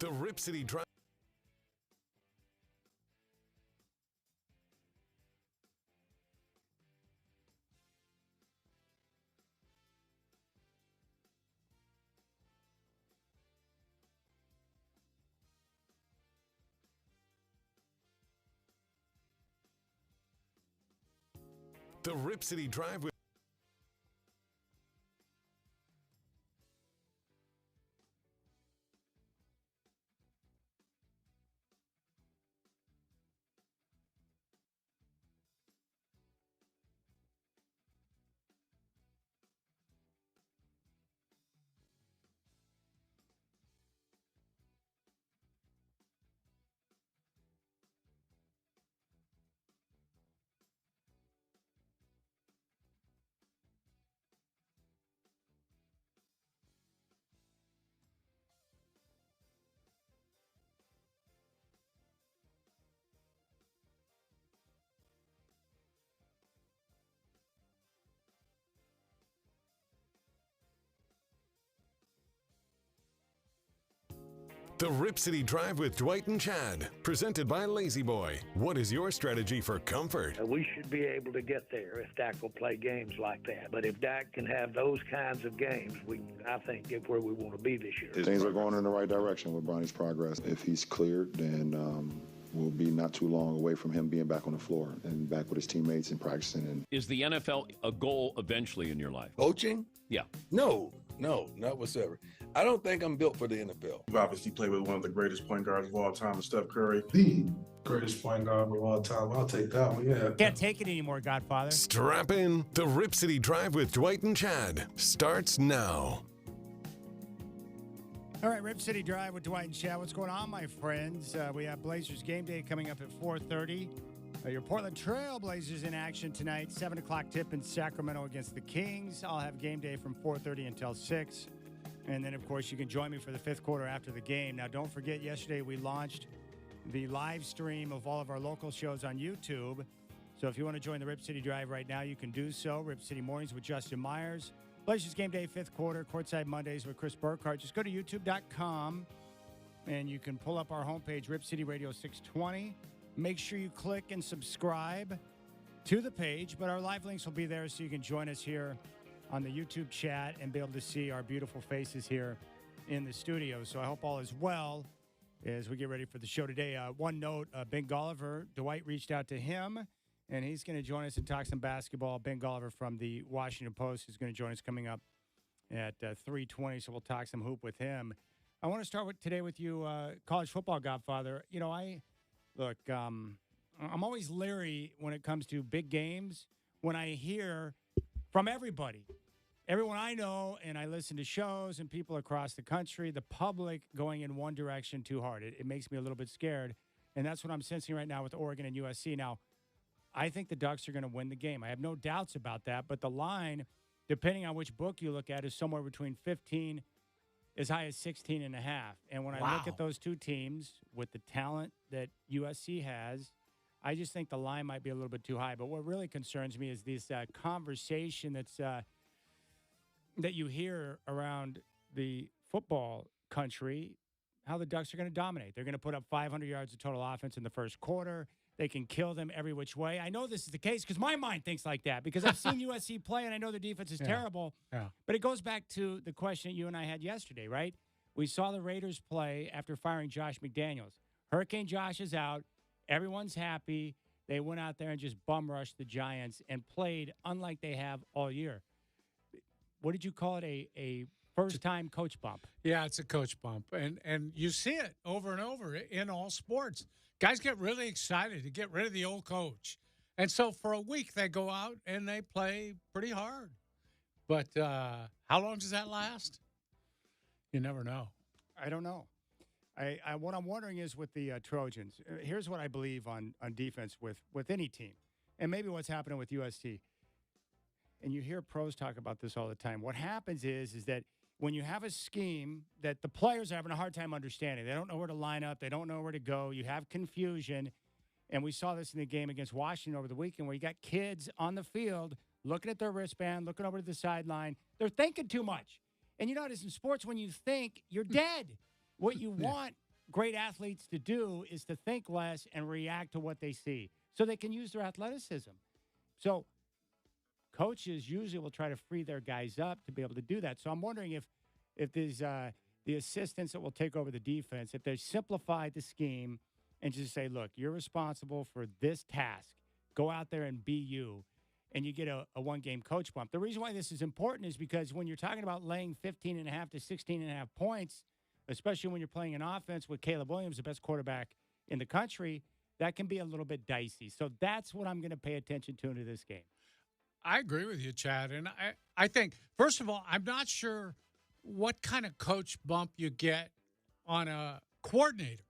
The Rip City Drive. The Rip City Drive with The Rip City Drive with Dwight and Chad, presented by Lazy Boy. What is your strategy for comfort? We should be able to get there if Dak will play games like that. But if Dak can have those kinds of games, we can, I think, get where we want to be this year. Things are going in the right direction with Bronny's progress. If he's cleared, then we'll be not too long away from him being back on the floor and back with his teammates and practicing. And is the NFL a goal eventually in your life? Coaching? Yeah. No, not whatsoever. I don't think I'm built for the NFL. You've obviously played with one of the greatest point guards of all time, Steph Curry. The greatest point guard of all time. I'll take that one, yeah. Can't take it anymore, Godfather. Strap in. The Rip City Drive with Dwight and Chad starts now. All right, Rip City Drive with Dwight and Chad. What's going on, my friends? We have Blazers Gameday coming up at 4:30. Your Portland Trail Blazers in action tonight. 7 o'clock tip in Sacramento against the Kings. I'll have game day from 4:30 until 6. And then, of course, you can join me for the fifth quarter after the game. Now, don't forget, yesterday we launched the live stream of all of our local shows on YouTube. So if you want to join the Rip City Drive right now, you can do so. Rip City Mornings with Justin Myers. Blazers Game Day, fifth quarter, Courtside Mondays with Chris Burkhardt. Just go to youtube.com, and you can pull up our homepage, Rip City Radio 620. Make sure you click and subscribe to the page, but our live links will be there so you can join us here on the YouTube chat and be able to see our beautiful faces here in the studio. So I hope all is well as we get ready for the show today. One note, Ben Golliver, Dwight reached out to him, and he's going to join us and talk some basketball. Ben Golliver from the Washington Post is going to join us coming up at 3:20, so we'll talk some hoop with him. I want to start today with you, college football godfather. You know, I'm always leery when it comes to big games when I hear from everyone I know, and I listen to shows and people across the country, the public going in one direction too hard. It makes me a little bit scared, and that's what I'm sensing right now with Oregon and USC. Now, I think the Ducks are going to win the game. I have no doubts about that, but the line, depending on which book you look at, is somewhere between 15 as high as 16 and a half. And when I look at those two teams with the talent that USC has, I just think the line might be a little bit too high. But what really concerns me is this conversation that you hear around the football country, how the Ducks are going to dominate. They're going to put up 500 yards of total offense in the first quarter. They can kill them every which way. I know this is the case because my mind thinks like that because I've seen USC play and I know their defense is terrible. Yeah. But it goes back to the question that you and I had yesterday, right? We saw the Raiders play after firing Josh McDaniels. Hurricane Josh is out. Everyone's happy. They went out there and just bum rushed the Giants and played unlike they have all year. What did you call it? A first-time coach bump. Yeah, it's a coach bump. And you see it over and over in all sports. Guys get really excited to get rid of the old coach. And so for a week they go out and they play pretty hard. But how long does that last? You never know. I don't know. What I'm wondering is with the Trojans, here's what I believe on defense with any team, and maybe what's happening with USC. And you hear pros talk about this all the time. What happens is that when you have a scheme that the players are having a hard time understanding, they don't know where to line up, they don't know where to go, you have confusion. And we saw this in the game against Washington over the weekend where you got kids on the field looking at their wristband, looking over to the sideline. They're thinking too much. And you know, it is in sports when you think, you're dead. What you want great athletes to do is to think less and react to what they see so they can use their athleticism. So coaches usually will try to free their guys up to be able to do that. So I'm wondering if there's the assistants that will take over the defense, if they simplify the scheme and just say, look, you're responsible for this task. Go out there and be you. And you get a one-game coach bump. The reason why this is important is because when you're talking about laying 15.5 to 16.5 points, especially when you're playing an offense with Caleb Williams, the best quarterback in the country, that can be a little bit dicey. So that's what I'm going to pay attention to into this game. I agree with you, Chad. And I think, first of all, I'm not sure what kind of coach bump you get on a coordinator.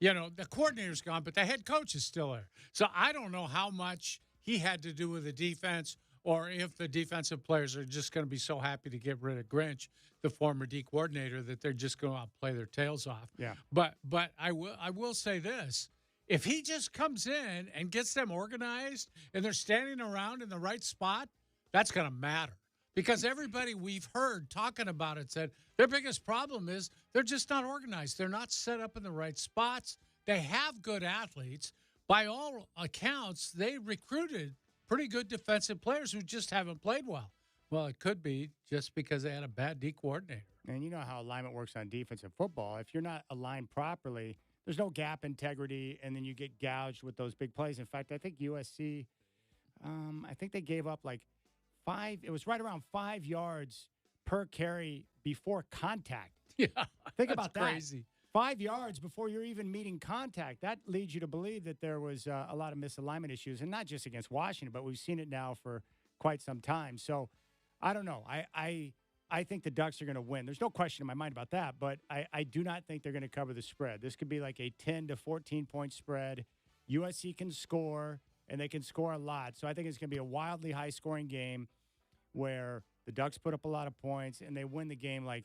You know, the coordinator's gone, but the head coach is still there. So I don't know how much he had to do with the defense, or if the defensive players are just going to be so happy to get rid of Grinch, the former D coordinator, that they're just going to play their tails off. Yeah. But I will say this: if he just comes in and gets them organized and they're standing around in the right spot, that's going to matter. Because everybody we've heard talking about it said their biggest problem is they're just not organized. They're not set up in the right spots. They have good athletes. By all accounts, they recruited pretty good defensive players who just haven't played well. Well, it could be just because they had a bad D coordinator. And you know how alignment works on defense and football. If you're not aligned properly, there's no gap integrity, and then you get gouged with those big plays. In fact, I think USC, I think they gave up like 5. It was right around 5 yards per carry before contact. Yeah, think about that. Crazy. 5 yards before you're even meeting contact. That leads you to believe that there was a lot of misalignment issues, and not just against Washington, but we've seen it now for quite some time. So I don't know. I think the Ducks are going to win. There's no question in my mind about that, but I do not think they're going to cover the spread. This could be like a 10 to 14-point spread. USC can score, and they can score a lot. So I think it's going to be a wildly high-scoring game where the Ducks put up a lot of points, and they win the game like,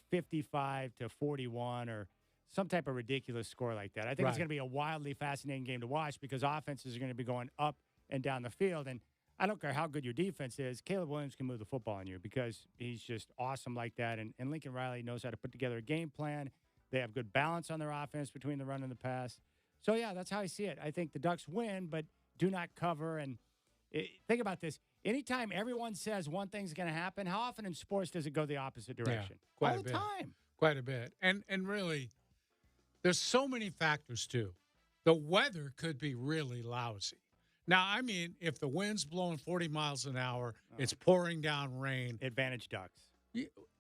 55 to 41 or some type of ridiculous score like that. I think it's going to be a wildly fascinating game to watch because offenses are going to be going up and down the field. And I don't care how good your defense is, Caleb Williams can move the football on you because he's just awesome like that. And Lincoln Riley knows how to put together a game plan. They have good balance on their offense between the run and the pass. So, yeah, that's how I see it. I think the Ducks win, but do not cover. And think about this. Anytime everyone says one thing's going to happen, how often in sports does it go the opposite direction? Yeah, quite all the time. Quite a bit. And really, there's so many factors, too. The weather could be really lousy. Now, I mean, if the wind's blowing 40 miles an hour, it's pouring down rain. Advantage Ducks.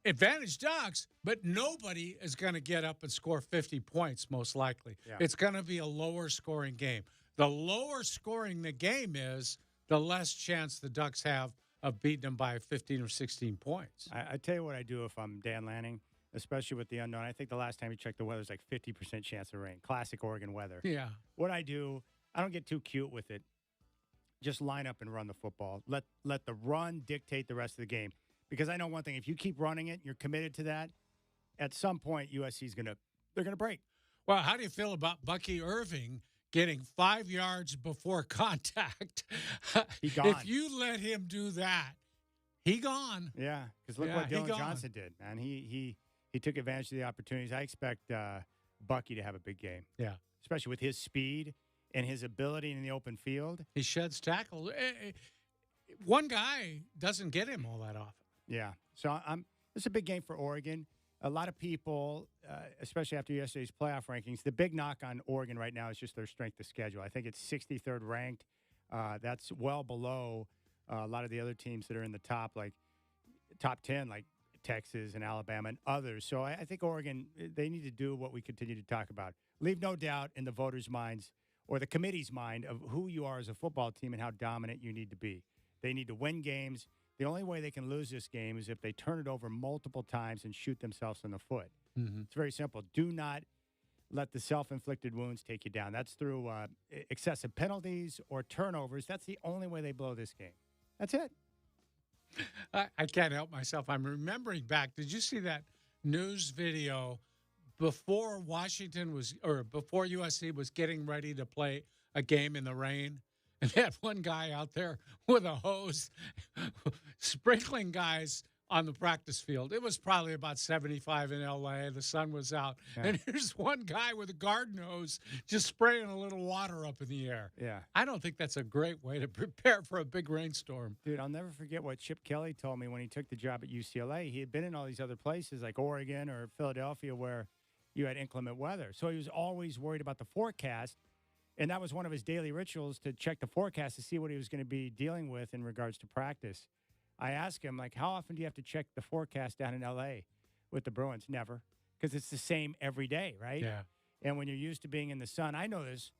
Advantage Ducks, but nobody is going to get up and score 50 points, most likely. Yeah. It's going to be a lower-scoring game. The lower scoring the game is, the less chance the Ducks have of beating them by 15 or 16 points. I tell you what I do if I'm Dan Lanning, especially with the unknown. I think the last time you checked the weather was like 50% chance of rain. Classic Oregon weather. Yeah. What I do, I don't get too cute with it. Just line up and run the football. Let the run dictate the rest of the game. Because I know one thing, if you keep running it, you're committed to that, at some point USC's they're gonna break. Well, how do you feel about Bucky Irving getting 5 yards before contact? He gone. If you let him do that, he gone. Yeah, because look what Dylan Johnson did, man. He took advantage of the opportunities. I expect Bucky to have a big game. Yeah. Especially with his speed and his ability in the open field. He sheds tackle. One guy doesn't get him all that often. Yeah. So this is a big game for Oregon. A lot of people, especially after yesterday's playoff rankings, the big knock on Oregon right now is just their strength of schedule. I think it's 63rd ranked. That's well below a lot of the other teams that are in the top 10, like Texas and Alabama and others. So I think Oregon, they need to do what we continue to talk about. Leave no doubt in the voters' minds or the committee's mind of who you are as a football team and how dominant you need to be. They need to win games. The only way they can lose this game is if they turn it over multiple times and shoot themselves in the foot. Mm-hmm. It's very simple. Do not let the self-inflicted wounds take you down. That's through excessive penalties or turnovers. That's the only way they blow this game. That's it. I can't help myself. I'm remembering back. Did you see that news video before before USC was getting ready to play a game in the rain? And they had one guy out there with a hose sprinkling guys on the practice field. It was probably about 75 in L.A. The sun was out. Yeah. And here's one guy with a garden hose just spraying a little water up in the air. Yeah. I don't think that's a great way to prepare for a big rainstorm. Dude, I'll never forget what Chip Kelly told me when he took the job at UCLA. He had been in all these other places like Oregon or Philadelphia where you had inclement weather. So he was always worried about the forecast. And that was one of his daily rituals, to check the forecast to see what he was going to be dealing with in regards to practice. I asked him, like, how often do you have to check the forecast down in L.A. with the Bruins? Never, because it's the same every day, right? Yeah. And when you're used to being in the sun, I know this,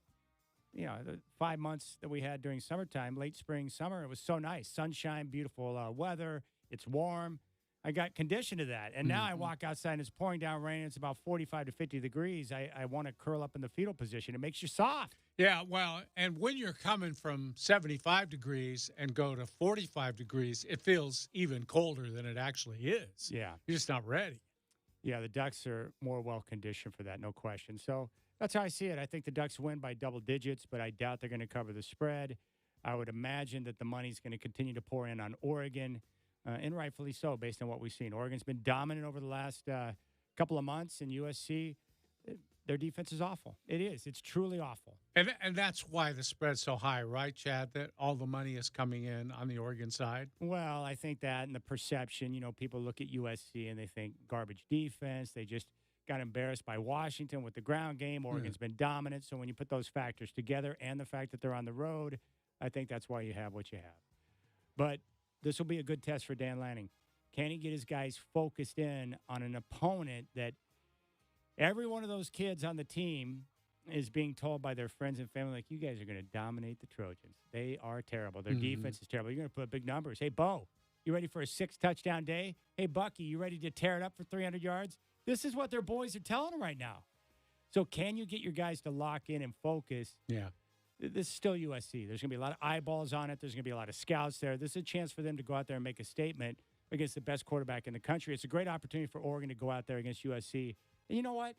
the 5 months that we had during summertime, late spring, summer, it was so nice. Sunshine, beautiful weather. It's warm. I got conditioned to that. And now I walk outside and it's pouring down rain. It's about 45 to 50 degrees. I want to curl up in the fetal position. It makes you soft. Yeah, well, and when you're coming from 75 degrees and go to 45 degrees, it feels even colder than it actually is. Yeah. You're just not ready. Yeah, the Ducks are more well-conditioned for that, no question. So that's how I see it. I think the Ducks win by double digits, but I doubt they're going to cover the spread. I would imagine that the money's going to continue to pour in on Oregon, and rightfully so, based on what we've seen. Oregon's been dominant over the last couple of months, and USC, their defense is awful. It is. It's truly awful. And that's why the spread's so high, right, Chad, that all the money is coming in on the Oregon side? Well, I think that and the perception, people look at USC and they think garbage defense. They just got embarrassed by Washington with the ground game. Oregon's been dominant. So when you put those factors together and the fact that they're on the road, I think that's why you have what you have. But this will be a good test for Dan Lanning. Can he get his guys focused in on an opponent that every one of those kids on the team is being told by their friends and family, like, you guys are going to dominate the Trojans. They are terrible. Their defense is terrible. You're going to put big numbers. Hey, Bo, you ready for a 6-touchdown day? Hey, Bucky, you ready to tear it up for 300 yards? This is what their boys are telling them right now. So can you get your guys to lock in and focus? Yeah. This is still USC. There's going to be a lot of eyeballs on it. There's going to be a lot of scouts there. This is a chance for them to go out there and make a statement against the best quarterback in the country. It's a great opportunity for Oregon to go out there against USC. And you know what?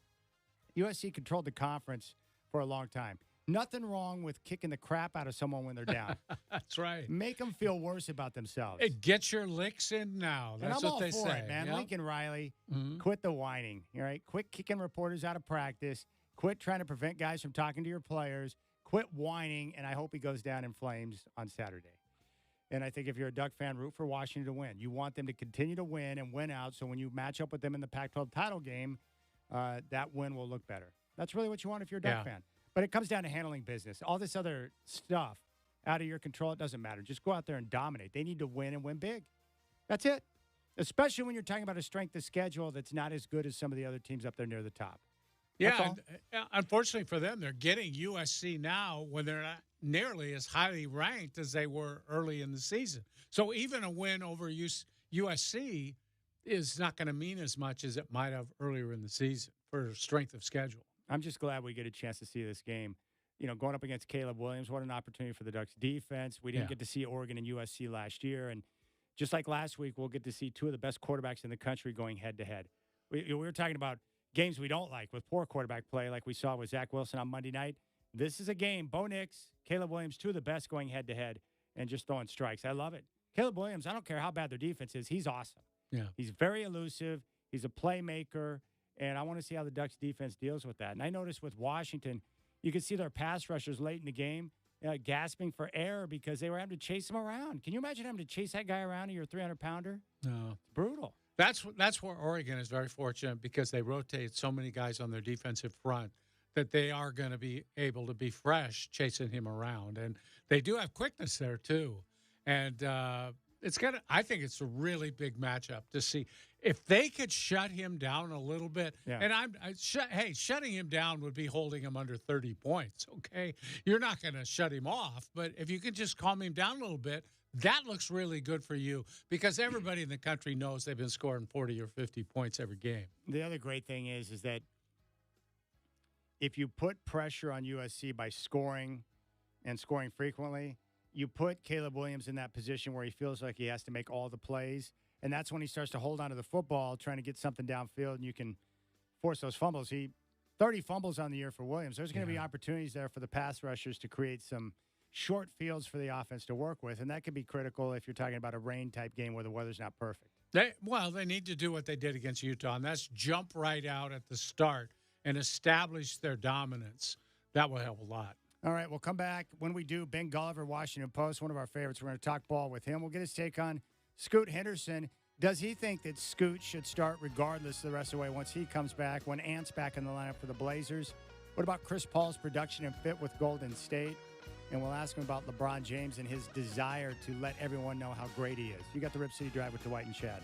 USC controlled the conference for a long time. Nothing wrong with kicking the crap out of someone when they're down. That's right. Make them feel worse about themselves. Hey, get your licks in now. That's and I'm what they all for say. it, man. Yep. Lincoln Riley, quit the whining. All right? Quit kicking reporters out of practice. Quit trying to prevent guys from talking to your players. Quit whining, and I hope he goes down in flames on Saturday. And I think if you're a Duck fan, root for Washington to win. You want them to continue to win and win out, so when you match up with them in the Pac-12 title game, that win will look better. That's really what you want if you're a Duck fan. But it comes down to handling business. All this other stuff out of your control, it doesn't matter. Just go out there and dominate. They need to win and win big. That's it. Especially when you're talking about a strength of schedule that's not as good as some of the other teams up there near the top. Yeah, and, unfortunately for them, they're getting USC now when they're not nearly as highly ranked as they were early in the season. So even a win over USC is not going to mean as much as it might have earlier in the season for strength of schedule. I'm just glad we get a chance to see this game. Going up against Caleb Williams, what an opportunity for the Ducks defense. We didn't get to see Oregon and USC last year. And just like last week, we'll get to see two of the best quarterbacks in the country going head-to-head. We were talking about games we don't like with poor quarterback play like we saw with Zach Wilson on Monday night. This is a game. Bo Nix, Caleb Williams, two of the best going head-to-head and just throwing strikes. I love it. Caleb Williams, I don't care how bad their defense is. He's awesome. Yeah. He's very elusive. He's a playmaker. And I want to see how the Ducks defense deals with that. And I noticed with Washington, you could see their pass rushers late in the game gasping for air because they were having to chase him around. Can you imagine having to chase that guy around and you're a 300-pounder? No. Brutal. That's where Oregon is very fortunate because they rotate so many guys on their defensive front that they are going to be able to be fresh chasing him around. And they do have quickness there, too. And I think it's a really big matchup to see if they could shut him down a little bit. Yeah. And shutting him down would be holding him under 30 points. Okay, you're not going to shut him off, but if you could just calm him down a little bit, that looks really good for you because everybody in the country knows they've been scoring 40 or 50 points every game. The other great thing is that if you put pressure on USC by scoring and scoring frequently, you put Caleb Williams in that position where he feels like he has to make all the plays, and that's when he starts to hold on to the football, trying to get something downfield, and you can force those fumbles. 30 fumbles on the year for Williams. There's going to be opportunities there for the pass rushers to create some short fields for the offense to work with, and that could be critical if you're talking about a rain-type game where the weather's not perfect. They need to do what they did against Utah, and that's jump right out at the start and establish their dominance. That will help a lot. All right, we'll come back. When we do, Ben Golliver, Washington Post, one of our favorites. We're going to talk ball with him. We'll get his take on Scoot Henderson. Does he think that Scoot should start regardless the rest of the way once he comes back, when Ant's back in the lineup for the Blazers? What about Chris Paul's production and fit with Golden State? And we'll ask him about LeBron James and his desire to let everyone know how great he is. You got the Rip City Drive with Dwight and Chad.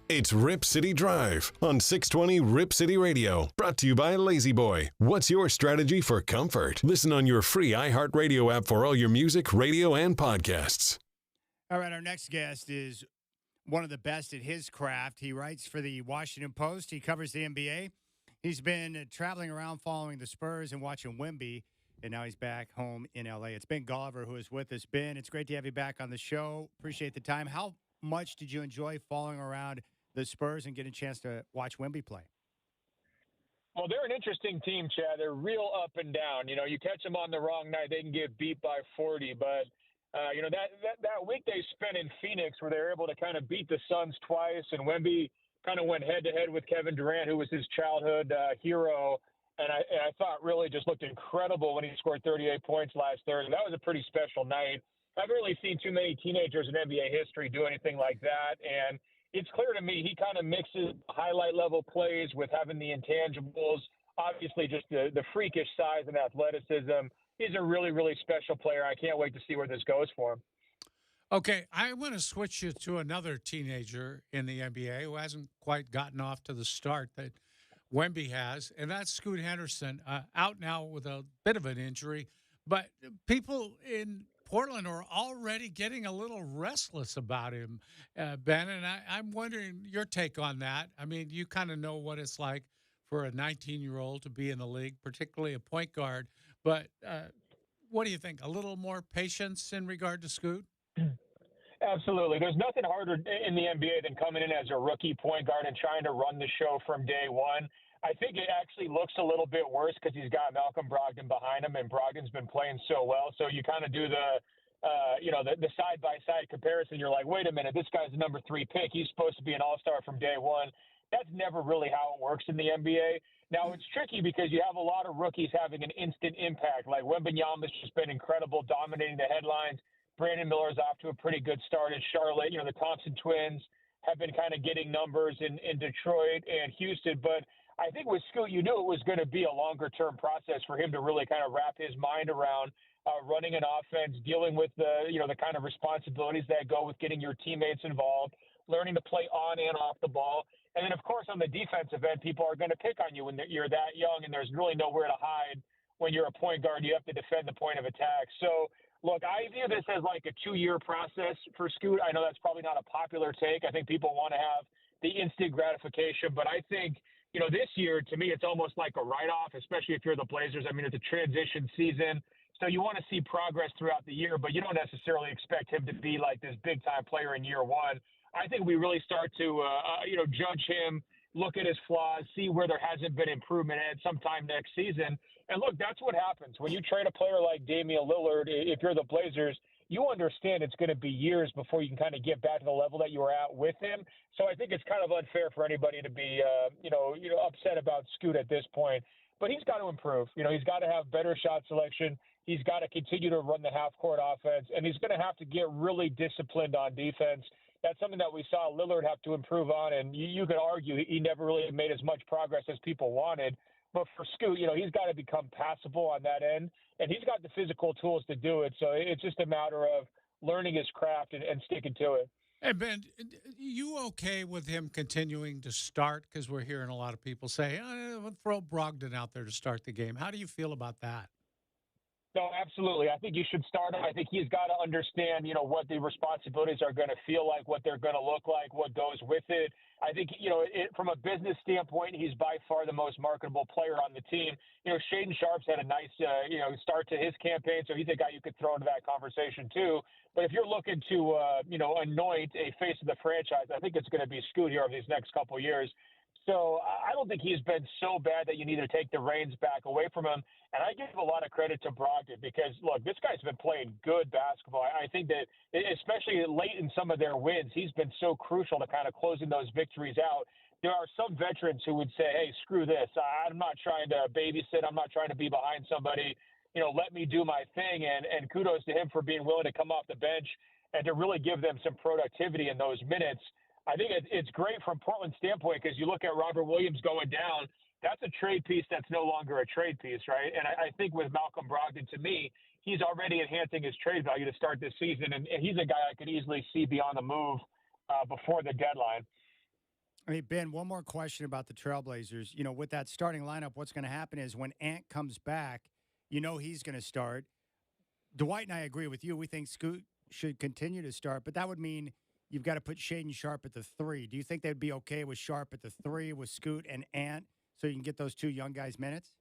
It's Rip City Drive on 620 Rip City Radio. Brought to you by Lazy Boy. What's your strategy for comfort? Listen on your free iHeartRadio app for all your music, radio, and podcasts. All right, our next guest is one of the best at his craft. He writes for the Washington Post. He covers the NBA. He's been traveling around following the Spurs and watching Wemby, and now he's back home in L.A. It's Ben Golliver who is with us. Ben, it's great to have you back on the show. Appreciate the time. How much did you enjoy following around the Spurs and getting a chance to watch Wemby play? Well, they're an interesting team, Chad. They're real up and down. You know, you catch them on the wrong night, they can get beat by 40. But, you know, that week they spent in Phoenix where they were able to kind of beat the Suns twice, and Wemby kind of went head-to-head with Kevin Durant, who was his childhood hero. And I thought really just looked incredible when he scored 38 points last Thursday. That was a pretty special night. I haven't really seen too many teenagers in NBA history do anything like that. And it's clear to me he kind of mixes highlight-level plays with having the intangibles, obviously just the freakish size and athleticism. He's a really, really special player. I can't wait to see where this goes for him. Okay, I want to switch you to another teenager in the NBA who hasn't quite gotten off to the start that Wemby has, and that's Scoot Henderson, out now with a bit of an injury. But people in Portland are already getting a little restless about him, Ben, and I'm wondering your take on that. I mean, you kind of know what it's like for a 19-year-old to be in the league, particularly a point guard. But what do you think? A little more patience in regard to Scoot? Absolutely. There's nothing harder in the NBA than coming in as a rookie point guard and trying to run the show from day one. I think it actually looks a little bit worse because he's got Malcolm Brogdon behind him, and Brogdon's been playing so well. So you kind of do the side-by-side comparison. You're like, wait a minute, this guy's the number 3 pick. He's supposed to be an all-star from day one. That's never really how it works in the NBA. Now, it's tricky because you have a lot of rookies having an instant impact. Like Wembanyama's just been incredible, dominating the headlines. Brandon Miller's off to a pretty good start in Charlotte. You know, the Thompson twins have been kind of getting numbers in Detroit and Houston. But I think with Scoot, you knew it was going to be a longer-term process for him to really kind of wrap his mind around running an offense, dealing with the kind of responsibilities that go with getting your teammates involved, learning to play on and off the ball. And then, of course, on the defensive end, people are going to pick on you when you're that young, and there's really nowhere to hide. When you're a point guard, you have to defend the point of attack. So, look, I view this as like a 2-year process for Scoot. I know that's probably not a popular take. I think people want to have the instant gratification, but I think, you know, this year, to me, it's almost like a write-off, especially if you're the Blazers. I mean, it's a transition season, so you want to see progress throughout the year, but you don't necessarily expect him to be like this big-time player in year one. I think we really start to, judge him, look at his flaws, see where there hasn't been improvement at sometime next season. And look, that's what happens. When you trade a player like Damian Lillard, if you're the Blazers, you understand it's going to be years before you can kind of get back to the level that you were at with him. So I think it's kind of unfair for anybody to be, upset about Scoot at this point. But he's got to improve. You know, he's got to have better shot selection. He's got to continue to run the half-court offense, and he's going to have to get really disciplined on defense. That's something that we saw Lillard have to improve on, and you could argue he never really made as much progress as people wanted. But for Scoot, you know, he's got to become passable on that end, and he's got the physical tools to do it. So it's just a matter of learning his craft and sticking to it. Hey, Ben, you okay with him continuing to start? Because we're hearing a lot of people say, we'll throw Brogdon out there to start the game. How do you feel about that? No, absolutely. I think you should start him. I think he's got to understand, you know, what the responsibilities are going to feel like, what they're going to look like, what goes with it. I think, you know, from a business standpoint, he's by far the most marketable player on the team. You know, Shaedon Sharp's had a nice, start to his campaign, so he's a guy you could throw into that conversation too. But if you're looking to, anoint a face of the franchise, I think it's going to be Scoot here over these next couple of years. So I don't think he's been so bad that you need to take the reins back away from him. And I give a lot of credit to Brogdon because, look, this guy's been playing good basketball. I think that, especially late in some of their wins, he's been so crucial to kind of closing those victories out. There are some veterans who would say, hey, screw this. I'm not trying to babysit. I'm not trying to be behind somebody. You know, let me do my thing. And kudos to him for being willing to come off the bench and to really give them some productivity in those minutes. I think it's great from Portland's standpoint because you look at Robert Williams going down, that's a trade piece that's no longer a trade piece, right? And I think with Malcolm Brogdon, to me, he's already enhancing his trade value to start this season, and he's a guy I could easily see be on the move before the deadline. I mean, Ben, one more question about the Trailblazers. You know, with that starting lineup, what's going to happen is when Ant comes back, you know he's going to start. Dwight and I agree with you. We think Scoot should continue to start, but that would mean you've got to put Shaden Sharp at the 3. Do you think they'd be okay with Sharp at the 3 with Scoot and Ant so you can get those two young guys minutes?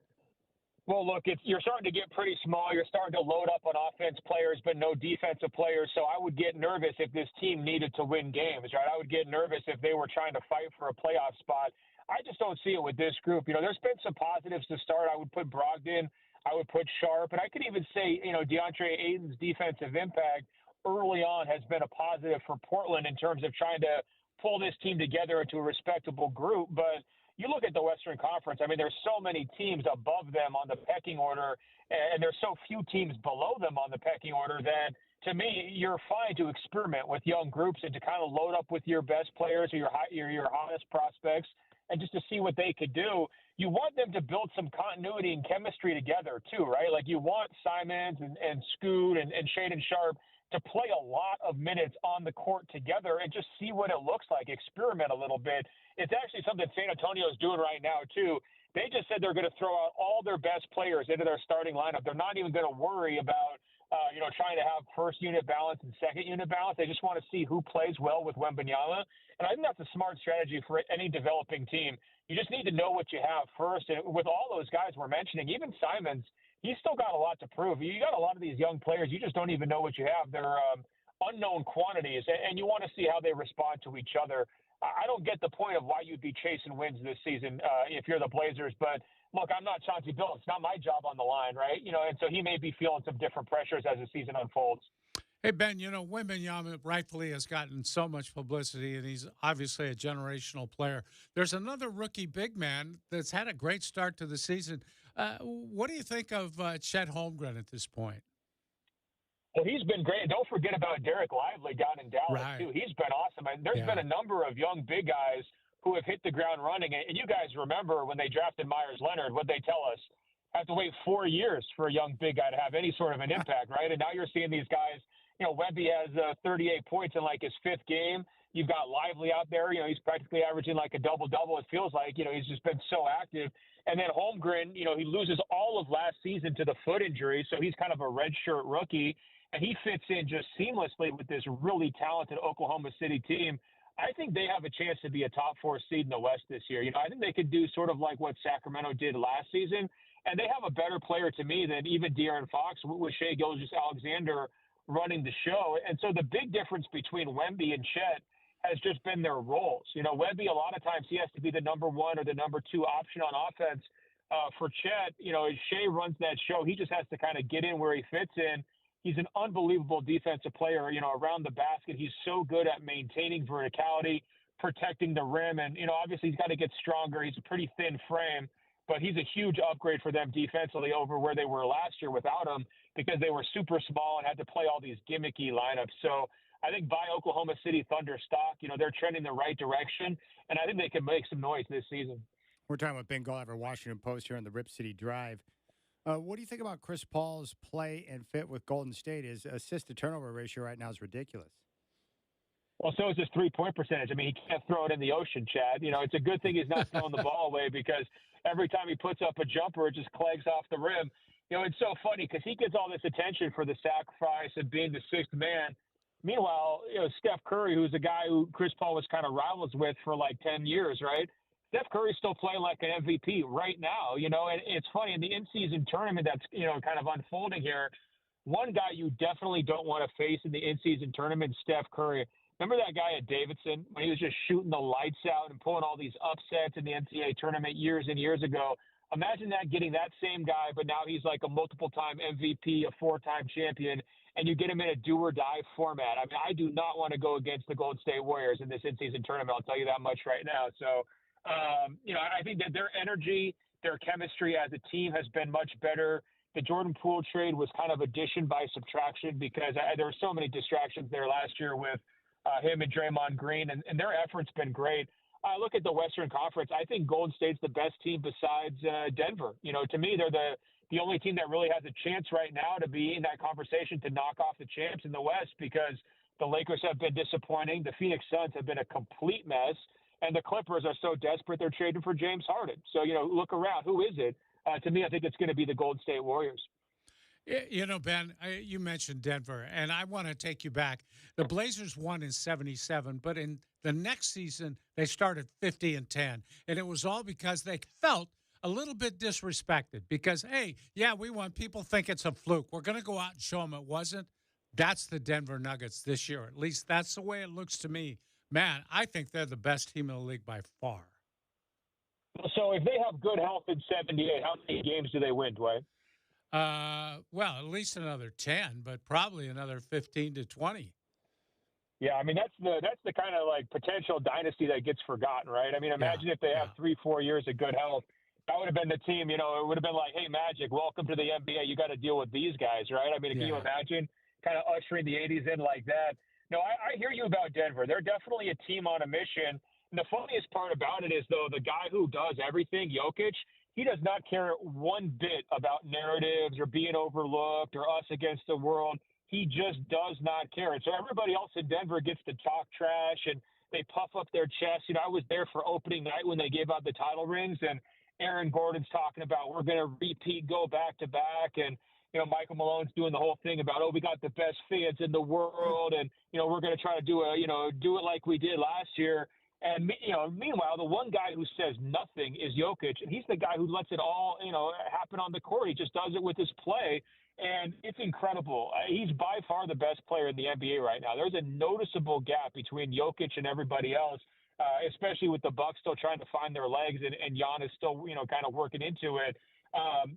Well, look, you're starting to get pretty small. You're starting to load up on offense players, but no defensive players. So I would get nervous if this team needed to win games, right? I would get nervous if they were trying to fight for a playoff spot. I just don't see it with this group. You know, there's been some positives to start. I would put Brogdon. I would put Sharp. And I could even say, you know, DeAndre Ayton's defensive impact early on has been a positive for Portland in terms of trying to pull this team together into a respectable group. But you look at the Western Conference, I mean, there's so many teams above them on the pecking order, and there's so few teams below them on the pecking order that, to me, you're fine to experiment with young groups and to kind of load up with your best players or your hottest prospects and just to see what they could do. You want them to build some continuity and chemistry together, too, right? Like you want Simons and Scoot and Shaden Sharp to play a lot of minutes on the court together and just see what it looks like, experiment a little bit. It's actually something San Antonio is doing right now, too. They just said they're going to throw out all their best players into their starting lineup. They're not even going to worry about, trying to have first unit balance and second unit balance. They just want to see who plays well with Wembanyama. And I think that's a smart strategy for any developing team. You just need to know what you have first. And with all those guys we're mentioning, even Simons, he's still got a lot to prove. You got a lot of these young players. You just don't even know what you have. They're unknown quantities, and you want to see how they respond to each other. I don't get the point of why you'd be chasing wins this season if you're the Blazers. But, look, I'm not Chauncey Billups. It's not my job on the line, right? You know, and so he may be feeling some different pressures as the season unfolds. Hey, Ben, you know, Wembanyama rightfully has gotten so much publicity, and he's obviously a generational player. There's another rookie big man that's had a great start to the season. What do you think of Chet Holmgren at this point? Well, he's been great. Don't forget about Derek Lively down in Dallas, too. He's been awesome. And there's been a number of young big guys who have hit the ground running. And you guys remember when they drafted Myers Leonard, what'd they tell us? Have to wait 4 years for a young big guy to have any sort of an impact, right? And now you're seeing these guys. You know, Wemby has 38 points in like his 5th game. You've got Lively out there. You know, he's practically averaging like a double-double. It feels like, you know, he's just been so active. And then Holmgren, you know, he loses all of last season to the foot injury, so he's kind of a redshirt rookie. And he fits in just seamlessly with this really talented Oklahoma City team. I think they have a chance to be a top 4 seed in the West this year. You know, I think they could do sort of like what Sacramento did last season. And they have a better player to me than even De'Aaron Fox with Shai Gilgeous-Alexander running the show. And so the big difference between Wemby and Chet has just been their roles. You know, Wemby, a lot of times he has to be the number 1 or the number 2 option on offense. For Chet, you know, Shai runs that show. He just has to kind of get in where he fits in. He's an unbelievable defensive player, you know, around the basket. He's so good at maintaining verticality, protecting the rim. And, you know, obviously he's got to get stronger. He's a pretty thin frame, but he's a huge upgrade for them defensively over where they were last year without him because they were super small and had to play all these gimmicky lineups. So I think by Oklahoma City Thunder stock, you know, they're trending the right direction, and I think they can make some noise this season. We're talking with Ben Golliver, Washington Post here on the Rip City Drive. What do you think about Chris Paul's play and fit with Golden State? His assist-to-turnover ratio right now is ridiculous. Well, so is his three-point percentage. I mean, he can't throw it in the ocean, Chad. You know, it's a good thing he's not throwing the ball away because every time he puts up a jumper, it just clegs off the rim. You know, it's so funny because he gets all this attention for the sacrifice of being the 6th man. Meanwhile, you know, Steph Curry, who's a guy who Chris Paul was kind of rivals with for like 10 years, right? Steph Curry's still playing like an MVP right now, you know, and it's funny in the in-season tournament that's, you know, kind of unfolding here. One guy you definitely don't want to face in the in-season tournament, Steph Curry. Remember that guy at Davidson when he was just shooting the lights out and pulling all these upsets in the NCAA tournament years and years ago? Imagine that, getting that same guy, but now he's like a multiple-time MVP, a 4-time champion, and you get him in a do-or-die format. I mean, I do not want to go against the Golden State Warriors in this in-season tournament. I'll tell you that much right now. So, you know, I think that their energy, their chemistry as a team has been much better. The Jordan Poole trade was kind of addition by subtraction because there were so many distractions there last year with him and Draymond Green, and their effort's been great. I look at the Western Conference. I think Golden State's the best team besides Denver. You know, to me, they're the only team that really has a chance right now to be in that conversation to knock off the champs in the West because the Lakers have been disappointing. The Phoenix Suns have been a complete mess. And the Clippers are so desperate they're trading for James Harden. So, look around. Who is it? To me, I think it's going to be the Golden State Warriors. Ben, you mentioned Denver, and I want to take you back. The Blazers won in '77, but in the next season, they started 50-10. And it was all because they felt a little bit disrespected because, hey, yeah, we won. People think it's a fluke. We're going to go out and show them it wasn't. That's the Denver Nuggets this year. At least that's the way it looks to me. Man, I think they're the best team in the league by far. So if they have good health in 78, how many games do they win, Dwight? Well, at least another 10, but probably another 15 to 20. Yeah, I mean, that's the kind of like potential dynasty that gets forgotten, right? I mean, imagine if they have 3-4 years of good health. That would have been the team, it would have been like, hey, Magic, welcome to the NBA. You got to deal with these guys, right? I mean, can you imagine kind of ushering the 80s in like that? No, I hear you about Denver. They're definitely a team on a mission. And the funniest part about it is, though, the guy who does everything, Jokic, he does not care one bit about narratives or being overlooked or us against the world. He just does not care. And so everybody else in Denver gets to talk trash and they puff up their chest. I was there for opening night when they gave out the title rings, and Aaron Gordon's talking about we're going to repeat, go back to back. And, Michael Malone's doing the whole thing about, we got the best fans in the world. And, we're going to try to do it like we did last year. And, meanwhile, the one guy who says nothing is Jokic, and he's the guy who lets it all, happen on the court. He just does it with his play, and it's incredible. He's by far the best player in the NBA right now. There's a noticeable gap between Jokic and everybody else, especially with the Bucks still trying to find their legs, and Giannis still, kind of working into it.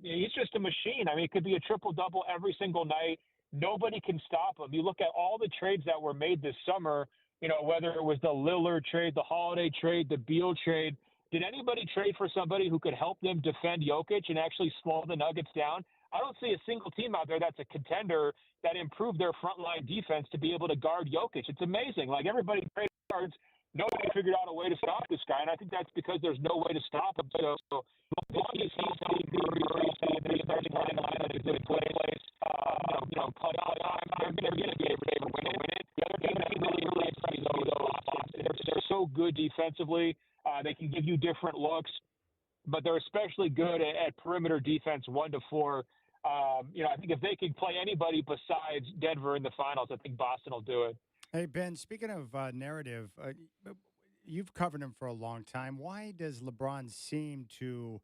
He's just a machine. I mean, it could be a triple-double every single night. Nobody can stop him. You look at all the trades that were made this summer, whether it was the Lillard trade, the Holiday trade, the Beal trade. Did anybody trade for somebody who could help them defend Jokic and actually slow the Nuggets down? I don't see a single team out there that's a contender that improved their frontline defense to be able to guard Jokic. It's amazing. Like, everybody traded guards. Nobody figured out a way to stop this guy, and I think that's because there's no way to stop him. So as long as he's healthy, he starts playing the line that is in a good place, cut time, they're going to be able to win it. The other team that really excites me, though, they're so good defensively. They can give you different looks, but they're especially good at perimeter defense 1 to 4. I think if they can play anybody besides Denver in the finals, I think Boston will do it. Hey, Ben, speaking of narrative, you've covered him for a long time. Why does LeBron seem to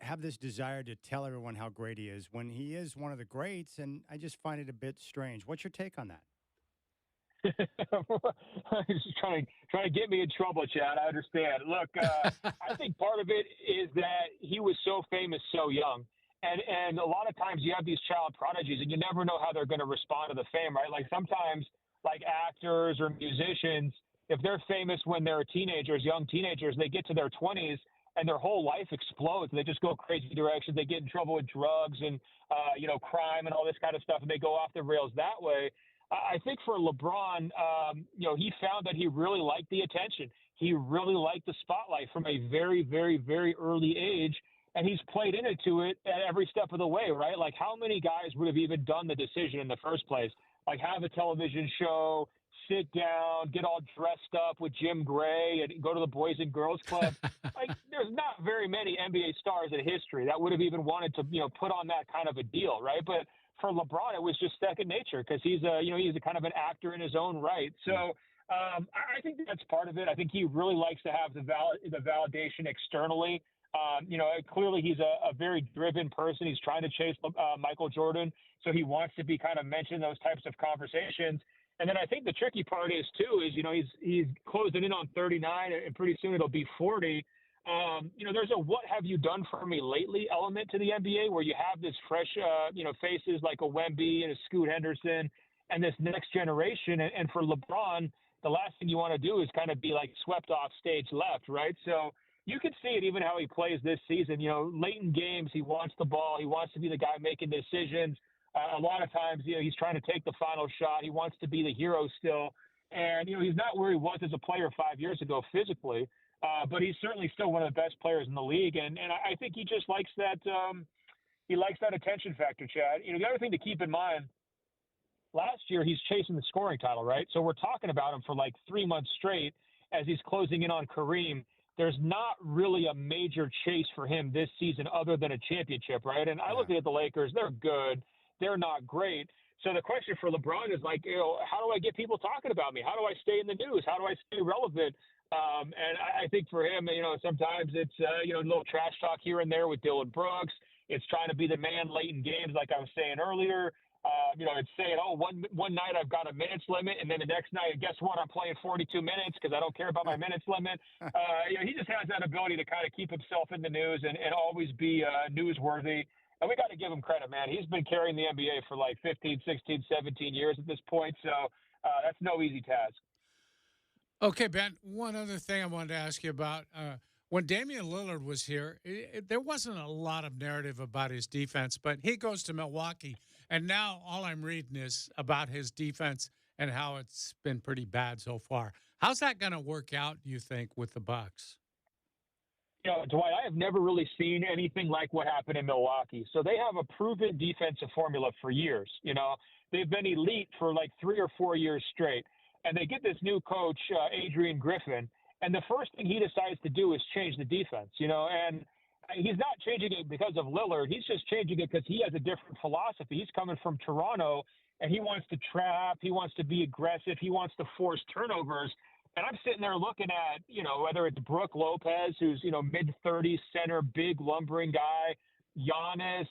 have this desire to tell everyone how great he is when he is one of the greats? And I just find it a bit strange. What's your take on that? He's trying to get me in trouble, Chad. I understand. Look, I think part of it is that he was so famous so young. And a lot of times you have these child prodigies and you never know how they're going to respond to the fame, right? Like sometimes like actors or musicians, if they're famous when they're teenagers, young teenagers, they get to their 20s and their whole life explodes. They just go crazy directions. They get in trouble with drugs and, crime and all this kind of stuff, and they go off the rails that way. I think for LeBron, he found that he really liked the attention. He really liked the spotlight from a very, very, very early age. And he's played into it at every step of the way, right? Like, how many guys would have even done the decision in the first place? Like, have a television show, sit down, get all dressed up with Jim Gray and go to the Boys and Girls Club. Like, there's not very many NBA stars in history that would have even wanted to, put on that kind of a deal, right? But for LeBron, it was just second nature because he's a kind of an actor in his own right. So I think that's part of it. I think he really likes to have the validation externally. Clearly he's a very driven person. He's trying to chase Michael Jordan, so he wants to be kind of mentioned in those types of conversations. And then I think the tricky part is he's closing in on 39, and pretty soon it'll be 40. There's a "what have you done for me lately" element to the NBA, where you have this fresh, faces like a Wemby and a Scoot Henderson, and this next generation. And for LeBron, the last thing you want to do is kind of be like swept off stage left, right? So you can see it even how he plays this season. Late in games, he wants the ball. He wants to be the guy making decisions. A lot of times, he's trying to take the final shot. He wants to be the hero still. And, he's not where he was as a player 5 years ago physically, but he's certainly still one of the best players in the league. And I think he just likes that he likes that attention factor, Chad. The other thing to keep in mind, last year he's chasing the scoring title, right? So we're talking about him for like 3 months straight. as he's closing in on Kareem, there's not really a major chase for him this season other than a championship, right? And I look at the Lakers, they're good. They're not great. So the question for LeBron is like, how do I get people talking about me? How do I stay in the news? How do I stay relevant? And I think for him, sometimes it's, a little trash talk here and there with Dylan Brooks. It's trying to be the man late in games, like I was saying earlier. It's saying, one night I've got a minutes limit, and then the next night, guess what? I'm playing 42 minutes because I don't care about my minutes limit. He just has that ability to kind of keep himself in the news and always be newsworthy. And we got to give him credit, man. He's been carrying the NBA for like 15, 16, 17 years at this point, so that's no easy task. Okay, Ben, one other thing I wanted to ask you about. When Damian Lillard was here, there wasn't a lot of narrative about his defense, but he goes to Milwaukee, and now all I'm reading is about his defense and how it's been pretty bad so far. How's that going to work out, do you think, with the Bucks? Dwight, I have never really seen anything like what happened in Milwaukee. So they have a proven defensive formula for years. They've been elite for like 3 or 4 years straight. And they get this new coach, Adrian Griffin, and the first thing he decides to do is change the defense, and he's not changing it because of Lillard. He's just changing it because he has a different philosophy. He's coming from Toronto, and he wants to trap. He wants to be aggressive. He wants to force turnovers. And I'm sitting there looking at, whether it's Brook Lopez, who's, mid-30s center, big lumbering guy, Giannis,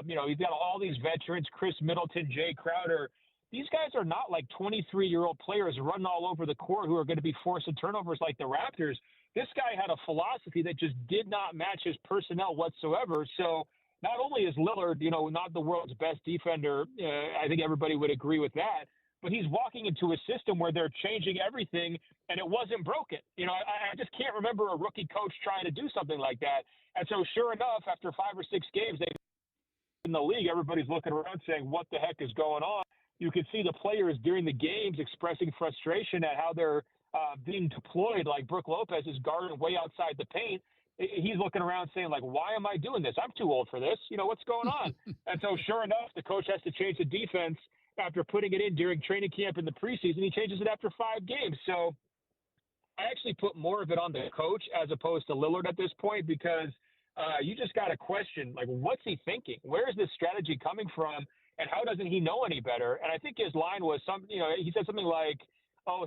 he's got all these veterans, Chris Middleton, Jay Crowder. These guys are not like 23-year-old players running all over the court who are going to be forcing turnovers like the Raptors. This guy had a philosophy that just did not match his personnel whatsoever. So not only is Lillard, not the world's best defender, I think everybody would agree with that, but he's walking into a system where they're changing everything and it wasn't broken. I just can't remember a rookie coach trying to do something like that. And so sure enough, after 5 or 6 games in the league, everybody's looking around saying, what the heck is going on? You could see the players during the games expressing frustration at how they're being deployed. Like Brook Lopez is guarding way outside the paint. He's looking around saying, like, why am I doing this? I'm too old for this. What's going on? And so sure enough, the coach has to change the defense after putting it in during training camp in the preseason. He changes it after 5 games. So I actually put more of it on the coach as opposed to Lillard at this point because you just got to question, like, what's he thinking? Where is this strategy coming from? And how doesn't he know any better? And I think his line was he said something like,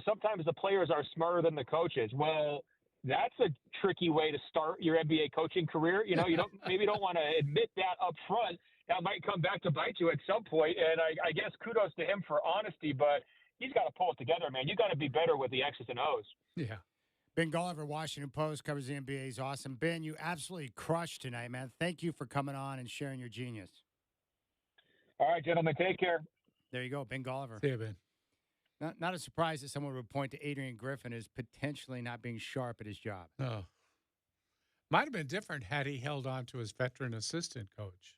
sometimes the players are smarter than the coaches. Well, that's a tricky way to start your NBA coaching career. You don't want to admit that up front. That might come back to bite you at some point. And I guess kudos to him for honesty, but he's got to pull it together, man. You got to be better with the X's and O's. Yeah. Ben Gulliver, Washington Post, covers the NBA. He's awesome. Ben, you absolutely crushed tonight, man. Thank you for coming on and sharing your genius. All right, gentlemen, take care. There you go, Ben Gulliver. See you, Ben. Not a surprise that someone would point to Adrian Griffin as potentially not being sharp at his job. Oh. Might have been different had he held on to his veteran assistant coach.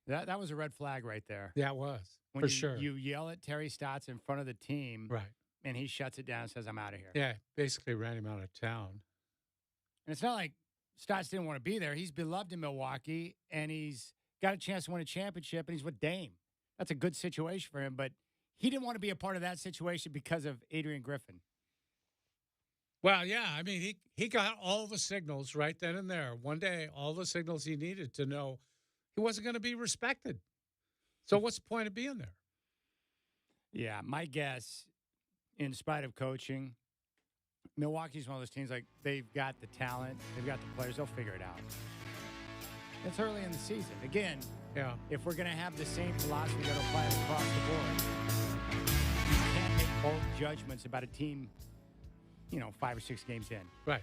That was a red flag right there. Yeah, it was, when sure. You yell at Terry Stotts in front of the team, right, and he shuts it down and says, I'm out of here. Yeah, basically ran him out of town. And it's not like Stotts didn't want to be there. He's beloved in Milwaukee, and he's got a chance to win a championship, and he's with Dame. That's a good situation for him, but he didn't want to be a part of that situation because of Adrian Griffin. Well, yeah, I mean, he got all the signals right then and there. One day, all the signals he needed to know he wasn't going to be respected. So what's the point of being there? Yeah, my guess, in spite of coaching, Milwaukee's one of those teams, like, they've got the talent, they've got the players, they'll figure it out. It's early in the season. Again, yeah, if we're going to have the same philosophy that applies across the board, you can't make bold judgments about a team, 5 or 6 games in. Right.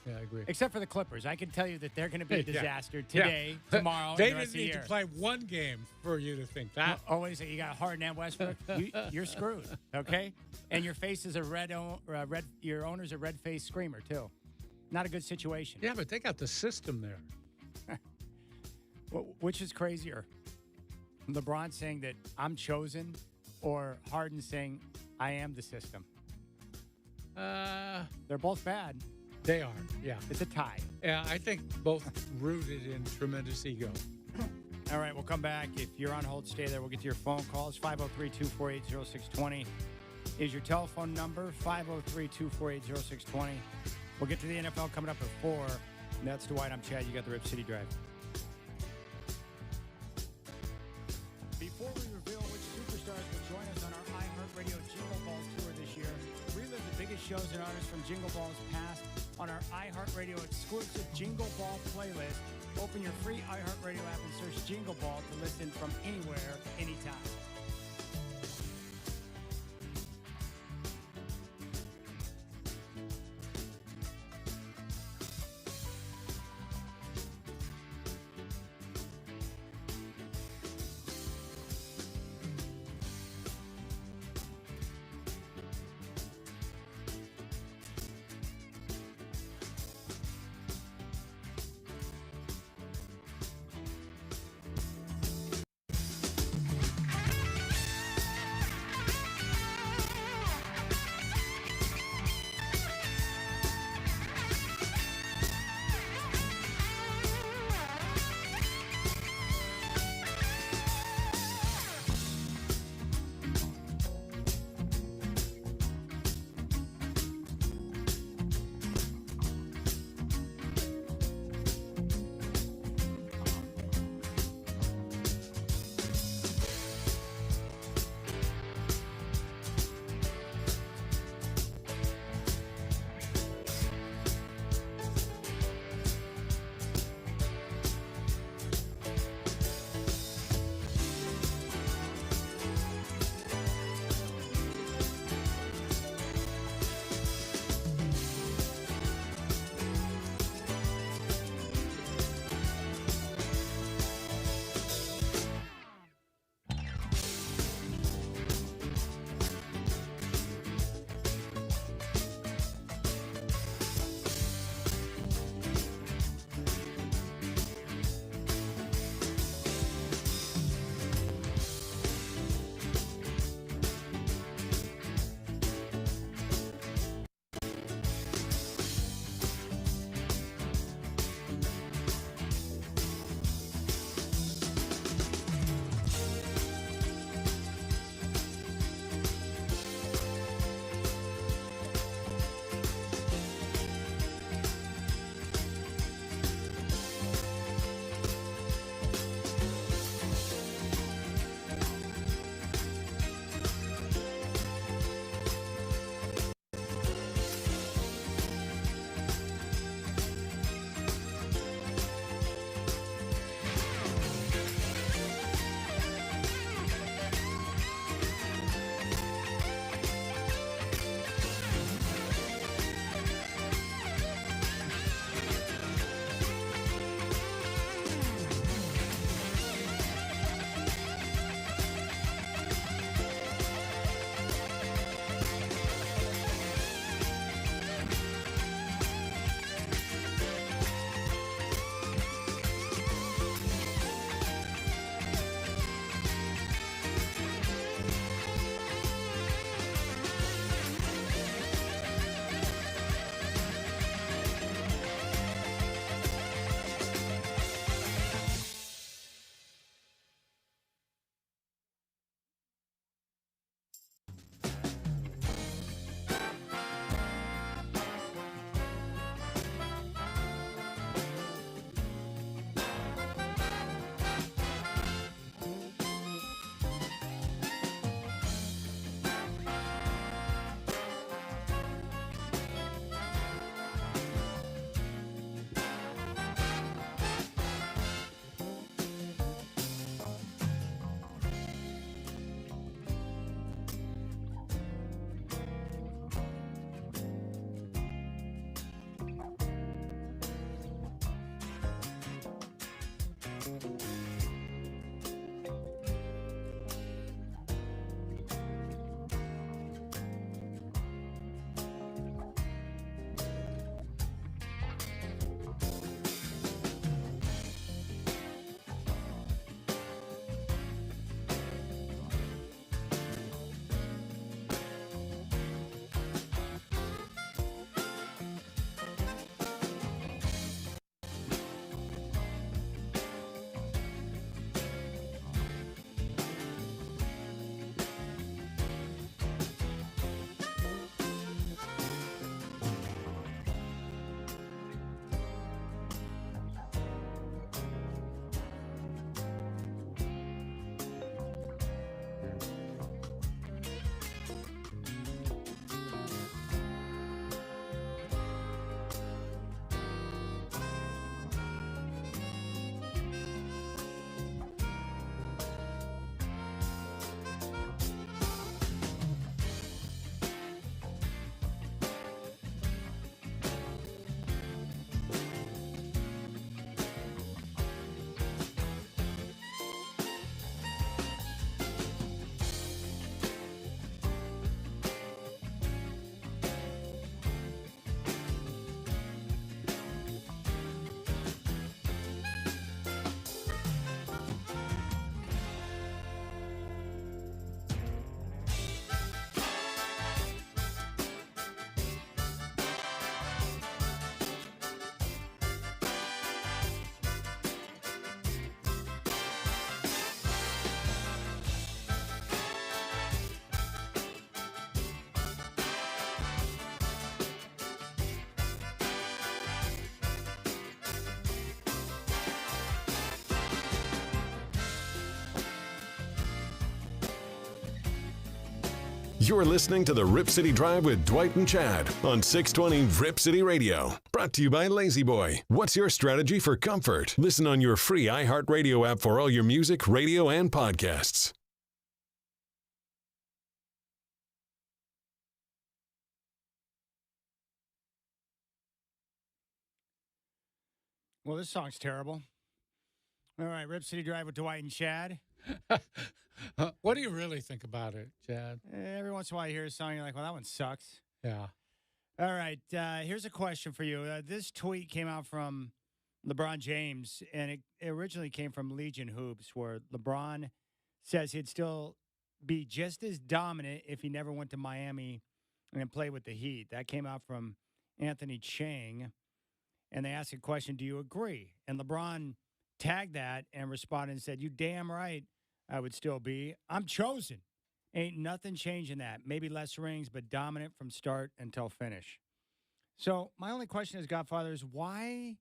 Yeah, I agree. Except for the Clippers. I can tell you that they're going to be a disaster today, tomorrow, They and the rest didn't of the need to play one game for you to think that. Always, you got Harden and Westbrook. You're screwed, okay? And your face is your owner's a red-faced screamer, too. Not a good situation. Yeah, but they got the system there. Which is crazier? LeBron saying that I'm chosen, or Harden saying I am the system? They're both bad. They are, yeah. It's a tie. Yeah, I think both rooted in tremendous ego. All right, we'll come back. If you're on hold, stay there. We'll get to your phone calls, 503-248-0620. is your telephone number, 503-248-0620. We'll get to the NFL coming up at 4. And that's Dwight. I'm Chad. You got the Rip City Drive. Before we reveal which superstars will join us on our iHeartRadio Jingle Balls Tour this year, relive the biggest shows and artists from Jingle Balls past on our iHeartRadio exclusive Jingle Ball playlist. Open your free iHeartRadio app and search Jingle Ball to listen from anywhere, anytime. You're listening to the Rip City Drive with Dwight and Chad on 620 Rip City Radio. Brought to you by Lazy Boy. What's your strategy for comfort? Listen on your free iHeartRadio app for all your music, radio, and podcasts. Well, this song's terrible. All right, Rip City Drive with Dwight and Chad. What do you really think about it, Chad? Every once in a while you hear a song, you're like, well, that one sucks. Yeah. All right, here's a question for you. This tweet came out from LeBron James, and it originally came from Legion Hoops, where LeBron says he'd still be just as dominant if he never went to Miami and played with the Heat. That came out from Anthony Chang, and they asked a question, do you agree? And LeBron tagged that and responded and said, you damn right I would still be. I'm chosen. Ain't nothing changing that. Maybe less rings, but dominant from start until finish. So my only question is, Godfather, is why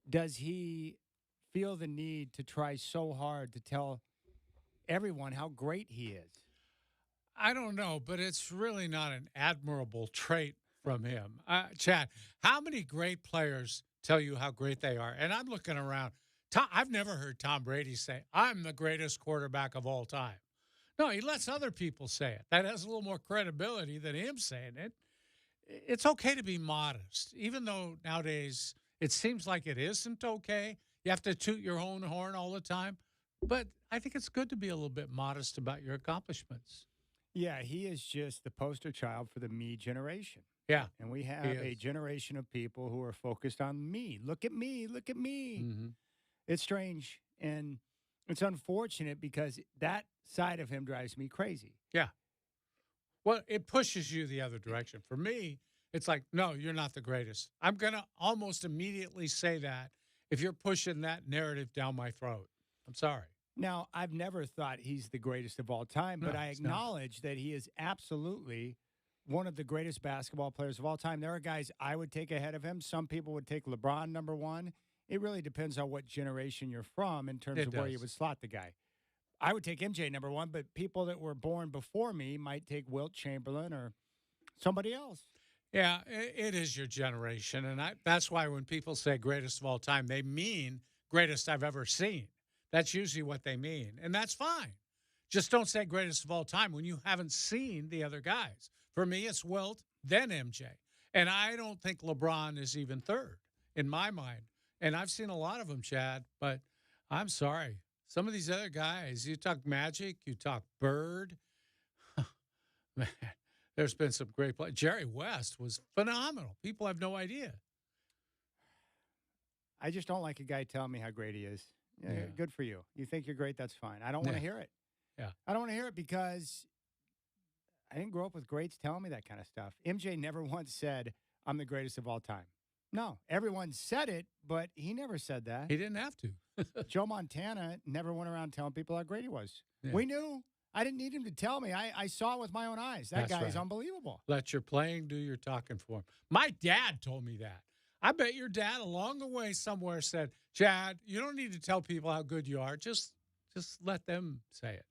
does he feel the need to try so hard to tell everyone how great he is? I don't know, but it's really not an admirable trait from him. Chad, how many great players tell you how great they are? And I'm looking around. I've never heard Tom Brady say, I'm the greatest quarterback of all time. No, he lets other people say it. That has a little more credibility than him saying it. It's okay to be modest, even though nowadays it seems like it isn't okay. You have to toot your own horn all the time. But I think it's good to be a little bit modest about your accomplishments. Yeah, he is just the poster child for the me generation. Yeah. And we have a generation of people who are focused on me. Look at me. Look at me. Mm-hmm. It's strange, and it's unfortunate because that side of him drives me crazy. Yeah. Well, it pushes you the other direction. For me, it's like, no, you're not the greatest. I'm going to almost immediately say that if you're pushing that narrative down my throat. I'm sorry. Now, I've never thought he's the greatest of all time, but I acknowledge that he is absolutely one of the greatest basketball players of all time. There are guys I would take ahead of him. Some people would take LeBron number one. It really depends on what generation you're from in terms of where you would slot the guy. I would take MJ number one, but people that were born before me might take Wilt Chamberlain or somebody else. Yeah, it is your generation. And that's why when people say greatest of all time, they mean greatest I've ever seen. That's usually what they mean. And that's fine. Just don't say greatest of all time when you haven't seen the other guys. For me, it's Wilt, then MJ. And I don't think LeBron is even third in my mind. And I've seen a lot of them, Chad, but I'm sorry. Some of these other guys, you talk Magic, you talk Bird. Man, there's been some great play. Jerry West was phenomenal. People have no idea. I just don't like a guy telling me how great he is. Yeah. Good for you. You think you're great, that's fine. I don't want to hear it. Yeah. I don't want to hear it because I didn't grow up with greats telling me that kind of stuff. MJ never once said, I'm the greatest of all time. No, everyone said it, but he never said that. He didn't have to. Joe Montana never went around telling people how great he was. Yeah. We knew. I didn't need him to tell me. I saw it with my own eyes. That guy is unbelievable. Let your playing do your talking for him. My dad told me that. I bet your dad along the way somewhere said, Chad, you don't need to tell people how good you are. Just let them say it.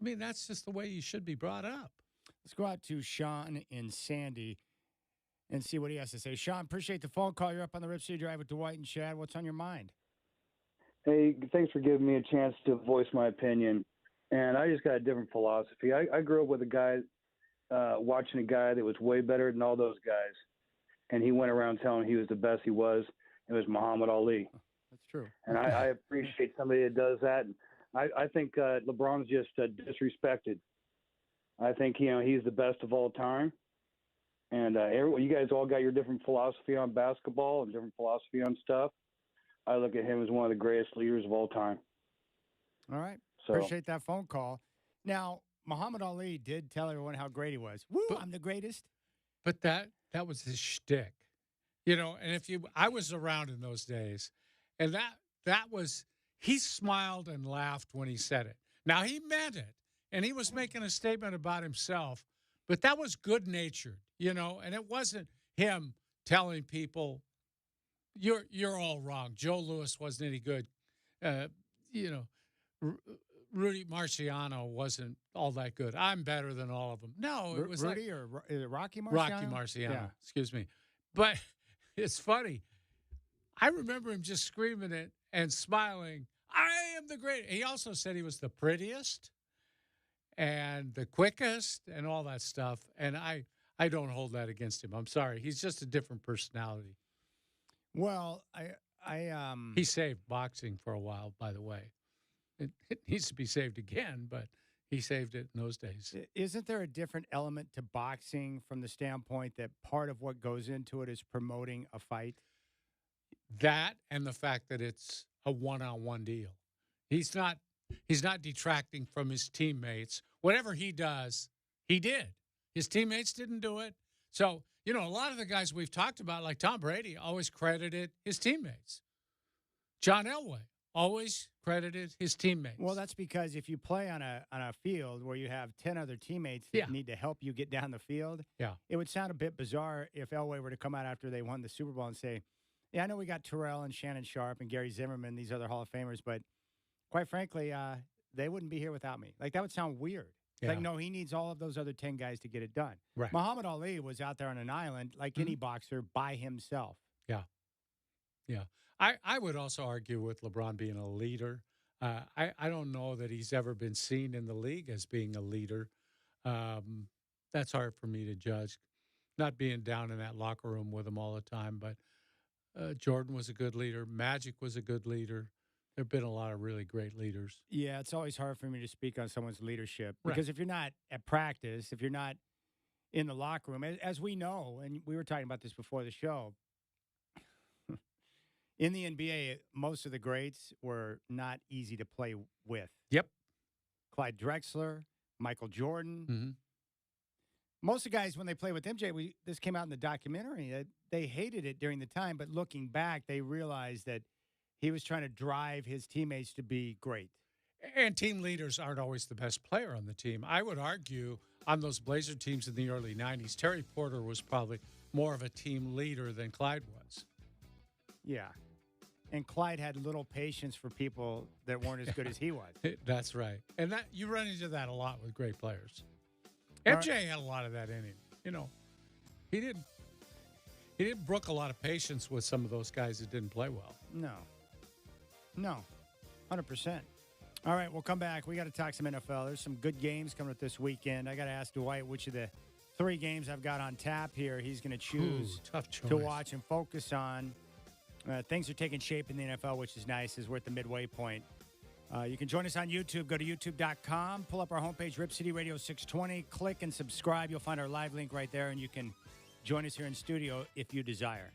I mean, that's just the way you should be brought up. Let's go out to Sean in Sandy and see what he has to say. Sean, appreciate the phone call. You're up on the Rip City Drive with Dwight and Chad. What's on your mind? Hey, thanks for giving me a chance to voice my opinion. And I just got a different philosophy. I grew up with a guy, watching a guy that was way better than all those guys. And he went around telling he was the best he was. It was Muhammad Ali. That's true. And I appreciate somebody that does that. And I think LeBron's just disrespected. I think, he's the best of all time. And you guys all got your different philosophy on basketball and different philosophy on stuff. I look at him as one of the greatest leaders of all time. All right. So, appreciate that phone call. Now, Muhammad Ali did tell everyone how great he was. Woo, I'm the greatest. But that was his shtick. And I was around in those days, and that was, he smiled and laughed when he said it. Now, he meant it, and he was making a statement about himself, but that was good-natured, and it wasn't him telling people, you're all wrong. Joe Louis wasn't any good. Rudy Marciano wasn't all that good. I'm better than all of them. No, it was Rudy or is it Rocky Marciano? Rocky Marciano. Excuse me. But it's funny. I remember him just screaming it and smiling. I am the greatest. He also said he was the prettiest and the quickest and all that stuff. And I don't hold that against him. I'm sorry. He's just a different personality. Well, he saved boxing for a while, by the way. It needs to be saved again, but he saved it in those days. Isn't there a different element to boxing from the standpoint that part of what goes into it is promoting a fight? That and the fact that it's a one-on-one deal. He's not detracting from his teammates. Whatever he does, he did. His teammates didn't do it. So, a lot of the guys we've talked about, like Tom Brady, always credited his teammates. John Elway always credited his teammates. Well, that's because if you play on a field where you have 10 other teammates that need to help you get down the field, it would sound a bit bizarre if Elway were to come out after they won the Super Bowl and say, yeah, I know we got Terrell and Shannon Sharp and Gary Zimmerman, these other Hall of Famers, but quite frankly, they wouldn't be here without me. Like, that would sound weird. Yeah. Like, no, he needs all of those other 10 guys to get it done. Right. Muhammad Ali was out there on an island, like any boxer, by himself. Yeah. Yeah. I would also argue with LeBron being a leader. I don't know that he's ever been seen in the league as being a leader. That's hard for me to judge, not being down in that locker room with him all the time. But Jordan was a good leader. Magic was a good leader. There have been a lot of really great leaders. Yeah, it's always hard for me to speak on someone's leadership because if you're not at practice, if you're not in the locker room, as we know, and we were talking about this before the show, in the NBA, most of the greats were not easy to play with. Yep. Clyde Drexler, Michael Jordan. Mm-hmm. Most of the guys, when they play with MJ, this came out in the documentary, they hated it during the time, but looking back, they realized that he was trying to drive his teammates to be great. And team leaders aren't always the best player on the team. I would argue on those Blazer teams in the early 90s, Terry Porter was probably more of a team leader than Clyde was. Yeah. And Clyde had little patience for people that weren't as good as he was. That's right. And that you run into that a lot with great players. MJ had a lot of that in him. He didn't brook a lot of patience with some of those guys that didn't play well. No. 100%. All right, we'll come back. We got to talk some NFL. There's some good games coming up this weekend. I got to ask Dwight which of the 3 games I've got on tap here he's going to choose to watch and focus on. Things are taking shape in the NFL, which is nice as we're at the midway point. You can join us on YouTube. Go to youtube.com, pull up our homepage, Rip City Radio 620, click and subscribe. You'll find our live link right there, and you can join us here in studio if you desire.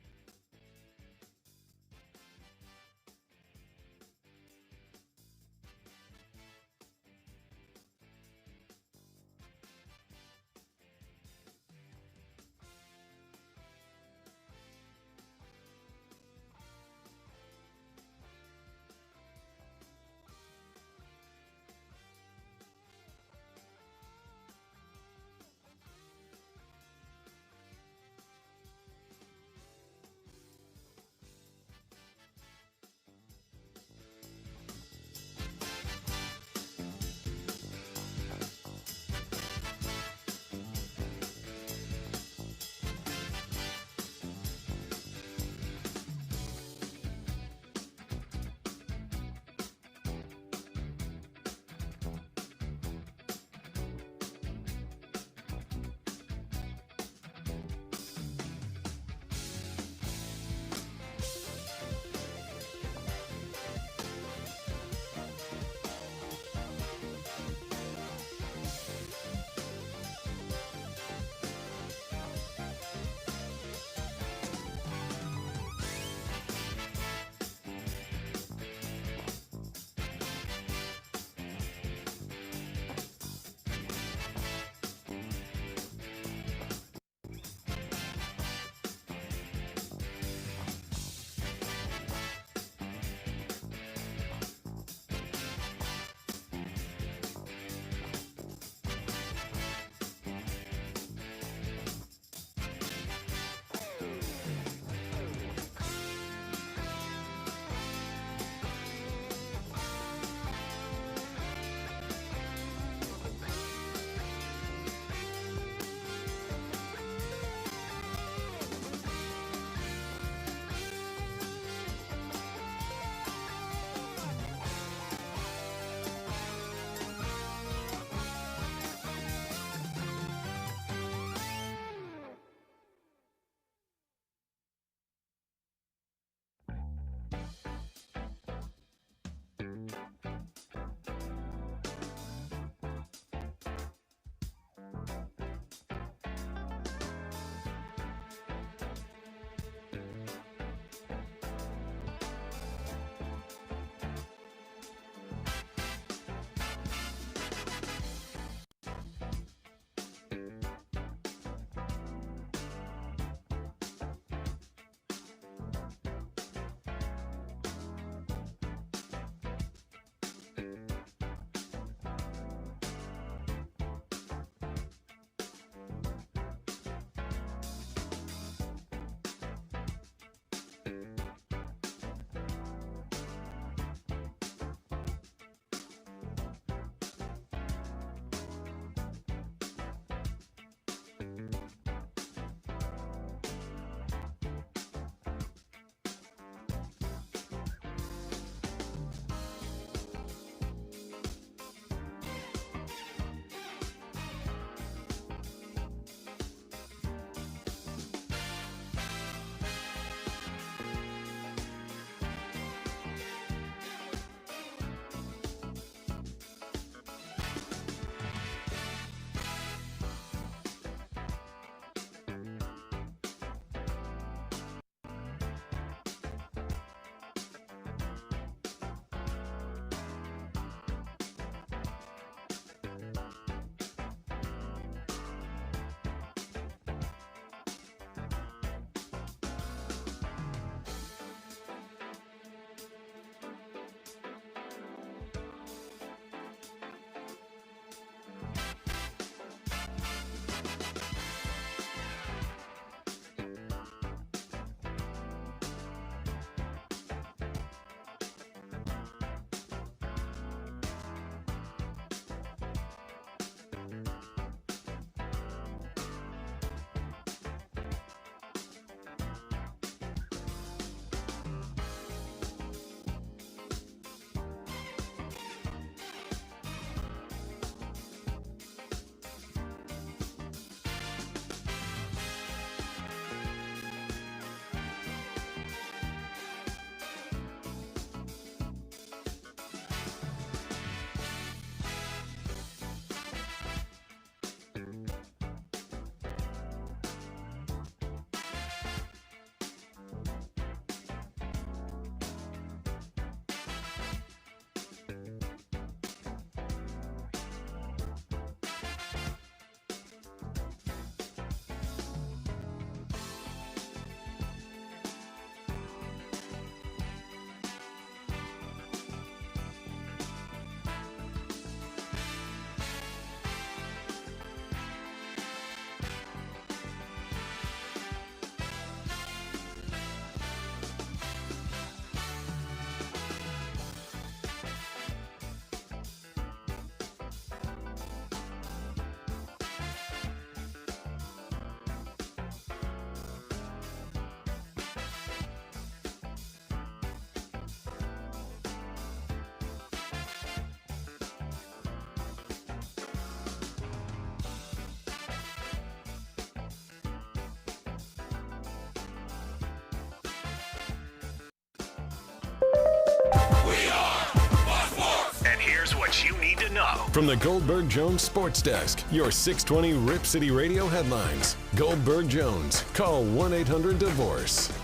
From the Goldberg Jones Sports Desk, your 620 Rip City Radio headlines. Goldberg Jones. Call 1-800-DIVORCE. All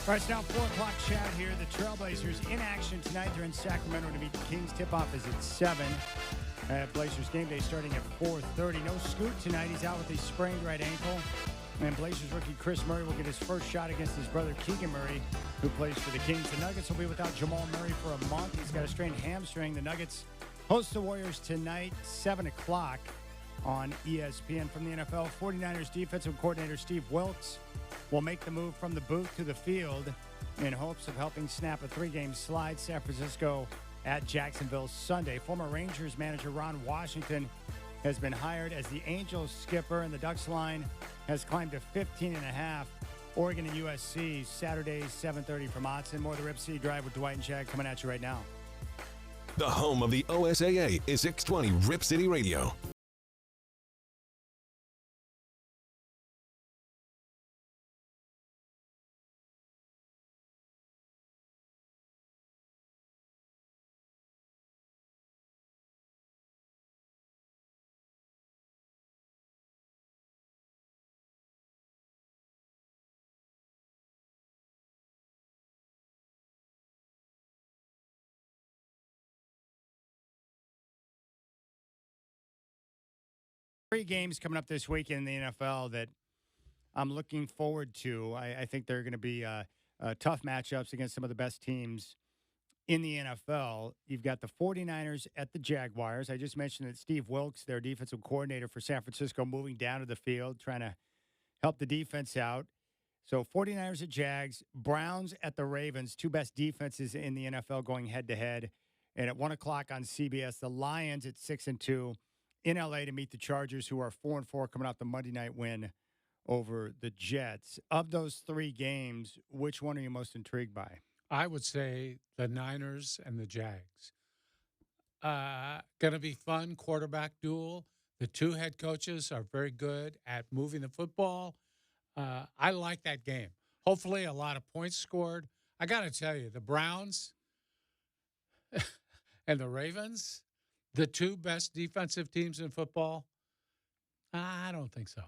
right, it's now 4 o'clock chat here. The Trailblazers in action tonight. They're in Sacramento to meet the Kings. Tip-off is at 7. Blazers game day starting at 4:30. No Scoot tonight. He's out with a sprained right ankle. And Blazers rookie Chris Murray will get his first shot against his brother Keegan Murray, who plays for the Kings. The Nuggets will be without Jamal Murray for a month. He's got a strained hamstring. The Nuggets host the Warriors tonight, 7 o'clock on ESPN. From the NFL, 49ers defensive coordinator Steve Wilks will make the move from the booth to the field in hopes of helping snap a 3-game slide. San Francisco at Jacksonville Sunday. Former Rangers manager Ron Washington has been hired as the Angels skipper, and the Ducks line has climbed to 15.5. Oregon and USC, Saturday, 7:30 from Autzen. More of the Rip City Drive with Dwight and Chad coming at you right now. The home of the OSAA is 620 Rip City Radio. Three games coming up this weekend in the NFL that I'm looking forward to. I think they're going to be tough matchups against some of the best teams in the NFL. You've got the 49ers at the Jaguars. I just mentioned that Steve Wilks, their defensive coordinator for San Francisco, moving down to the field, trying to help the defense out. So 49ers at Jags, Browns at the Ravens, two best defenses in the NFL going head-to-head. And at 1 o'clock on CBS, the Lions at 6-2 in L.A. to meet the Chargers, who are 4-4 coming off the Monday night win over the Jets. Of those three games, which one are you most intrigued by? I would say the Niners and the Jags. Going to be fun quarterback duel. The two head coaches are very good at moving the football. I like that game. Hopefully a lot of points scored. I got to tell you, the Browns and the Ravens, the two best defensive teams in football, I don't think so.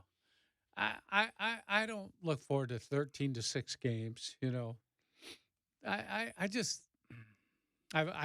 I don't look forward to 13-6 games, you know. I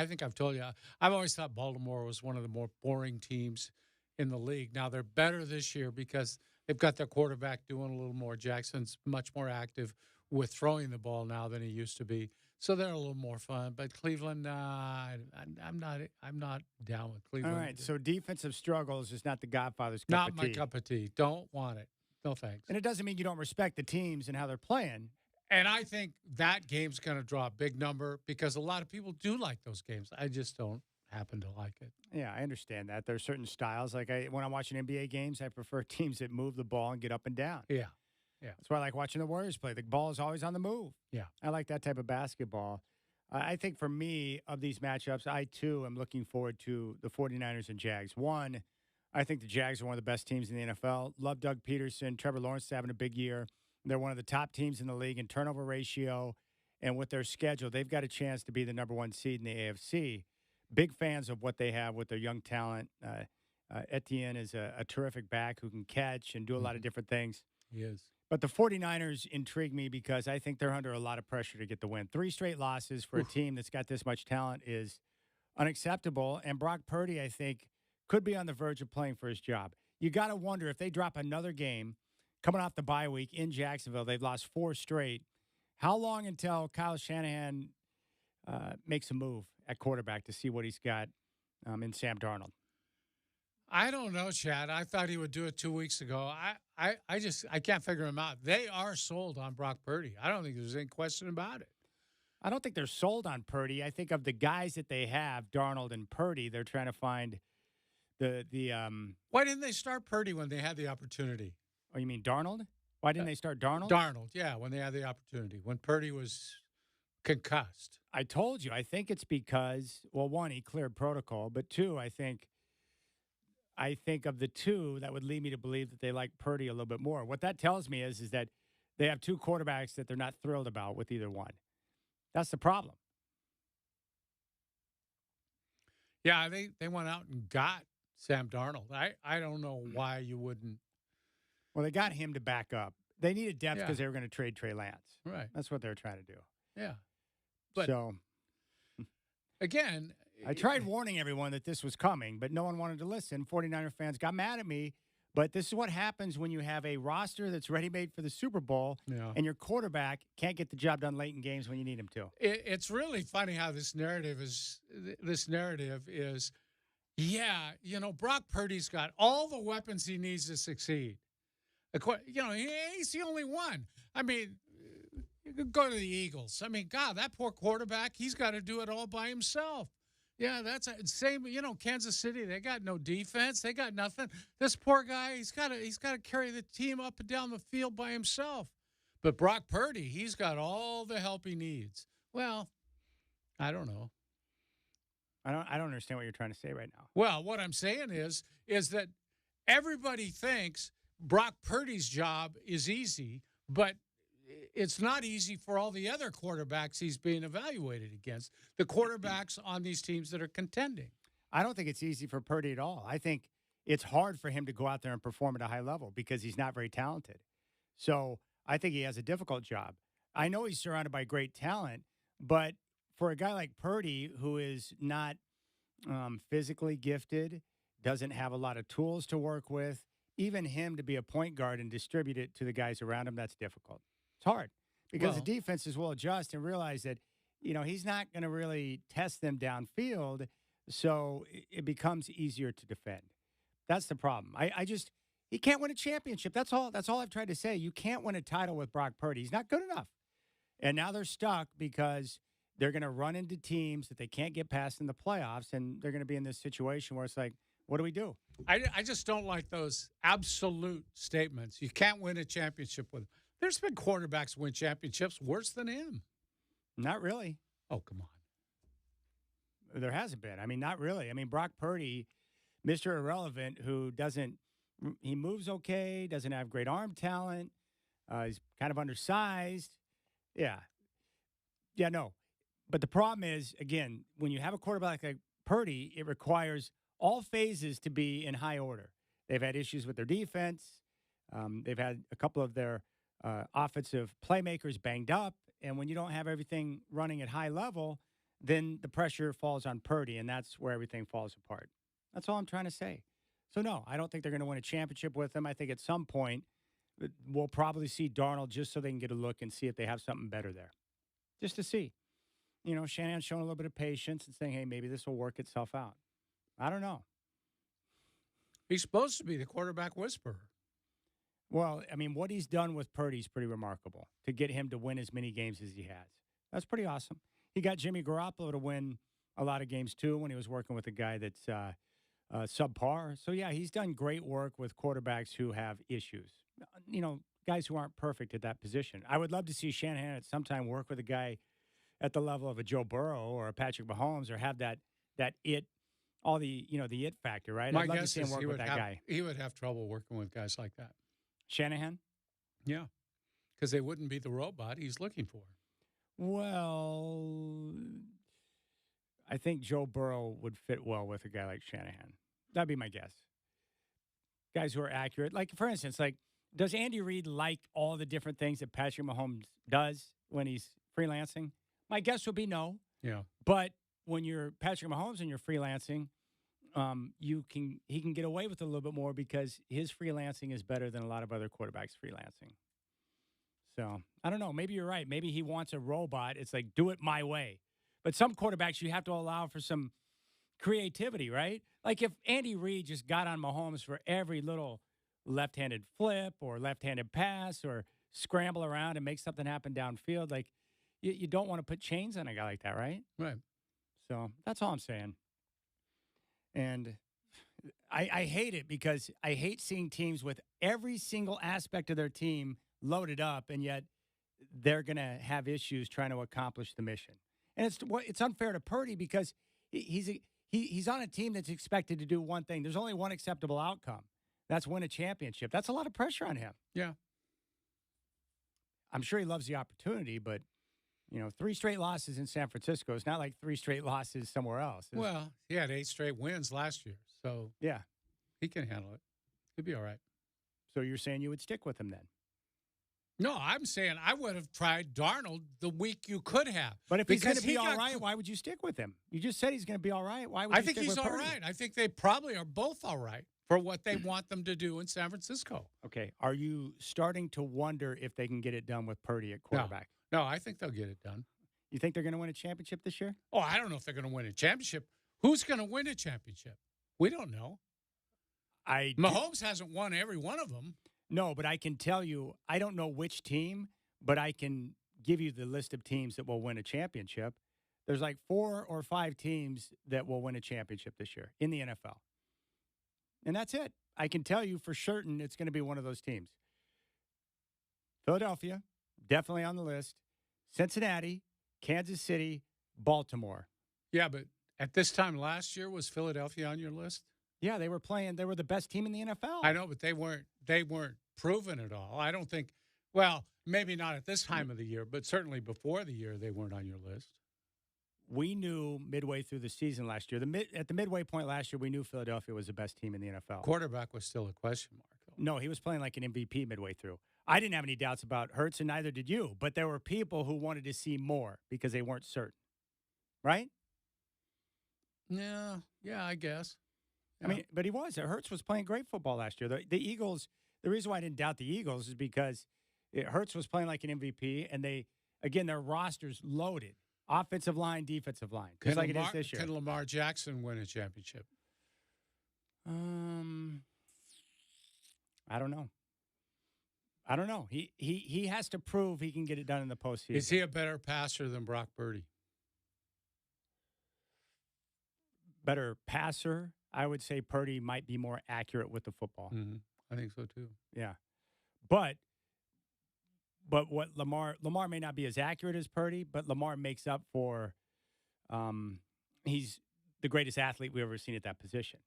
think I've told you, I've always thought Baltimore was one of the more boring teams in the league. Now they're better this year because they've got their quarterback doing a little more. Jackson's much more active with throwing the ball now than he used to be. So they're a little more fun. But Cleveland, I'm not down with Cleveland. All right, so defensive struggles is not the Godfather's cup Not of my tea. cup of tea. Don't want it. No thanks. And it doesn't mean you don't respect the teams and how they're playing. And I think that game's going to draw a big number because a lot of people do like those games. I just don't happen to like it. Yeah, I understand that. There's certain styles. Like when I'm watching NBA games, I prefer teams that move the ball and get up and down. Yeah. That's why I like watching the Warriors play. The ball is always on the move. Yeah. I like that type of basketball. I think for me, of these matchups, I, too, am looking forward to the 49ers and Jags. One, I think the Jags are one of the best teams in the NFL. Love Doug Peterson. Trevor Lawrence is having a big year. They're one of the top teams in the league in turnover ratio. And with their schedule, they've got a chance to be the number one seed in the AFC. Big fans of what they have with their young talent. Etienne is a terrific back who can catch and do a lot of different things. He is. But the 49ers intrigue me because I think they're under a lot of pressure to get the win. 3 straight losses for a team that's got this much talent is unacceptable. And Brock Purdy, I think, could be on the verge of playing for his job. You got to wonder if they drop another game coming off the bye week in Jacksonville. They've lost 4 straight. How long until Kyle Shanahan makes a move at quarterback to see what he's got in Sam Darnold? I don't know, Chad. I thought he would do it 2 weeks ago. I can't figure him out. They are sold on Brock Purdy. I don't think there's any question about it. I don't think they're sold on Purdy. I think of the guys that they have, Darnold and Purdy, they're trying to find the Why didn't they start Purdy when they had the opportunity? Oh, you mean Darnold? Why didn't they start Darnold? Darnold, yeah, when they had the opportunity, when Purdy was concussed. I told you. I think it's because, well, one, he cleared protocol, but two, I think of the two, that would lead me to believe that they like Purdy a little bit more. What that tells me is that they have 2 quarterbacks that they're not thrilled about with either one. That's the problem. Yeah, they went out and got Sam Darnold. I don't know why you wouldn't. Well, they got him to back up. They needed depth because Yeah. they were going to trade Trey Lance. Right. That's what they were trying to do. Yeah. But So again, I tried warning everyone that this was coming, but no one wanted to listen. 49er fans got mad at me. But this is what happens when you have a roster that's ready-made for the Super Bowl Yeah. and your quarterback can't get the job done late in games when you need him to. It's really funny how this narrative is. Yeah, Brock Purdy's got all the weapons he needs to succeed. He's the only one. I mean, you could go to the Eagles. I mean, God, that poor quarterback, he's got to do it all by himself. Yeah, that's the same. Kansas City, they got no defense. They got nothing. This poor guy, he's got to carry the team up and down the field by himself. But Brock Purdy, he's got all the help he needs. Well, I don't know. I don't understand what you're trying to say right now. Well, what I'm saying is that everybody thinks Brock Purdy's job is easy, but it's not easy for all the other quarterbacks he's being evaluated against, the quarterbacks on these teams that are contending. I don't think it's easy for Purdy at all. I think it's hard for him to go out there and perform at a high level because he's not very talented. So I think he has a difficult job. I know he's surrounded by great talent, but for a guy like Purdy, who is not physically gifted, doesn't have a lot of tools to work with, even him to be a point guard and distribute it to the guys around him, that's difficult. It's hard because the defenses will adjust and realize that, he's not going to really test them downfield, so it becomes easier to defend. That's the problem. He can't win a championship. That's all I've tried to say. You can't win a title with Brock Purdy. He's not good enough. And now they're stuck because they're going to run into teams that they can't get past in the playoffs, and they're going to be in this situation where it's like, what do we do? I just don't like those absolute statements. You can't win a championship with him. There's been quarterbacks win championships worse than him. Not really. Oh, come on. There hasn't been. I mean, not really. I mean, Brock Purdy, Mr. Irrelevant, who he moves okay, doesn't have great arm talent. He's kind of undersized. Yeah. Yeah, no. But the problem is, again, when you have a quarterback like Purdy, it requires all phases to be in high order. They've had issues with their defense. They've had a couple of their offensive playmakers banged up. And when you don't have everything running at high level, then the pressure falls on Purdy, and that's where everything falls apart. That's all I'm trying to say. So, no, I don't think they're going to win a championship with him. I think at some point we'll probably see Darnold just so they can get a look and see if they have something better there. Just to see. Shanahan's showing a little bit of patience and saying, hey, maybe this will work itself out. I don't know. He's supposed to be the quarterback whisperer. Well, I mean, what he's done with Purdy is pretty remarkable to get him to win as many games as he has. That's pretty awesome. He got Jimmy Garoppolo to win a lot of games, too, when he was working with a guy that's subpar. So, yeah, he's done great work with quarterbacks who have issues, guys who aren't perfect at that position. I would love to see Shanahan at some time work with a guy at the level of a Joe Burrow or a Patrick Mahomes or have that it, all the it factor, right? My I'd love to guess see him is work with that guy. He would have trouble working with guys like that. Shanahan? Yeah, because they wouldn't be the robot he's looking for. Well, I think Joe Burrow would fit well with a guy like Shanahan. That'd be my guess. Guys who are accurate. Like, for instance, does Andy Reid like all the different things that Patrick Mahomes does when he's freelancing? My guess would be no. Yeah. But when you're Patrick Mahomes and you're freelancing, he can get away with it a little bit more because his freelancing is better than a lot of other quarterbacks freelancing. So I don't know. Maybe you're right. Maybe he wants a robot. It's like, do it my way. But some quarterbacks, you have to allow for some creativity, right? Like if Andy Reid just got on Mahomes for every little left-handed flip or left-handed pass or scramble around and make something happen downfield, like you don't want to put chains on a guy like that, right? Right. So that's all I'm saying. And I hate it because I hate seeing teams with every single aspect of their team loaded up, and yet they're going to have issues trying to accomplish the mission. And it's unfair to Purdy because he's on a team that's expected to do one thing. There's only one acceptable outcome. That's win a championship. That's a lot of pressure on him. Yeah. I'm sure he loves the opportunity, but 3 straight losses in San Francisco. It's not like 3 straight losses somewhere else. Well, he had 8 straight wins last year, so yeah, he can handle it. He'll be all right. So you're saying you would stick with him then? No, I'm saying I would have tried Darnold the week you could have. But if he's going to be all right, why would you stick with him? You just said he's going to be all right. Why would you I think stick he's with all Purdy? right. I think they probably are both all right for what they want them to do in San Francisco. Okay. Are you starting to wonder if they can get it done with Purdy at quarterback? No, I think they'll get it done. You think they're going to win a championship this year? Oh, I don't know if they're going to win a championship. Who's going to win a championship? We don't know. Mahomes hasn't won every one of them. No, but I can tell you, I don't know which team, but I can give you the list of teams that will win a championship. There's like 4 or 5 teams that will win a championship this year in the NFL. And that's it. I can tell you for certain it's going to be one of those teams. Philadelphia, definitely on the list. Cincinnati, Kansas City, Baltimore. Yeah, but at this time last year, was Philadelphia on your list? Yeah, they were playing. They were the best team in the NFL. I know, but they weren't proven at all. I don't think, well, maybe not at this time of the year, but certainly before the year, they weren't on your list. We knew midway through the season last year, at the midway point last year, we knew Philadelphia was the best team in the NFL. Quarterback was still a question mark, though. No, he was playing like an MVP midway through. I didn't have any doubts about Hurts, and neither did you. But there were people who wanted to see more because they weren't certain. Right? Yeah, I guess. Yeah. I mean, but he was. Hurts was playing great football last year. The Eagles, the reason why I didn't doubt the Eagles is because Hurts was playing like an MVP, and their roster's loaded. Offensive line, defensive line, just like it is this year. Can Lamar Jackson win a championship? I don't know. He has to prove he can get it done in the postseason. Is he a better passer than Brock Purdy? Better passer? I would say Purdy might be more accurate with the football. Mm-hmm. I think so too. Yeah, but what Lamar may not be as accurate as Purdy, but Lamar makes up for. He's the greatest athlete we've ever seen at that position.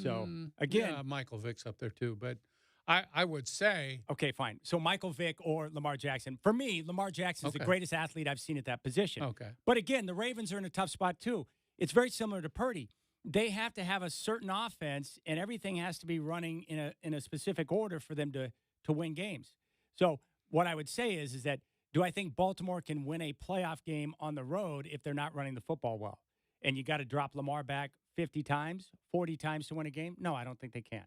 So again, Michael Vick's up there too, but I would say okay, fine. So Michael Vick or Lamar Jackson. For me, Lamar Jackson is the greatest athlete I've seen at that position. Okay, but again, the Ravens are in a tough spot too. It's very similar to Purdy. They have to have a certain offense, and everything has to be running in a specific order for them to win games. So what I would say is that do I think Baltimore can win a playoff game on the road if they're not running the football well? And you got to drop Lamar back 50 times, 40 times to win a game? No, I don't think they can.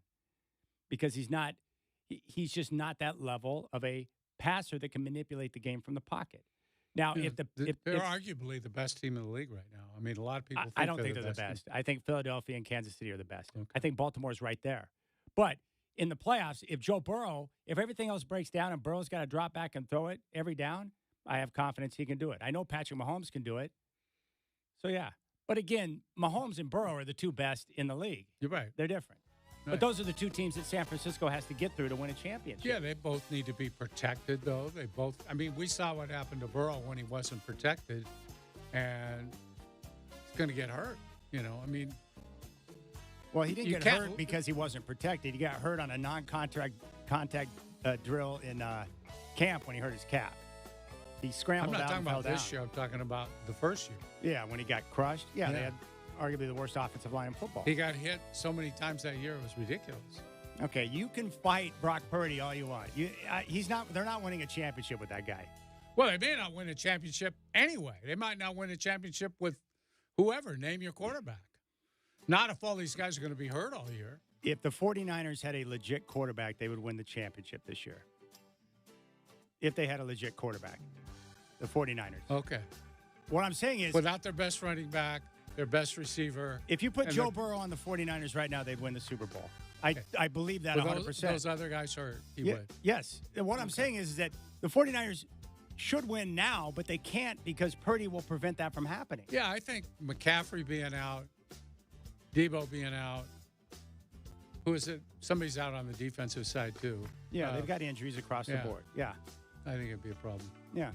Because he's just not that level of a passer that can manipulate the game from the pocket. Now, they're arguably the best team in the league right now. I mean, a lot of people think I don't think they're the best. I think Philadelphia and Kansas City are the best. Okay. I think Baltimore's right there. But in the playoffs, if everything else breaks down and Burrow's got to drop back and throw it every down, I have confidence he can do it. I know Patrick Mahomes can do it. So, yeah. But again, Mahomes and Burrow are the 2 best in the league. You're right. They're different. Right. But those are the 2 teams that San Francisco has to get through to win a championship. Yeah, they both need to be protected, though. We saw what happened to Burrow when he wasn't protected, and he's going to get hurt, Well, he didn't get hurt because he wasn't protected. He got hurt on a contact drill in camp when he hurt his calf. He scrambled out and fell down. I'm not talking about this year. I'm talking about the first year. Yeah, when he got crushed. Yeah, they had arguably the worst offensive line in football. He got hit so many times that year, it was ridiculous. Okay, you can fight Brock Purdy all you want. They're not winning a championship with that guy. Well, they may not win a championship anyway. They might not win a championship with whoever. Name your quarterback. Not if all these guys are going to be hurt all year. If the 49ers had a legit quarterback, they would win the championship this year. If they had a legit quarterback, the 49ers. Okay. What I'm saying is, without their best running back, their best receiver. If you put Joe Burrow on the 49ers right now, they'd win the Super Bowl. I believe that 100%. Those other guys hurt. He would. Yes. And what I'm saying is that the 49ers should win now, but they can't because Purdy will prevent that from happening. Yeah, I think McCaffrey being out, Debo being out. Who is it? Somebody's out on the defensive side, too. Yeah, they've got injuries across the board. Yeah. I think it'd be a problem. Yeah.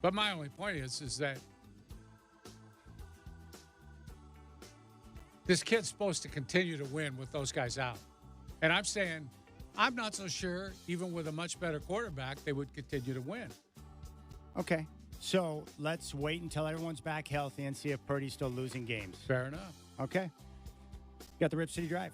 But my only point is that this kid's supposed to continue to win with those guys out. And I'm saying I'm not so sure, even with a much better quarterback, they would continue to win. Okay. So let's wait until everyone's back healthy and see if Purdy's still losing games. Fair enough. Okay. Got the Rip City Drive.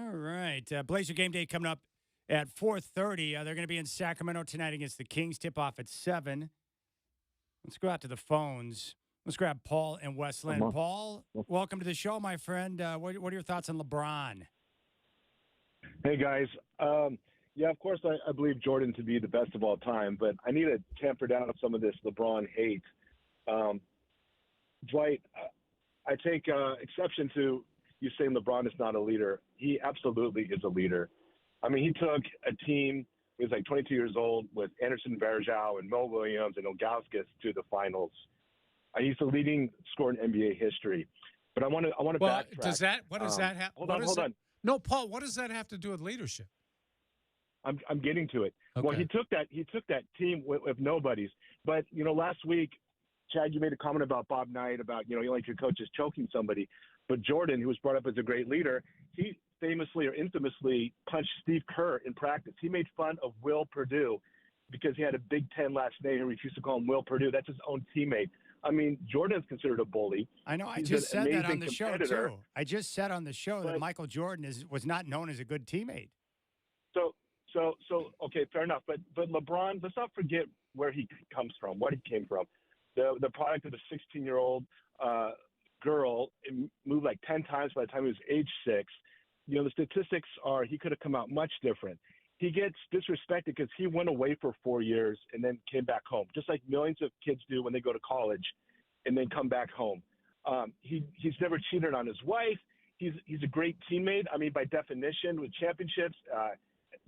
All right. Blazer Game Day coming up at 4:30. They're going to be in Sacramento tonight against the Kings. Tip-off at 7. Let's go out to the phones. Let's grab Paul and West Lynn. Paul, welcome to the show, my friend. What are your thoughts on LeBron? Hey, guys. Yeah, of course, I believe Jordan to be the best of all time, but I need to tamper down some of this LeBron hate. Dwight, I take exception to you saying LeBron is not a leader. He absolutely is a leader. I mean, he took a team, he was like 22 years old, with Anderson Varejao and Mo Williams and Ilgauskas to the finals. He's the leading scorer in NBA history. But I want to backtrack. What does that have? Hold on. No, Paul, what does that have to do with leadership? I'm getting to it. Okay. Well, he took that team with nobodies. But last week, Chad, you made a comment about Bob Knight about you like your coaches choking somebody. But Jordan, who was brought up as a great leader, he famously or infamously punched Steve Kerr in practice. He made fun of Will Perdue because he had a Big Ten last name and refused to call him Will Perdue. That's his own teammate. I mean, Jordan's considered a bully. I know. I He's just an said that on the amazing show, competitor. too. I just said on the show that Michael Jordan was not known as a good teammate. So okay, fair enough. But LeBron, let's not forget where he comes from, what he came from. The product of a 16-year-old girl, moved like 10 times by the time he was age 6. The statistics are he could have come out much different. He gets disrespected because he went away for 4 years and then came back home, just like millions of kids do when they go to college and then come back home. He's never cheated on his wife. He's a great teammate. I mean, by definition, with championships,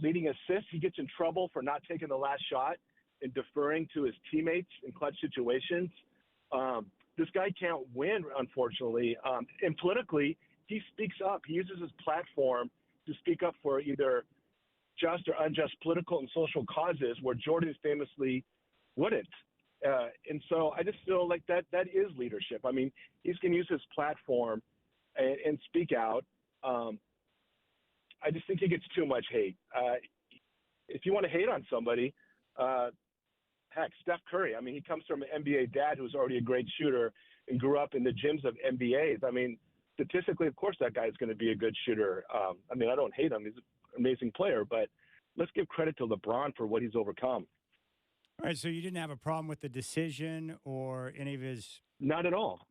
leading assists, he gets in trouble for not taking the last shot and deferring to his teammates in clutch situations. This guy can't win, unfortunately. And politically, he speaks up. He uses his platform to speak up for either just or unjust political and social causes where Jordan famously wouldn't. And so I just feel like that is leadership. I mean, he's going to use his platform and speak out. I just think he gets too much hate. If you want to hate on somebody, heck, Steph Curry. I mean, he comes from an NBA dad who's already a great shooter and grew up in the gyms of NBAs. I mean, statistically, of course, that guy is going to be a good shooter. I mean, I don't hate him. He's an amazing player, but let's give credit to LeBron for what he's overcome. All right, so you didn't have a problem with the decision or any of his? Not at all.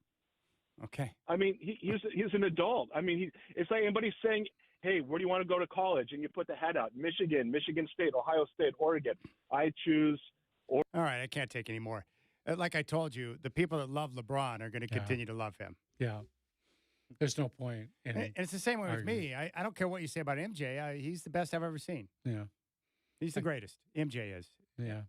Okay. I mean, he's an adult. I mean, it's like anybody saying, hey, where do you want to go to college? And you put the hat out. Michigan State, Ohio State, Oregon. I choose. All right, I can't take any more. Like I told you, the people that love LeBron are going to continue to love him. Yeah. There's no point. And it's the same way with me. I don't care what you say about MJ. He's the best I've ever seen. Yeah. He's the greatest. MJ is. Yeah.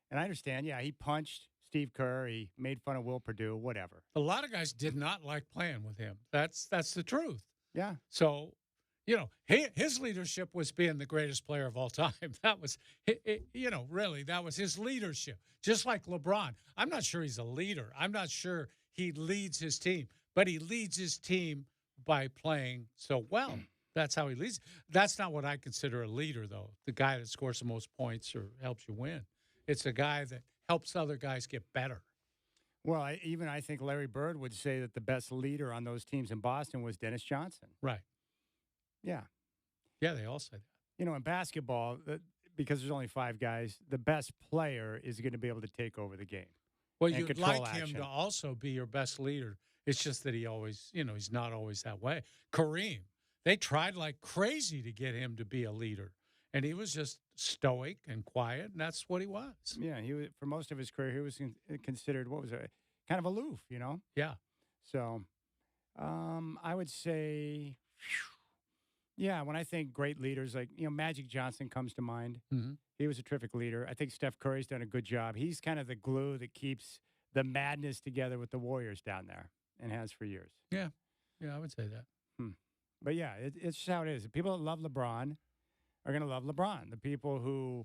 And I understand. Yeah, he punched Steve Kerr. He made fun of Will Perdue, whatever. A lot of guys did not like playing with him. That's the truth. Yeah. So, his leadership was being the greatest player of all time. That was, really, that was his leadership. Just like LeBron. I'm not sure he's a leader. I'm not sure he leads his team, but he leads his team by playing so well. That's how he leads. That's not what I consider a leader, though, the guy that scores the most points or helps you win. It's a guy that helps other guys get better. Well, I think Larry Bird would say that the best leader on those teams in Boston was Dennis Johnson. Right. Yeah. Yeah, they all say that. In basketball, because there's only 5 guys, the best player is going to be able to take over the game. Well, you'd like him to also be your best leader. It's just that he always, he's not always that way. Kareem, they tried like crazy to get him to be a leader. And he was just stoic and quiet, and that's what he was. Yeah, he was, for most of his career, he was considered, kind of aloof, Yeah. So I would say, when I think great leaders, like, Magic Johnson comes to mind. Mm-hmm. He was a terrific leader. I think Steph Curry's done a good job. He's kind of the glue that keeps the madness together with the Warriors down there and has for years. Yeah. Yeah, I would say that. But, yeah, it's just how it is. The people that love LeBron are going to love LeBron. The people who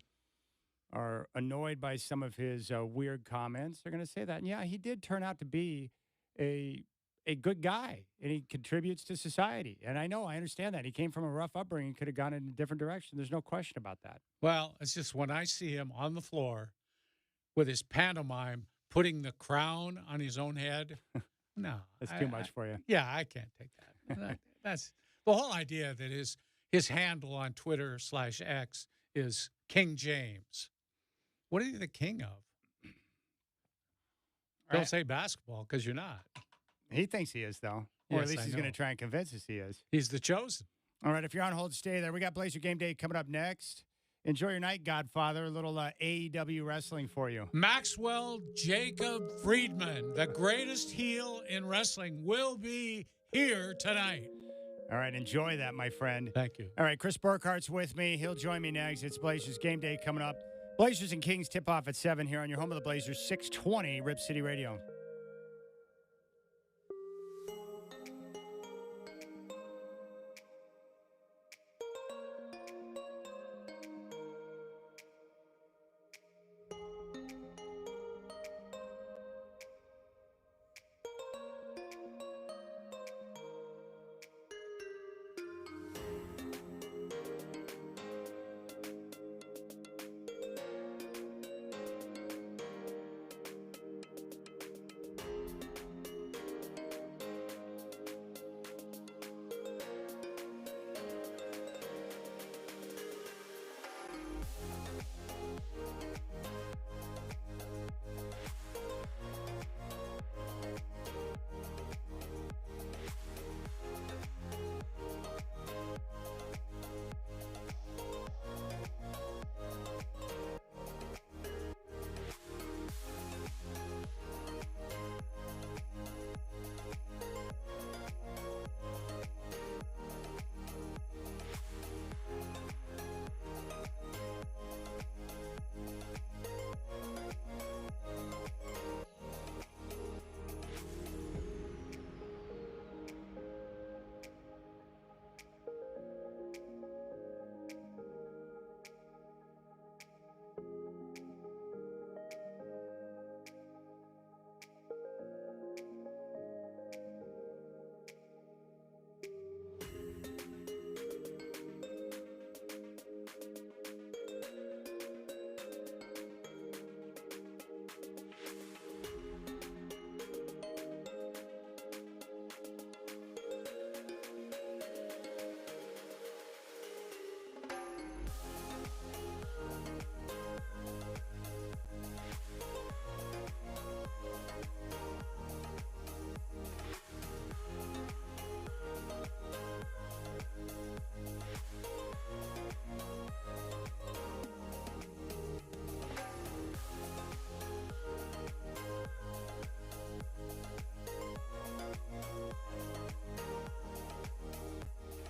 are annoyed by some of his weird comments are going to say that. And, yeah, he did turn out to be a good guy, and he contributes to society. And I understand that. He came from a rough upbringing, could have gone in a different direction. There's no question about that. Well, it's just when I see him on the floor with his pantomime, putting the crown on his own head, no. That's too much for you. Yeah, I can't take that. That's the whole idea that his his handle on Twitter/X is King James. What are you the king of? Don't say basketball because you're not. He thinks he is, though. Or at Yes, least I he's going to know. try and convince us he is. He's the chosen. All right, if you're on hold, stay there. We got Blazer Game Day coming up next. Enjoy your night, Godfather. A little AEW wrestling for you. Maxwell Jacob Friedman, the greatest heel in wrestling, will be here tonight. All right, enjoy that, my friend. Thank you. All right, Chris Burkhardt's with me. He'll join me next. It's Blazers Game Day coming up. Blazers and Kings tip off at 7 here on your home of the Blazers, 620 Rip City Radio.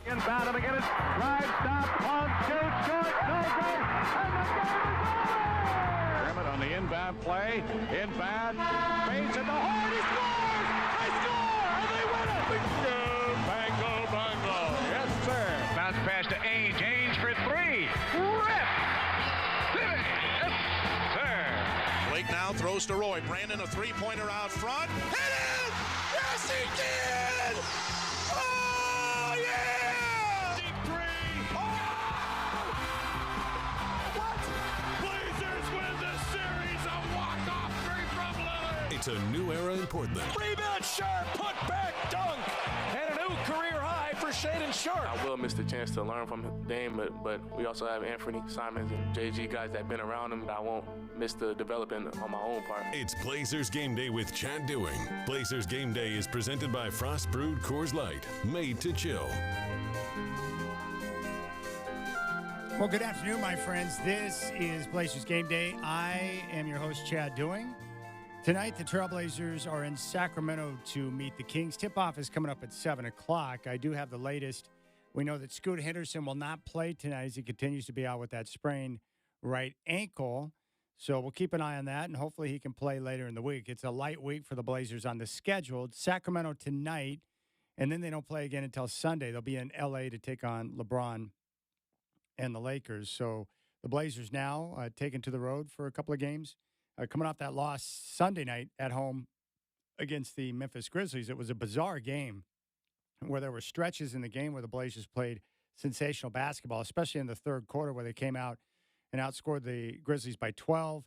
Inbound him again. Drive, stop, pump, shoot, short, no good, and the game is over! Dermott on the inbound play. Inbound, fades at the horn. He scores! They score! And they win it! Bingo, bango, bongo. Yes, sir. Bounce pass to Ainge. Ainge for three. Rip! Yes, sir. Blake now throws to Roy. Brandon, a three-pointer out front. Hit it! Yes, he did! Oh, yeah! Deep three. Oh! What? Blazers win the series. A walk-off three from Lillard. It's a new era in Portland. Rebound, Sharp, put back, dunk. And a new career high for Shaedon Sharp. I will miss the chance to learn from Dame, but we also have Anthony Simons and JG, guys that have been around him. I won't miss the development on my own part. It's Blazers Game Day with Chad Dewing. Blazers Game Day is presented by Frost Brewed Coors Light, made to chill. Well, good afternoon, my friends. This is Blazers Game Day. I am your host, Chad Dewing. Tonight, the Trailblazers are in Sacramento to meet the Kings. Tip-off is coming up at 7 o'clock. I do have the latest. We know that Scoot Henderson will not play tonight as he continues to be out with that sprained right ankle. So we'll keep an eye on that, and hopefully he can play later in the week. It's a light week for the Blazers on the schedule. Sacramento tonight, and then they don't play again until Sunday. They'll be in L.A. to take on LeBron and the Lakers. So the Blazers now taken to the road for a couple of games. Coming off that loss Sunday night at home against the Memphis Grizzlies, it was a bizarre game where there were stretches in the game where the Blazers played sensational basketball, especially in the third quarter where they came out and outscored the Grizzlies by 12.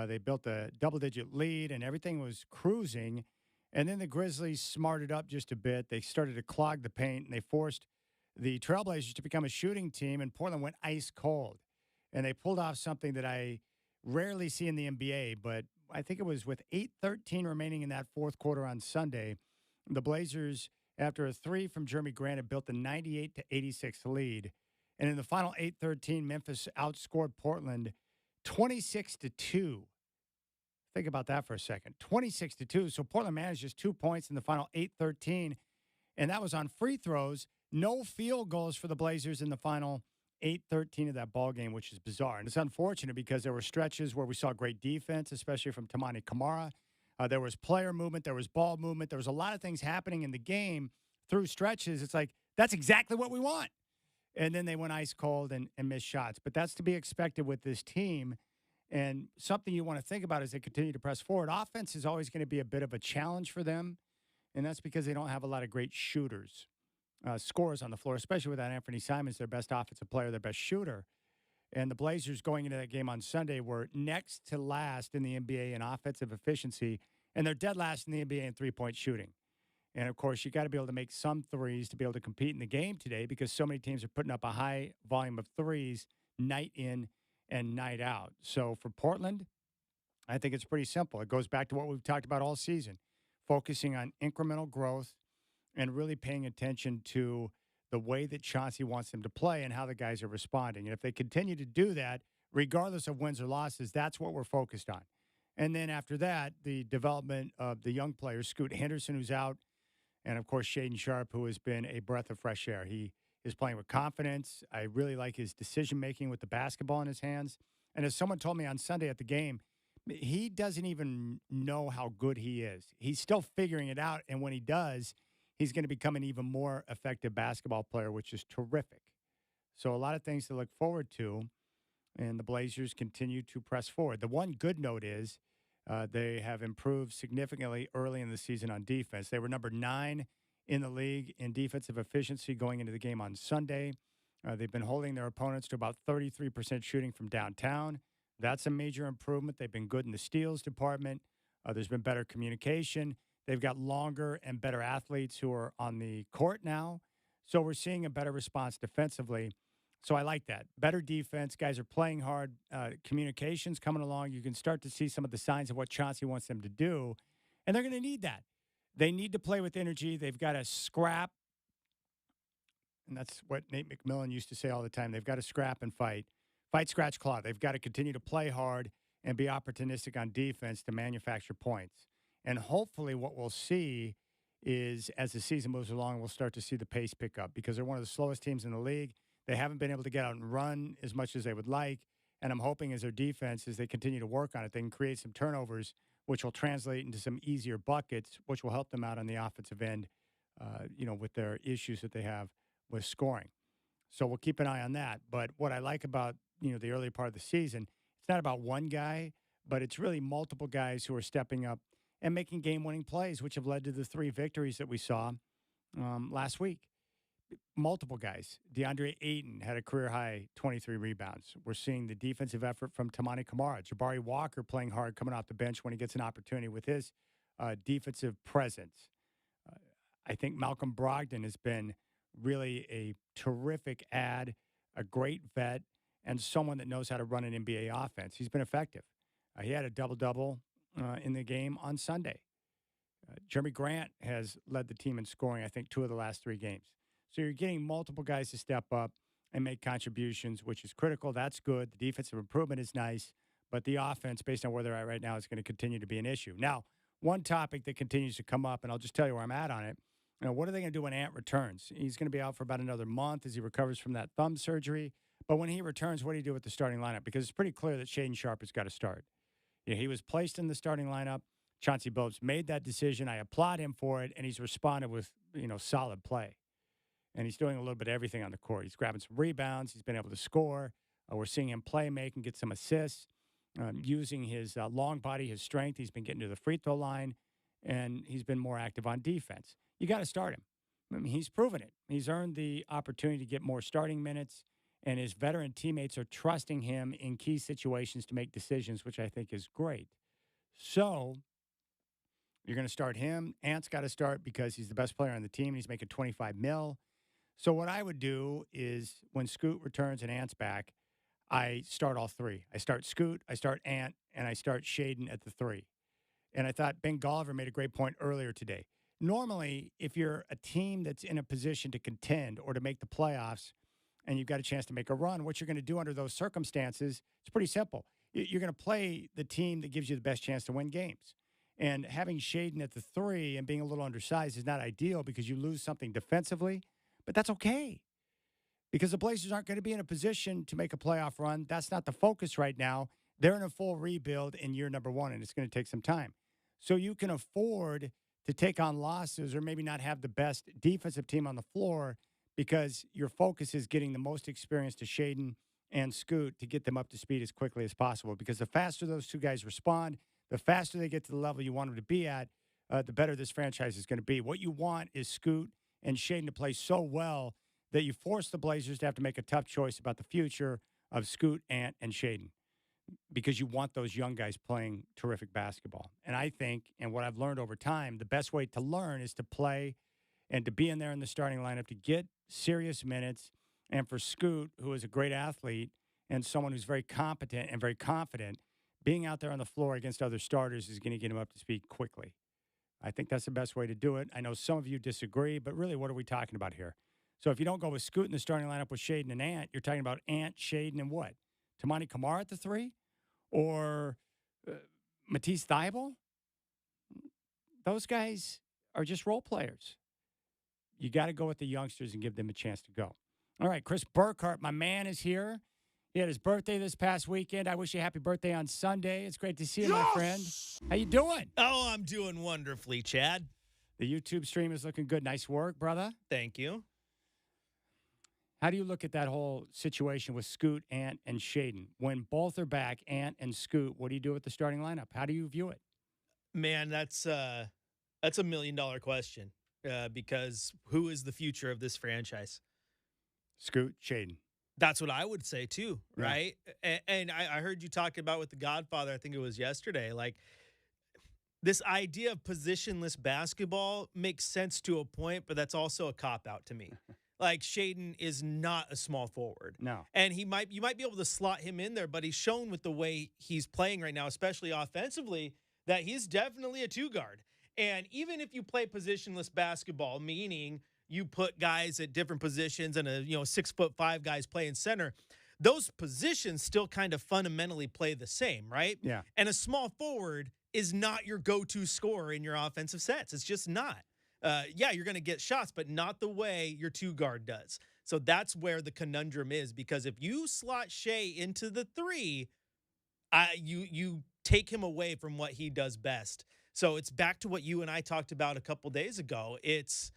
They built a double-digit lead, and everything was cruising. And then the Grizzlies smarted up just a bit. They started to clog the paint, and they forced the Trailblazers to become a shooting team, and Portland went ice cold. And they pulled off something that I rarely see in the NBA, but I think it was with 8:13 remaining in that fourth quarter on Sunday. The Blazers, after a three from Jeremy Grant, had built a 98-86 lead. And in the final 8:13, Memphis outscored Portland 26-2. Think about that for a second. 26-2. So Portland managed just 2 points in the final 8:13, and that was on free throws. No field goals for the Blazers in the final 8:13 of that ball game, which is bizarre. And it's unfortunate because there were stretches where we saw great defense, especially from Tamani Kamara. There was player movement. There was ball movement. There was a lot of things happening in the game through stretches. It's like, that's exactly what we want. And then they went ice cold and missed shots. But that's to be expected with this team. And something you want to think about as they continue to press forward. Offense is always going to be a bit of a challenge for them. And that's because they don't have a lot of great shooters, scorers on the floor, especially without Anthony Simons, their best offensive player, their best shooter. And the Blazers going into that game on Sunday were next to last in the NBA in offensive efficiency, and they're dead last in the NBA in three-point shooting. And, of course, you got to be able to make some threes to be able to compete in the game today because so many teams are putting up a high volume of threes night in and night out. So for Portland, I think it's pretty simple. It goes back to what we've talked about all season, focusing on incremental growth and really paying attention to the way that Chauncey wants them to play and how the guys are responding. And if they continue to do that, regardless of wins or losses, that's what we're focused on. And then after that, the development of the young players, Scoot Henderson, who's out, and, of course, Shaedon Sharpe, who has been a breath of fresh air. He is playing with confidence. I really like his decision-making with the basketball in his hands. And as someone told me on Sunday at the game, he doesn't even know how good he is. He's still figuring it out, and when he does, he's going to become an even more effective basketball player, which is terrific. So a lot of things to look forward to, and the Blazers continue to press forward. The one good note is they have improved significantly early in the season on defense. They were number 9 in the league in defensive efficiency going into the game on Sunday. They've been holding their opponents to about 33% shooting from downtown. That's a major improvement. They've been good in the steals department. There's been better communication. They've got longer and better athletes who are on the court now. So we're seeing a better response defensively. So I like that. Better defense. Guys are playing hard. Communication's coming along. You can start to see some of the signs of what Chauncey wants them to do. And they're going to need that. They need to play with energy. They've got to scrap. And that's what Nate McMillan used to say all the time. They've got to scrap and fight. Fight, scratch, claw. They've got to continue to play hard and be opportunistic on defense to manufacture points. And hopefully what we'll see is as the season moves along, we'll start to see the pace pick up because they're one of the slowest teams in the league. They haven't been able to get out and run as much as they would like. And I'm hoping as their defense, as they continue to work on it, they can create some turnovers, which will translate into some easier buckets, which will help them out on the offensive end, with their issues that they have with scoring. So we'll keep an eye on that. But what I like about, the early part of the season, it's not about one guy, but it's really multiple guys who are stepping up and making game-winning plays, which have led to the 3 victories that we saw last week. Multiple guys. DeAndre Ayton had a career-high 23 rebounds. We're seeing the defensive effort from Tamani Kamara. Jabari Walker playing hard, coming off the bench when he gets an opportunity with his defensive presence. I think Malcolm Brogdon has been really a terrific add, a great vet, and someone that knows how to run an NBA offense. He's been effective. He had a double-double in the game on Sunday. Jeremy Grant has led the team in scoring, I think, 2 of the last 3 games. So you're getting multiple guys to step up and make contributions, which is critical. That's good. The defensive improvement is nice. But the offense, based on where they're at right now, is going to continue to be an issue. Now, one topic that continues to come up, and I'll just tell you where I'm at on it, what are they going to do when Ant returns? He's going to be out for about another month as he recovers from that thumb surgery. But when he returns, what do you do with the starting lineup? Because it's pretty clear that Shaedon Sharpe has got to start. He was placed in the starting lineup. Chauncey Billups made that decision. I applaud him for it, and he's responded with, solid play. And he's doing a little bit of everything on the court. He's grabbing some rebounds. He's been able to score. We're seeing him play, make, and get some assists. Using his long body, his strength. He's been getting to the free throw line, and he's been more active on defense. You got to start him. I mean, he's proven it. He's earned the opportunity to get more starting minutes, and his veteran teammates are trusting him in key situations to make decisions, which I think is great. So you're going to start him. Ant's got to start because he's the best player on the team, and he's making $25 million. So what I would do is when Scoot returns and Ant's back, I start all three. I start Scoot, I start Ant, and I start Shaden at the 3. And I thought Ben Golliver made a great point earlier today. Normally, if you're a team that's in a position to contend or to make the playoffs and you've got a chance to make a run, what you're going to do under those circumstances, it's pretty simple. You're going to play the team that gives you the best chance to win games. And having Shaden at the 3 and being a little undersized is not ideal because you lose something defensively, but that's okay because the Blazers aren't going to be in a position to make a playoff run. That's not the focus right now. They're in a full rebuild in year number 1, and it's going to take some time. So you can afford to take on losses or maybe not have the best defensive team on the floor because your focus is getting the most experience to Shaden and Scoot to get them up to speed as quickly as possible. Because the faster those two guys respond, the faster they get to the level you want them to be at, the better this franchise is going to be. What you want is Scoot and Shaden to play so well that you force the Blazers to have to make a tough choice about the future of Scoot, Ant, and Shaden because you want those young guys playing terrific basketball. And I think, and what I've learned over time, the best way to learn is to play and to be in there in the starting lineup to get serious minutes. And for Scoot, who is a great athlete and someone who's very competent and very confident, being out there on the floor against other starters is going to get him up to speed quickly. I think that's the best way to do it. I know some of you disagree, but really, what are we talking about here? So if you don't go with Scoot in the starting lineup with Shaden and Ant, you're talking about Ant, Shaden, and what? Tamani Kamara at the 3? Or Matisse Thybulle? Those guys are just role players. You got to go with the youngsters and give them a chance to go. All right, Chris Burkhart, my man, is here. He had his birthday this past weekend. I wish you a happy birthday on Sunday. It's great to see you, my friend. How you doing? Oh, I'm doing wonderfully, Chad. The YouTube stream is looking good. Nice work, brother. Thank you. How do you look at that whole situation with Scoot, Ant, and Shaden? When both are back, Ant and Scoot, what do you do with the starting lineup? How do you view it? Man, that's a $1 million question because who is the future of this franchise? Scoot, Shaden. That's what I would say too, Yeah. right? And I heard you talking about with The Godfather, I think it was yesterday, like this idea of positionless basketball makes sense to a point, but that's also a cop-out to me. Like Shaden is not a small forward. No. And you might be able to slot him in there, but he's shown with the way he's playing right now, especially offensively, that he's definitely a 2-guard. And even if you play positionless basketball, meaning you put guys at different positions and 6'5" guys playing center, those positions still kind of fundamentally play the same, right? Yeah. And a small forward is not your go-to scorer in your offensive sets. It's just not. Yeah, you're going to get shots, but not the way your 2-guard does. So that's where the conundrum is, because if you slot Shea into the 3, you take him away from what he does best. So it's back to what you and I talked about a couple days ago. It's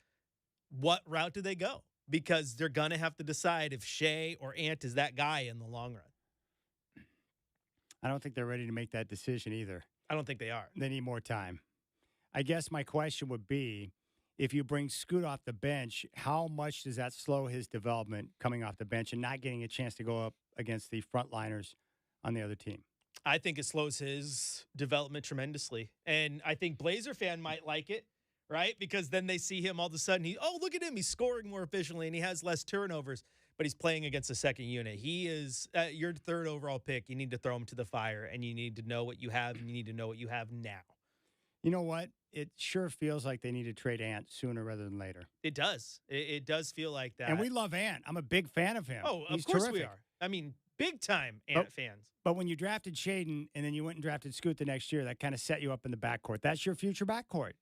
what route do they go? Because they're going to have to decide if Shea or Ant is that guy in the long run. I don't think they're ready to make that decision either. I don't think they are. They need more time. I guess my question would be, if you bring Scoot off the bench, how much does that slow his development coming off the bench and not getting a chance to go up against the frontliners on the other team? I think it slows his development tremendously. And I think Blazer fan might like it, right? Because then they see him all of a sudden, look at him. He's scoring more efficiently and he has less turnovers, but he's playing against a second unit. He is your 3rd overall pick. You need to throw him to the fire and you need to know what you have and you need to know what you have now. You know what? It sure feels like they need to trade Ant sooner rather than later. It does. It does feel like that. And we love Ant. I'm a big fan of him. Oh, He's of course terrific. we are. I mean, big time Ant fans. But when you drafted Shaden and then you went and drafted Scoot the next year, that kind of set you up in the backcourt. That's your future backcourt,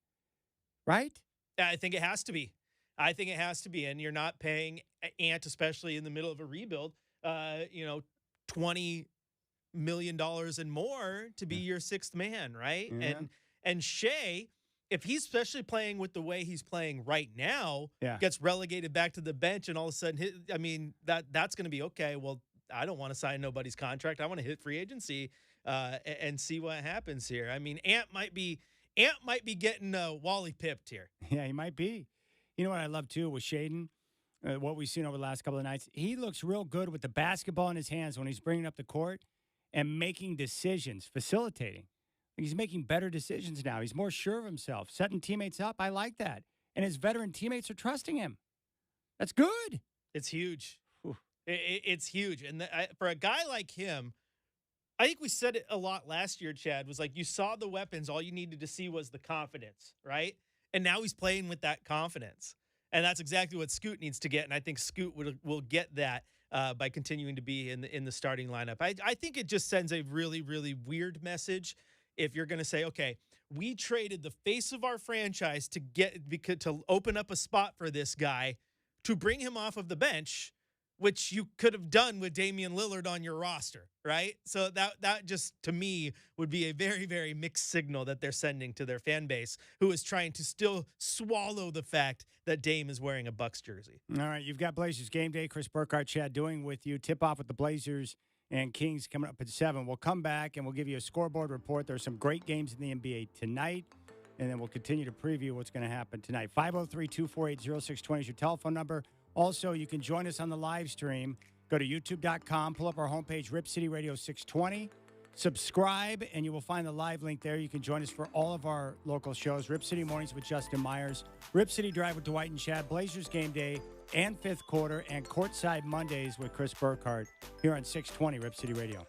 right? I think it has to be. And you're not paying Ant, especially in the middle of a rebuild, $20 million and more to be your 6th man, right? Yeah. And Shea, if he's especially playing with the way he's playing right now, Yeah. gets relegated back to the bench, and all of a sudden, that's going to be okay. Well, I don't want to sign nobody's contract. I want to hit free agency and see what happens here. I mean, Ant might be getting Wally pipped here. Yeah, he might be. You know what I love too with Shaden, what we've seen over the last couple of nights. He looks real good with the basketball in his hands when he's bringing up the court and making decisions, facilitating. He's making better decisions now. He's more sure of himself, setting teammates up. I like that. And his veteran teammates are trusting him. That's good. It's huge. It's huge. And for a guy like him, I think we said it a lot last year, Chad, was like you saw the weapons. All you needed to see was the confidence, right? And now he's playing with that confidence. And that's exactly what Scoot needs to get. And I think Scoot will get that by continuing to be in the starting lineup. I think it just sends a really, really weird message if you're going to say, okay, we traded the face of our franchise to open up a spot for this guy to bring him off of the bench, which you could have done with Damian Lillard on your roster, right? So that just, to me, would be a very, very mixed signal that they're sending to their fan base, who is trying to still swallow the fact that Dame is wearing a Bucks jersey. All right, you've got Blazers Game Day. Chris Burkhardt, Chad Doing with you. Tip-off with the Blazers and Kings coming up at 7. We'll come back, and we'll give you a scoreboard report. There's some great games in the NBA tonight, and then we'll continue to preview what's going to happen tonight. 503-248-0620 is your telephone number. Also, you can join us on the live stream. Go to youtube.com, pull up our homepage, Rip City Radio 620. Subscribe, and you will find the live link there. You can join us for all of our local shows. Rip City Mornings with Justin Myers, Rip City Drive with Dwight and Chad, Blazers Game Day and Fifth Quarter, and Courtside Mondays with Chris Burkhardt here on 620 Rip City Radio.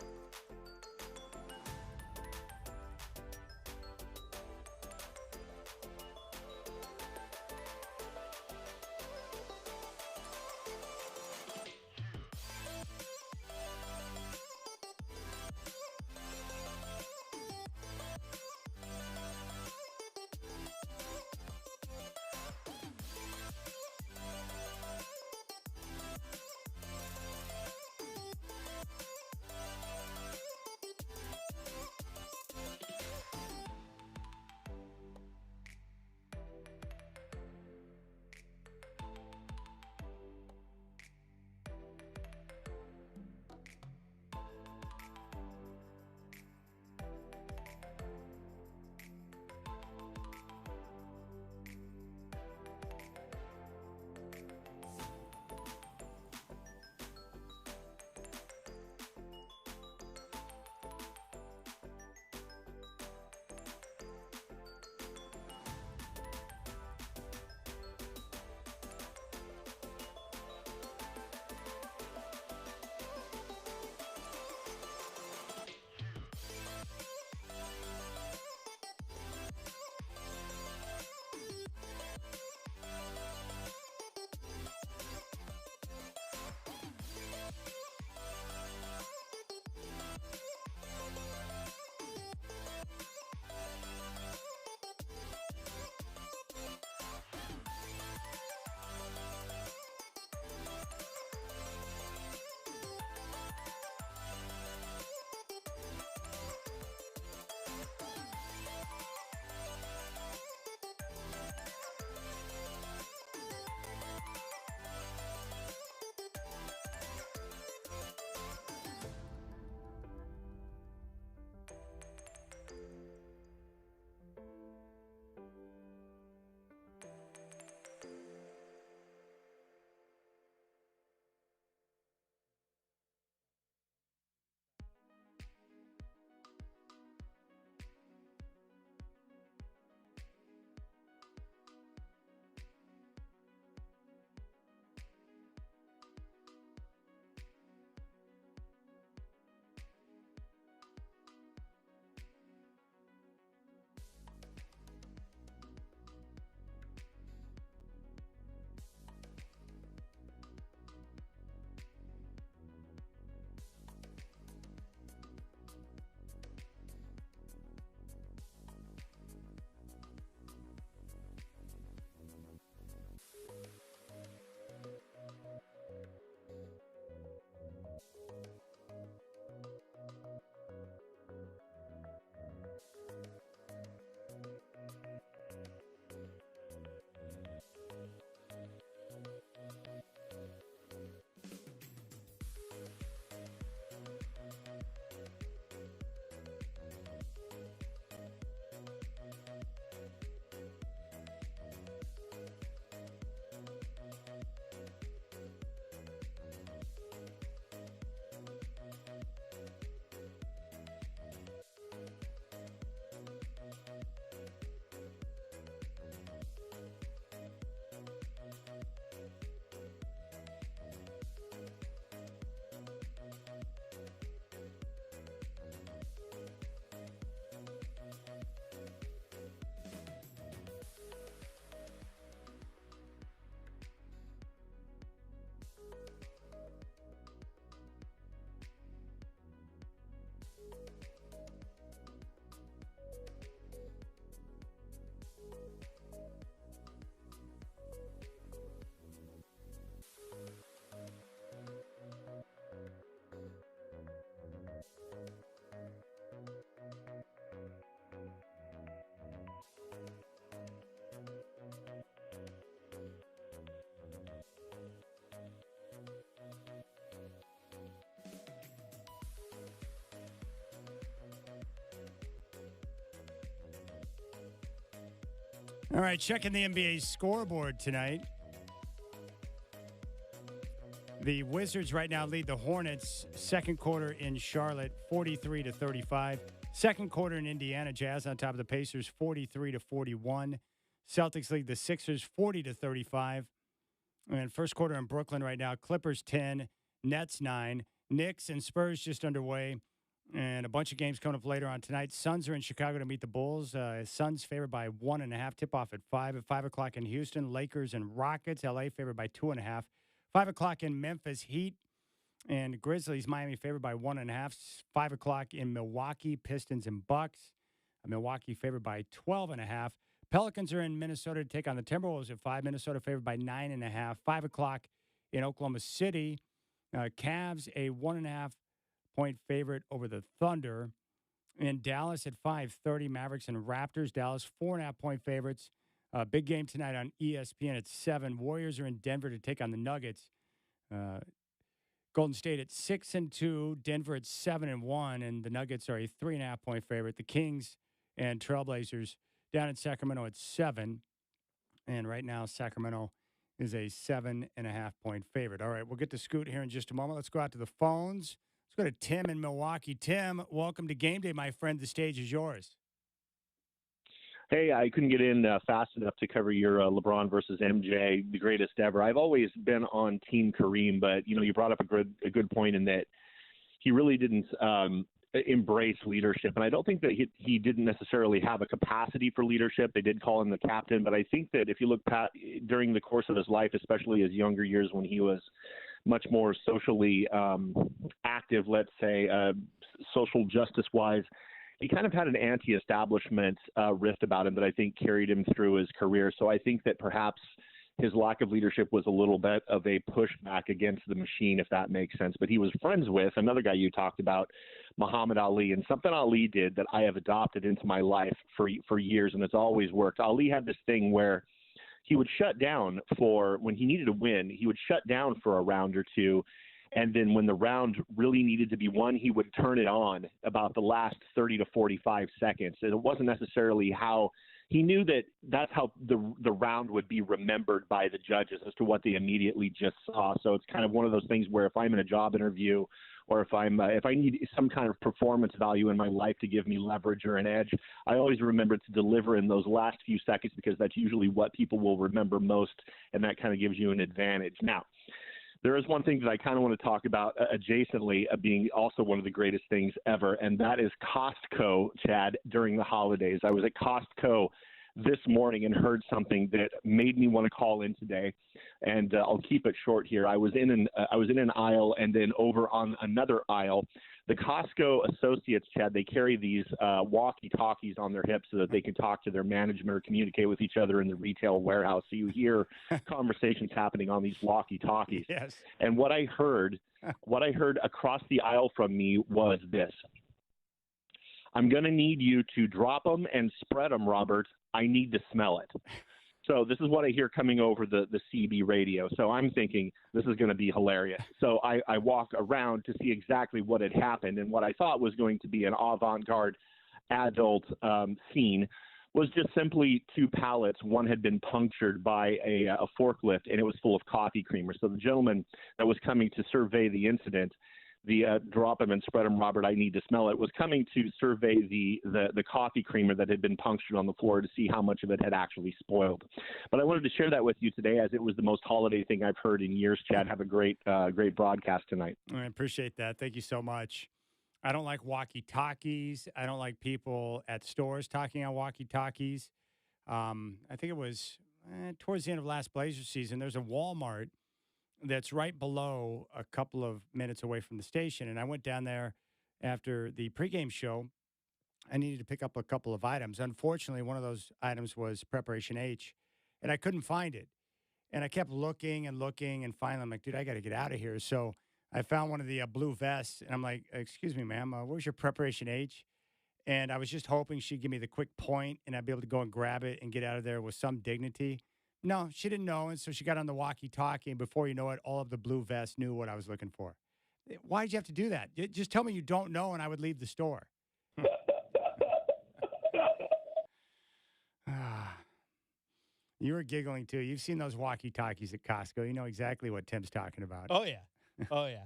All right, checking the NBA scoreboard tonight. The Wizards right now lead the Hornets second quarter in Charlotte 43-35. Second quarter in Indiana, Jazz on top of the Pacers 43-41. Celtics lead the Sixers 40-35. And first quarter in Brooklyn right now, Clippers 10, Nets 9, Knicks and Spurs just underway. And a bunch of games coming up later on tonight. Suns are in Chicago to meet the Bulls. Suns favored by 1.5. Tip-off at 5. At 5 o'clock in Houston, Lakers and Rockets. L.A. favored by 2.5. 5 o'clock in Memphis, Heat and Grizzlies. Miami favored by 1.5. 5 o'clock in Milwaukee, Pistons and Bucks. Milwaukee favored by 12.5. Pelicans are in Minnesota to take on the Timberwolves at 5. Minnesota favored by 9.5. 5 o'clock in Oklahoma City. Cavs a 1.5-point favorite over the Thunder. In Dallas at 5:30, Mavericks and Raptors. Dallas 4.5-point favorites. Big game tonight on ESPN at 7. Warriors are in Denver to take on the Nuggets. Golden State at 6-2. Denver at 7-1, and the Nuggets are a 3.5-point favorite. The Kings and Trailblazers down in Sacramento at 7, and right now Sacramento is a 7.5-point favorite. All right, we'll get to Scoot here in just a moment. Let's go out to the phones. Let's go to Tim in Milwaukee. Tim, welcome to Game Day, my friend. The stage is yours. Hey, I couldn't get in fast enough to cover your LeBron versus MJ, the greatest ever. I've always been on Team Kareem, but you brought up a good point in that he really didn't embrace leadership, and I don't think that he didn't necessarily have a capacity for leadership. They did call him the captain, but I think that if you look during the course of his life, especially his younger years when he was much more socially active, let's say, social justice-wise, he kind of had an anti-establishment rift about him that I think carried him through his career. So I think that perhaps his lack of leadership was a little bit of a pushback against the machine, if that makes sense. But he was friends with another guy you talked about, Muhammad Ali, and something Ali did that I have adopted into my life for years, and it's always worked. Ali had this thing where he would shut down when he needed to win, he would shut down for a round or two. And then when the round really needed to be won, he would turn it on about the last 30 to 45 seconds. And it wasn't necessarily how he knew that that's how the round would be remembered by the judges as to what they immediately just saw. So it's kind of one of those things where if I'm in a job interview or if I need some kind of performance value in my life to give me leverage or an edge, I always remember to deliver in those last few seconds because that's usually what people will remember most, and that kind of gives you an advantage. Now, there is one thing that I kind of want to talk about adjacently being also one of the greatest things ever, and that is Costco, Chad, during the holidays. I was at Costco this morning and heard something that made me want to call in today, and I'll keep it short here. I was in an aisle, and then over on another aisle, the Costco associates, Chad, they carry these walkie-talkies on their hips so that they can talk to their management or communicate with each other in the retail warehouse. So you hear conversations happening on these walkie-talkies. Yes. And what I heard across the aisle from me was this: I'm going to need you to drop them and spread them, Robert. I need to smell it. So this is what I hear coming over the CB radio. So I'm thinking this is going to be hilarious. So I walk around to see exactly what had happened, and what I thought was going to be an avant-garde adult scene was just simply two pallets. One had been punctured by a forklift, and it was full of coffee creamer. So the gentleman that was coming to survey the incident, the drop him and spread him, Robert, I need to smell it, was coming to survey the coffee creamer that had been punctured on the floor to see how much of it had actually spoiled. But I wanted to share that with you today as it was the most holiday thing I've heard in years, Chad. Have a great broadcast tonight. I appreciate that. Thank you so much. I don't like walkie-talkies. I don't like people at stores talking on walkie-talkies. I think it was towards the end of last Blazers season, there's a Walmart that's right below a couple of minutes away from the station. And I went down there after the pregame show. I needed to pick up a couple of items. Unfortunately, one of those items was Preparation H, and I couldn't find it. And I kept looking, and finally I'm like, dude, I got to get out of here. So I found one of the blue vests, and I'm like, excuse me, ma'am, where's your Preparation H? And I was just hoping she'd give me the quick point, and I'd be able to go and grab it and get out of there with some dignity. No, she didn't know, and so she got on the walkie-talkie, and before you know it, all of the blue vests knew what I was looking for. Why did you have to do that? Just tell me you don't know, and I would leave the store. You were giggling, too. You've seen those walkie-talkies at Costco. You know exactly what Tim's talking about. Oh, yeah. Oh, yeah.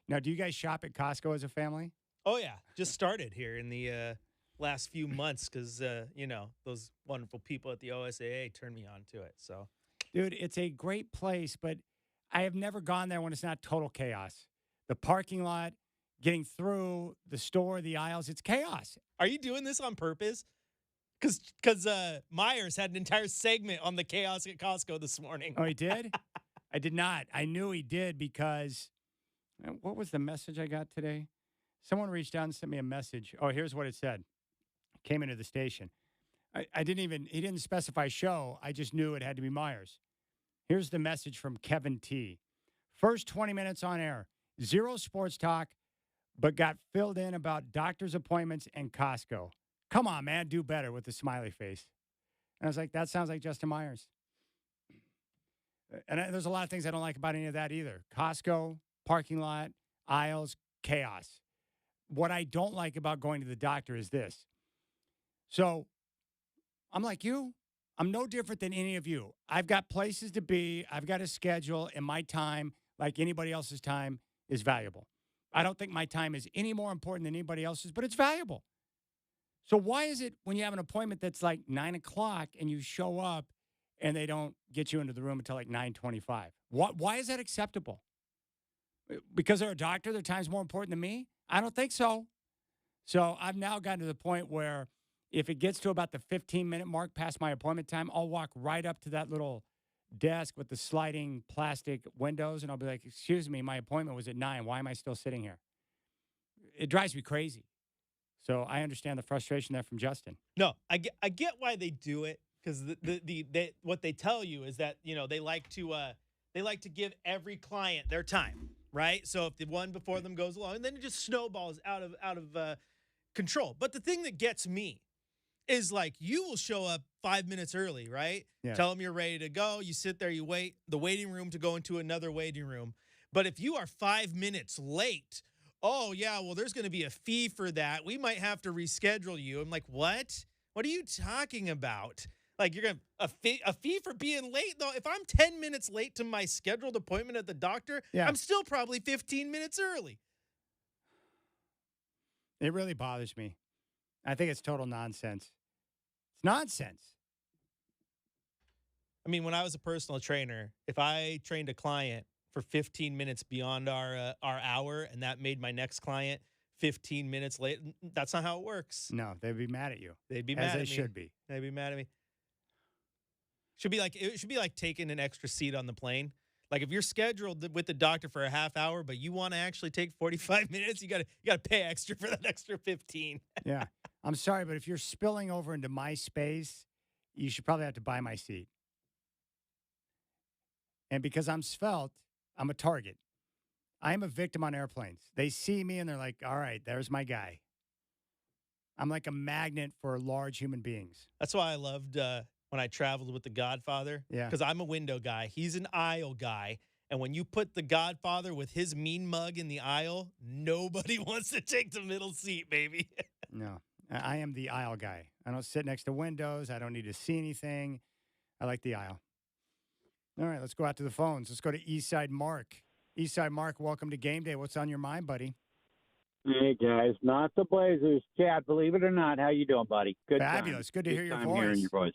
Now, do you guys shop at Costco as a family? Oh, yeah. Just started here in the last few months because, those wonderful people at the OSAA turned me on to it. So, Dude, it's a great place, but I have never gone there when it's not total chaos. The parking lot, getting through the store, the aisles, it's chaos. are you doing this on purpose? Because Myers had an entire segment on the chaos at Costco this morning. Oh, he did? I did not. I knew he did because what was the message I got today? Someone reached out and sent me a message. Oh, here's what it said. Came into the station. He didn't specify show. I just knew it had to be Myers. Here's the message from Kevin T. First 20 minutes on air, zero sports talk, but got filled in about doctor's appointments and Costco. Come on, man, do better with the smiley face. And I was like, that sounds like Justin Myers. And there's a lot of things I don't like about any of that either. Costco, parking lot, aisles, chaos. What I don't like about going to the doctor is this. So I'm like you. I'm no different than any of you. I've got places to be. I've got a schedule, and my time, like anybody else's time, is valuable. I don't think my time is any more important than anybody else's, but it's valuable. So why is it when you have an appointment that's like 9 o'clock and you show up and they don't get you into the room until like 9:25? Why is that acceptable? Because they're a doctor, their time's more important than me? I don't think so. So I've now gotten to the point where if it gets to about the 15-minute mark past my appointment time, I'll walk right up to that little desk with the sliding plastic windows, and I'll be like, excuse me, my appointment was at 9. Why am I still sitting here? It drives me crazy. So I understand the frustration there from Justin. No, I get why they do it because what they tell you is that they like to give every client their time, right? So if the one before them goes along, and then it just snowballs out of control. But the thing that gets me is like you will show up 5 minutes early, right? Yeah. Tell them you're ready to go. You sit there, you wait the waiting room to go into another waiting room. But if you are 5 minutes late, oh, yeah, well, there's going to be a fee for that. We might have to reschedule you. I'm like, what? What are you talking about? Like, you're going to a fee for being late? Though, if I'm 10 minutes late to my scheduled appointment at the doctor, Yeah. I'm still probably 15 minutes early. It really bothers me. I think it's total nonsense. It's nonsense. I mean, when I was a personal trainer, if I trained a client for 15 minutes beyond our hour and that made my next client 15 minutes late, that's not how it works. No, they'd be mad at you. They'd be as mad at they me. should be. They'd be mad at me. It should be like taking an extra seat on the plane. Like if you're scheduled with the doctor for a half hour, but you want to actually take 45 minutes, you got to pay extra for that extra 15. Yeah. I'm sorry, but if you're spilling over into my space, you should probably have to buy my seat. And because I'm svelte, I'm a target. I am a victim on airplanes. They see me and they're like, all right, there's my guy. I'm like a magnet for large human beings. That's why I loved when I traveled with the Godfather. Yeah. Because I'm a window guy. He's an aisle guy. And when you put the Godfather with his mean mug in the aisle, nobody wants to take the middle seat, baby. No, I am the aisle guy. I don't sit next to windows. I don't need to see anything. I like the aisle. All right, let's go out to the phones. Let's go to Eastside Mark. Eastside Mark, welcome to Game Day. What's on your mind, buddy? Hey, guys. Not the Blazers. Chad, believe it or not, how you doing, buddy? Good Fabulous. time. Good to hear your time voice. Hearing your voice.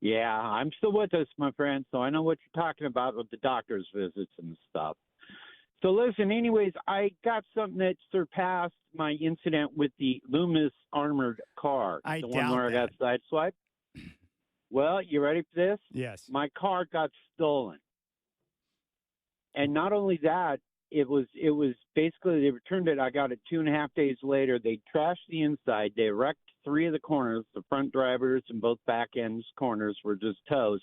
Yeah, I'm still with us, my friend, so I know what you're talking about with the doctor's visits and stuff. So listen, anyways, I got something that surpassed my incident with the Loomis armored car. I the doubt one where that. I got sideswiped. Well, you ready for this? Yes. My car got stolen. And not only that, it was basically they returned it. I got it 2.5 days later. They trashed the inside. They wrecked 3 of the corners. The front drivers and both back ends corners were just toast.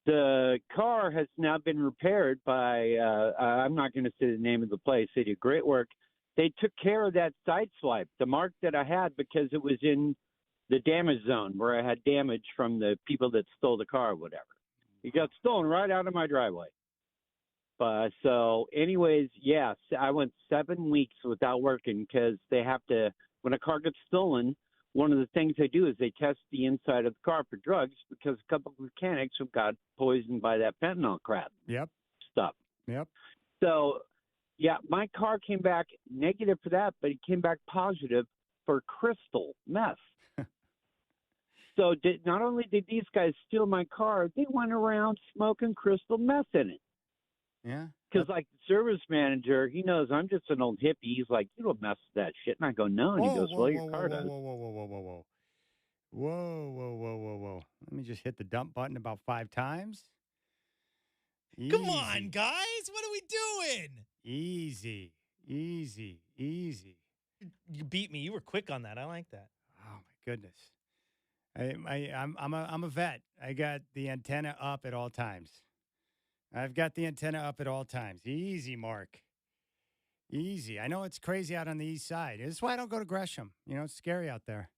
The car has now been repaired by, I'm not going to say the name of the place. They did great work. They took care of that side swipe, the mark that I had, because it was in the damage zone where I had damage from the people that stole the car or whatever. It got stolen right out of my driveway. So anyways, yes, I went 7 weeks without working because they have to, when a car gets stolen, one of the things they do is they test the inside of the car for drugs because a couple of mechanics have got poisoned by that fentanyl crap. Yep. Stuff. Yep. So, yeah, my car came back negative for that, but it came back positive for crystal meth. So not only did these guys steal my car, they went around smoking crystal meth in it. Yeah. Because, like, the service manager, he knows I'm just an old hippie. He's like, you don't mess with that shit. And I go, no. And he goes, well, your car does. Whoa. Let me just hit the dump button about 5 times. Come on, guys. What are we doing? Easy. You beat me. You were quick on that. I like that. Oh, my goodness. I'm a vet. I got the antenna up at all times. Easy, Mark. Easy. I know it's crazy out on the east side. That's why I don't go to Gresham. You know, it's scary out there.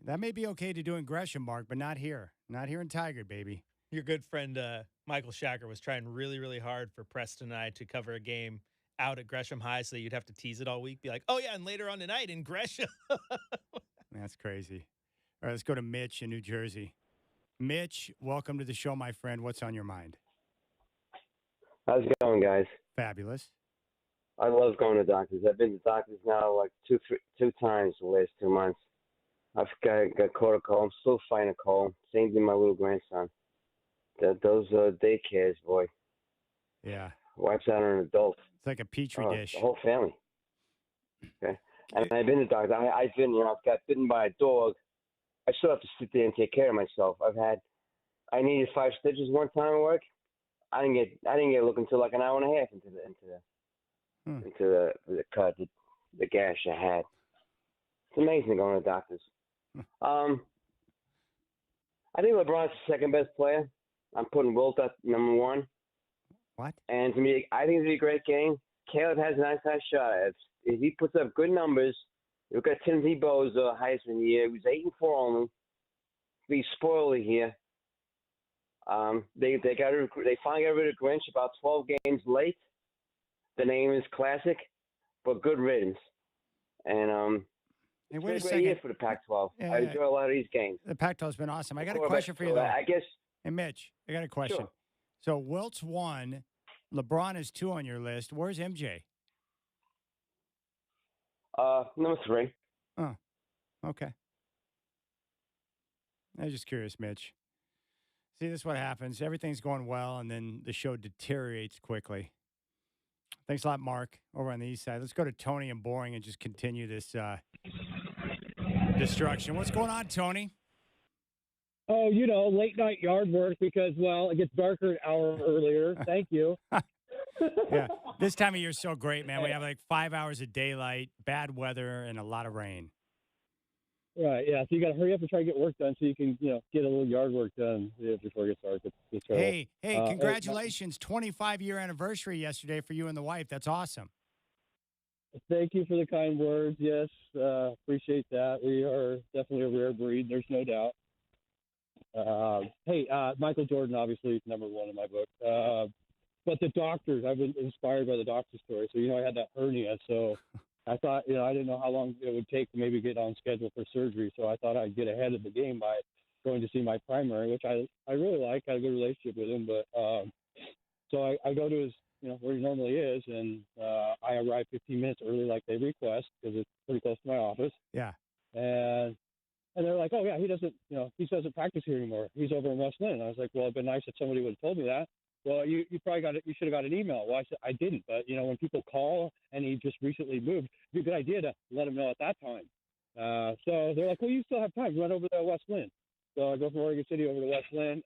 That may be okay to do in Gresham, Mark, but not here. Not here in Tigard, baby. Your good friend Michael Shacker was trying really, really hard for Preston and I to cover a game out at Gresham High so that you'd have to tease it all week. Be like, oh, yeah, and later on tonight in Gresham. That's crazy. All right, let's go to Mitch in New Jersey. Mitch, welcome to the show, my friend. What's on your mind? How's it going, guys? Fabulous. I love going to doctors. I've been to doctors now like two times the last 2 months. I've got caught a cold. I'm still fighting a cold. Same thing my little grandson. Those daycares, boy. Yeah. Wipes out an adult. It's like a petri dish. The whole family. Okay. And I've been to doctors. I've got bitten by a dog. I still have to sit there and take care of myself. I needed 5 stitches one time at work. I didn't get a look until like an hour and a half into the cut, the gash I had. It's amazing going to doctors. I think LeBron's the second best player. I'm putting Wilt at number 1. What? And to me, I think it'll be a great game. Caleb has a nice shot. If he puts up good numbers, look at Tim Tebow's highest in the year. He was 8-4 only. Be spoily here. They finally got rid of Grinch about 12 games late. The name is classic, but good riddance. And hey, it's wait been a a great second. year for the Pac-12. I enjoy a lot of these games. The Pac-12's been awesome. I got a question for you, though. I guess. Hey, Mitch, I got a question. Sure. So Wilt's 1, LeBron is 2 on your list. Where's MJ? Number 3. Oh, okay. I was just curious, Mitch. See, this is what happens. Everything's going well, and then the show deteriorates quickly. Thanks a lot, Mark, over on the east side. Let's go to Tony and Boring and just continue this destruction. What's going on, Tony? Oh, late night yard work because, well, it gets darker an hour earlier. Thank you. Yeah, this time of year is so great, man. We have like 5 hours of daylight, bad weather, and a lot of rain. Right, yeah. So you got to hurry up and try to get work done so you can, get a little yard work done before it gets dark. Hey, congratulations. 25-year anniversary yesterday for you and the wife. That's awesome. Thank you for the kind words. Yes, appreciate that. We are definitely a rare breed. There's no doubt. Michael Jordan, obviously, is number 1 in my book. But the doctors, I've been inspired by the doctor story. So, I had that hernia. So I thought, I didn't know how long it would take to maybe get on schedule for surgery. So I thought I'd get ahead of the game by going to see my primary, which I really like. I had a good relationship with him. But so I go to his, where he normally is. And I arrive 15 minutes early like they request because it's pretty close to my office. Yeah. And they're like, oh, yeah, he doesn't practice here anymore. He's over in West Lynn. I was like, well, it'd been nice if somebody would have told me that. Well, you probably got it. You should have got an email. Well, I said I didn't. But, when people call and he just recently moved, it'd be a good idea to let him know at that time. So they're like, well, you still have time. Run over to West Lynn. So I go from Oregon City over to West Lynn.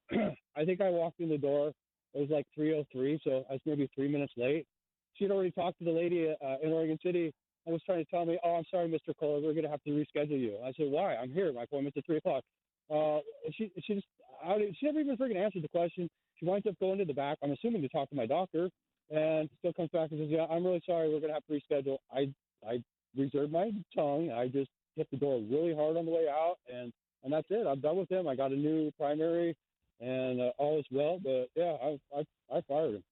I think I walked in the door. It was like 3:03, so I was maybe 3 minutes late. She had already talked to the lady in Oregon City and was trying to tell me, oh, I'm sorry, Mr. Kohler, we're going to have to reschedule you. I said, why? I'm here. My appointment's at 3 o'clock. She never even freaking answered the question. She winds up going to the back, I'm assuming to talk to my doctor, and still comes back and says, yeah, I'm really sorry, we're going to have to reschedule. I reserved my tongue. I just hit the door really hard on the way out, and that's it. I'm done with him. I got a new primary, and all is well. But, yeah, I fired him.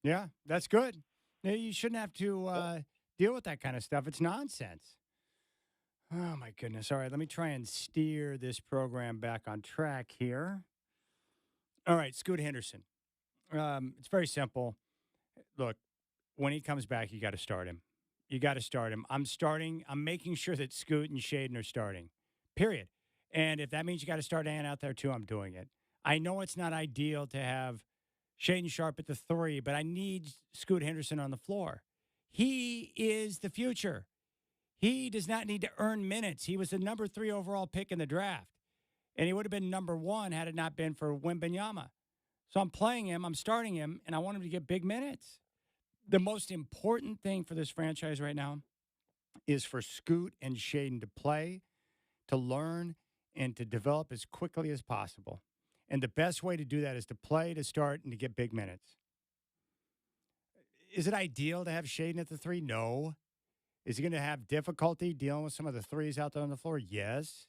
Yeah, that's good. You shouldn't have to deal with that kind of stuff. It's nonsense. Oh, my goodness. All right, let me try and steer this program back on track here. All right, Scoot Henderson. It's very simple. Look, when he comes back, you got to start him. You got to start him. I'm making sure that Scoot and Shaden are starting, period. And if that means you got to start Ann out there too, I'm doing it. I know it's not ideal to have Shaden Sharp at the 3, but I need Scoot Henderson on the floor. He is the future. He does not need to earn minutes. He was the number 3 overall pick in the draft, and he would have been number 1 had it not been for Wembanyama. So I'm playing him, I'm starting him, and I want him to get big minutes. The most important thing for this franchise right now is for Scoot and Shaden to play, to learn, and to develop as quickly as possible. And the best way to do that is to play, to start, and to get big minutes. Is it ideal to have Shaden at the 3? No. Is he going to have difficulty dealing with some of the threes out there on the floor? Yes.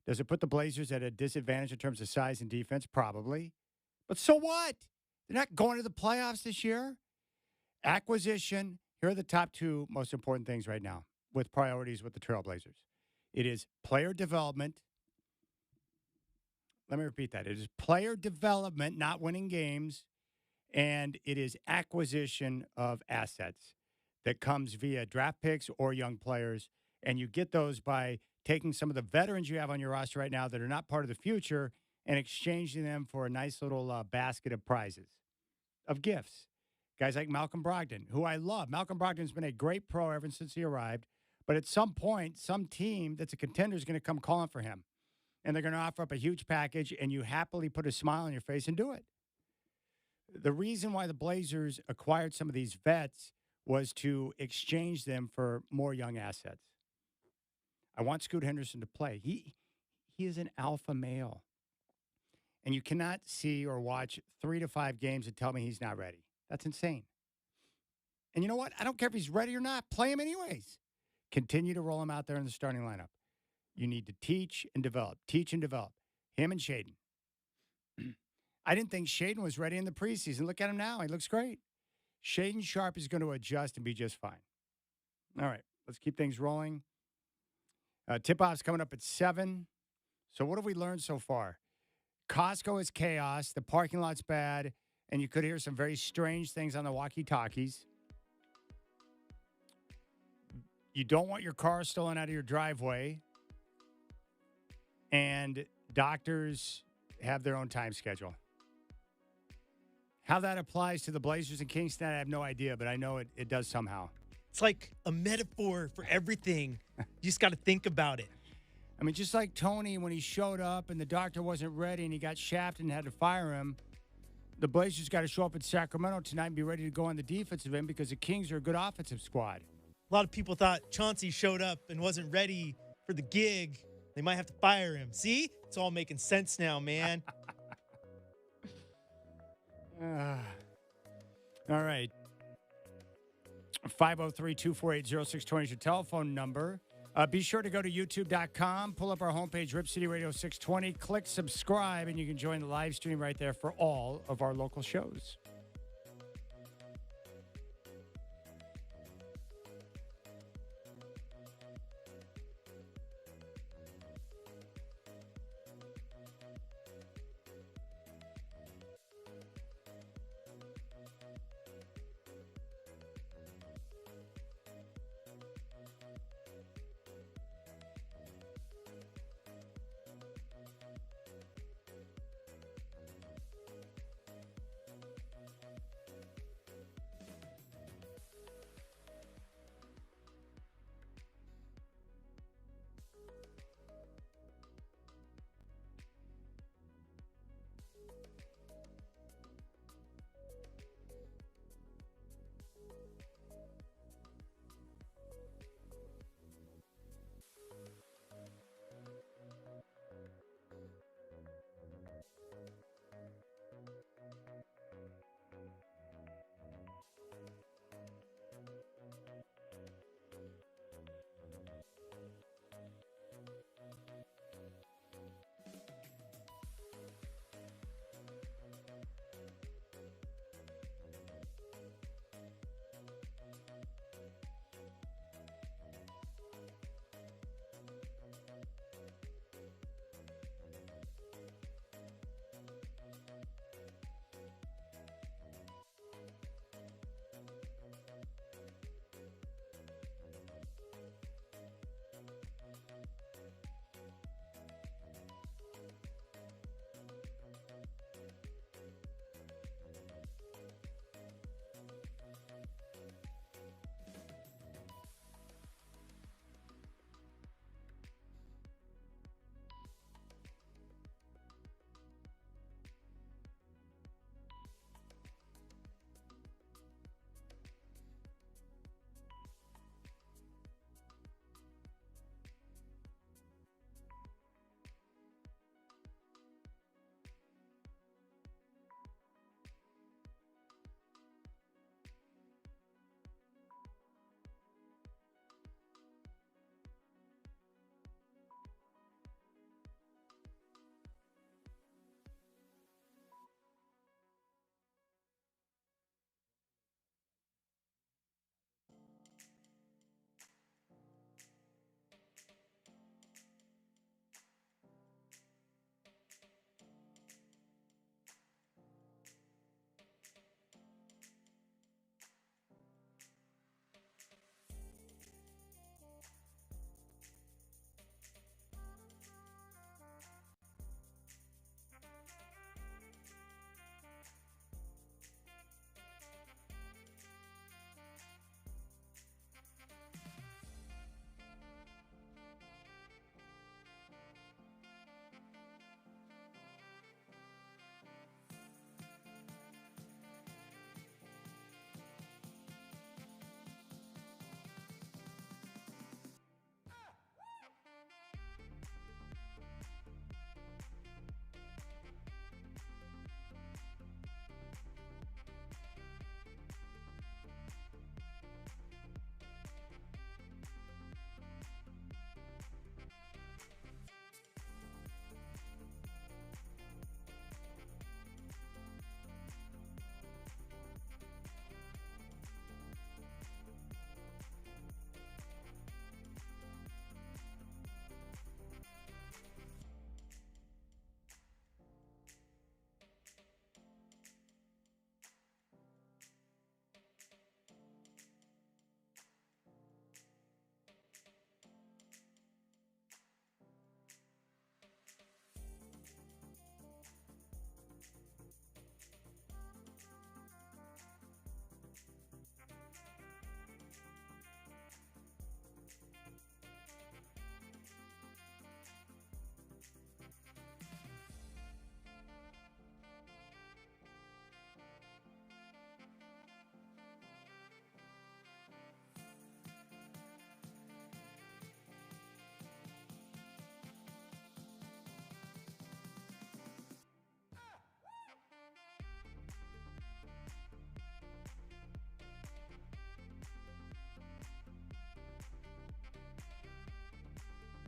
Does it put the Blazers at a disadvantage in terms of size and defense? Probably. But so what? They're not going to the playoffs this year. Acquisition. Here are the top 2 most important things right now with priorities with the Trailblazers. It is player development. Let me repeat that. It is player development, not winning games, and it is acquisition of assets that comes via draft picks or young players, and you get those by taking some of the veterans you have on your roster right now that are not part of the future and exchanging them for a nice little basket of prizes, of gifts. Guys like Malcolm Brogdon, who I love. Malcolm Brogdon's been a great pro ever since he arrived, but at some point, some team that's a contender is going to come calling for him, and they're going to offer up a huge package, and you happily put a smile on your face and do it. The reason why the Blazers acquired some of these vets was to exchange them for more young assets. I want Scoot Henderson to play. He is an alpha male. And you cannot see or watch 3 to 5 games and tell me he's not ready. That's insane. And you know what? I don't care if he's ready or not. Play him anyways. Continue to roll him out there in the starting lineup. You need to teach and develop. Teach and develop. Him and Shaden. I didn't think Shaden was ready in the preseason. Look at him now. He looks great. Shaden Sharp is going to adjust and be just fine. All right, let's keep things rolling. Tip-off's coming up at 7. So what have we learned so far? Costco is chaos. The parking lot's bad. And you could hear some very strange things on the walkie-talkies. You don't want your car stolen out of your driveway. And doctors have their own time schedule. How that applies to the Blazers in Kingston, I have no idea, but I know it does somehow. It's like a metaphor for everything. You just got to think about it. I mean, just like Tony, when he showed up and the doctor wasn't ready and he got shafted and had to fire him, the Blazers got to show up at Sacramento tonight and be ready to go on the defensive end because the Kings are a good offensive squad. A lot of people thought Chauncey showed up and wasn't ready for the gig. They might have to fire him. See? It's all making sense now, man. All right. 503-248-0620 is your telephone number. Be sure to go to youtube.com, pull up our homepage, Rip City Radio 620, click subscribe, and you can join the live stream right there for all of our local shows.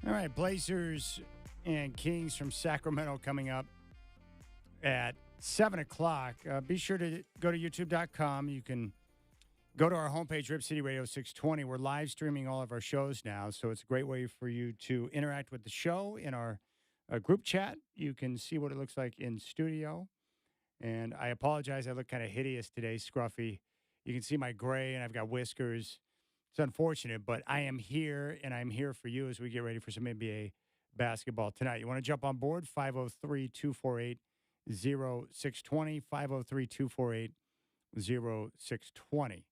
All right, Blazers and Kings from Sacramento coming up at 7 o'clock. Be sure to go to youtube.com. You can go to our homepage, Rip City Radio 620. We're live streaming all of our shows now, so it's a great way for you to interact with the show in our group chat. You can see what it looks like in studio. And I apologize, I look kind of hideous today, scruffy. You can see my gray, and I've got whiskers. It's unfortunate, but I am here, and I'm here for you as we get ready for some NBA basketball tonight. You want to jump on board? 503-248-0620, 503-248-0620.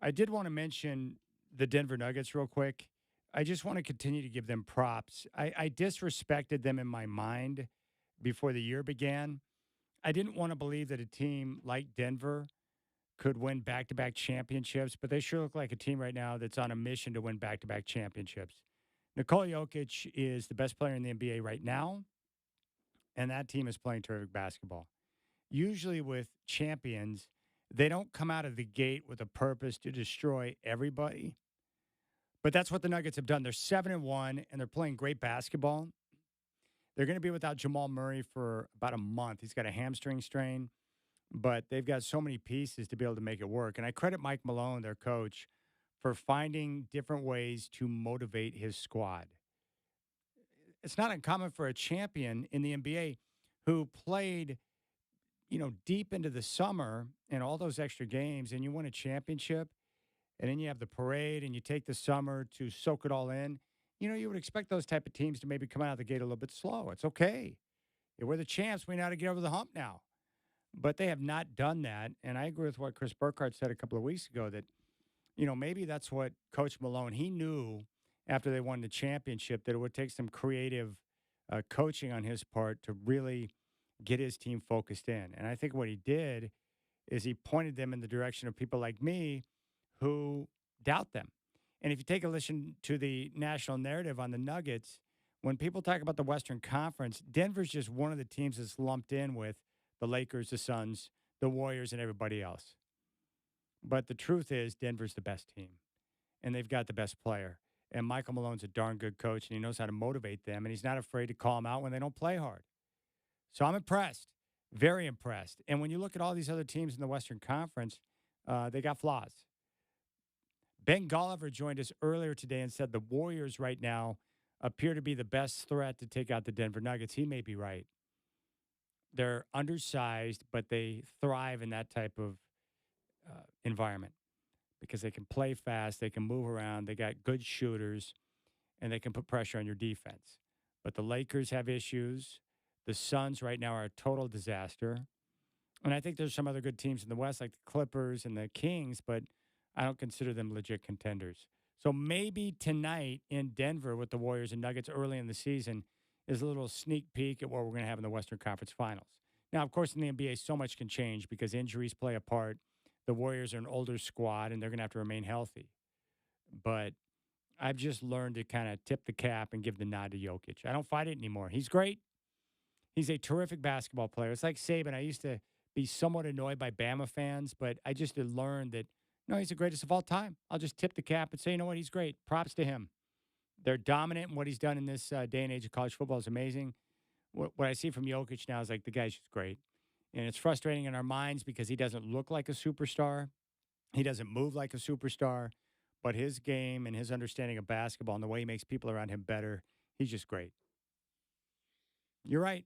I did want to mention the Denver Nuggets real quick. I just want to continue to give them props. I disrespected them in my mind before the year began. I didn't want to believe that a team like Denver could win back-to-back championships, but they sure look like a team right now that's on a mission to win back-to-back championships. Nikola Jokic is the best player in the NBA right now, and that team is playing terrific basketball. Usually with champions, they don't come out of the gate with a purpose to destroy everybody. But that's what the Nuggets have done. They're 7-1, and they're playing great basketball. They're going to be without Jamal Murray for about a month. He's got a hamstring strain, but they've got so many pieces to be able to make it work. And I credit Mike Malone, their coach, for finding different ways to motivate his squad. It's not uncommon for a champion in the NBA who played, deep into the summer and all those extra games, and you win a championship, and then you have the parade, and you take the summer to soak it all in. You would expect those type of teams to maybe come out of the gate a little bit slow. It's okay. We're the champs. We know how to get over the hump now. But they have not done that. And I agree with what Chris Burkhardt said a couple of weeks ago that, maybe that's what Coach Malone, he knew after they won the championship that it would take some creative coaching on his part to really get his team focused in. And I think what he did is he pointed them in the direction of people like me who doubt them. And if you take a listen to the national narrative on the Nuggets, when people talk about the Western Conference, Denver's just one of the teams that's lumped in with the Lakers, the Suns, the Warriors, and everybody else. But the truth is Denver's the best team, and they've got the best player. And Michael Malone's a darn good coach, and he knows how to motivate them, and he's not afraid to call them out when they don't play hard. So I'm impressed, very impressed. And when you look at all these other teams in the Western Conference, they got flaws. Ben Golliver joined us earlier today and said the Warriors right now appear to be the best threat to take out the Denver Nuggets. He may be right. They're undersized, but they thrive in that type of environment because they can play fast, they can move around, they got good shooters, and they can put pressure on your defense. But the Lakers have issues. The Suns right now are a total disaster. And I think there's some other good teams in the West like the Clippers and the Kings, but I don't consider them legit contenders. So maybe tonight in Denver with the Warriors and Nuggets early in the season is a little sneak peek at what we're going to have in the Western Conference Finals. Now, of course, in the NBA, so much can change because injuries play a part. The Warriors are an older squad, and they're going to have to remain healthy. But I've just learned to kind of tip the cap and give the nod to Jokic. I don't fight it anymore. He's great. He's a terrific basketball player. It's like Saban. I used to be somewhat annoyed by Bama fans, but I just had learned that, no, he's the greatest of all time. I'll just tip the cap and say, you know what, he's great. Props to him. They're dominant, and what he's done in this day and age of college football is amazing. What I see from Jokic now is like the guy's just great. And it's frustrating in our minds because he doesn't look like a superstar. He doesn't move like a superstar. But his game and his understanding of basketball and the way he makes people around him better, he's just great. You're right,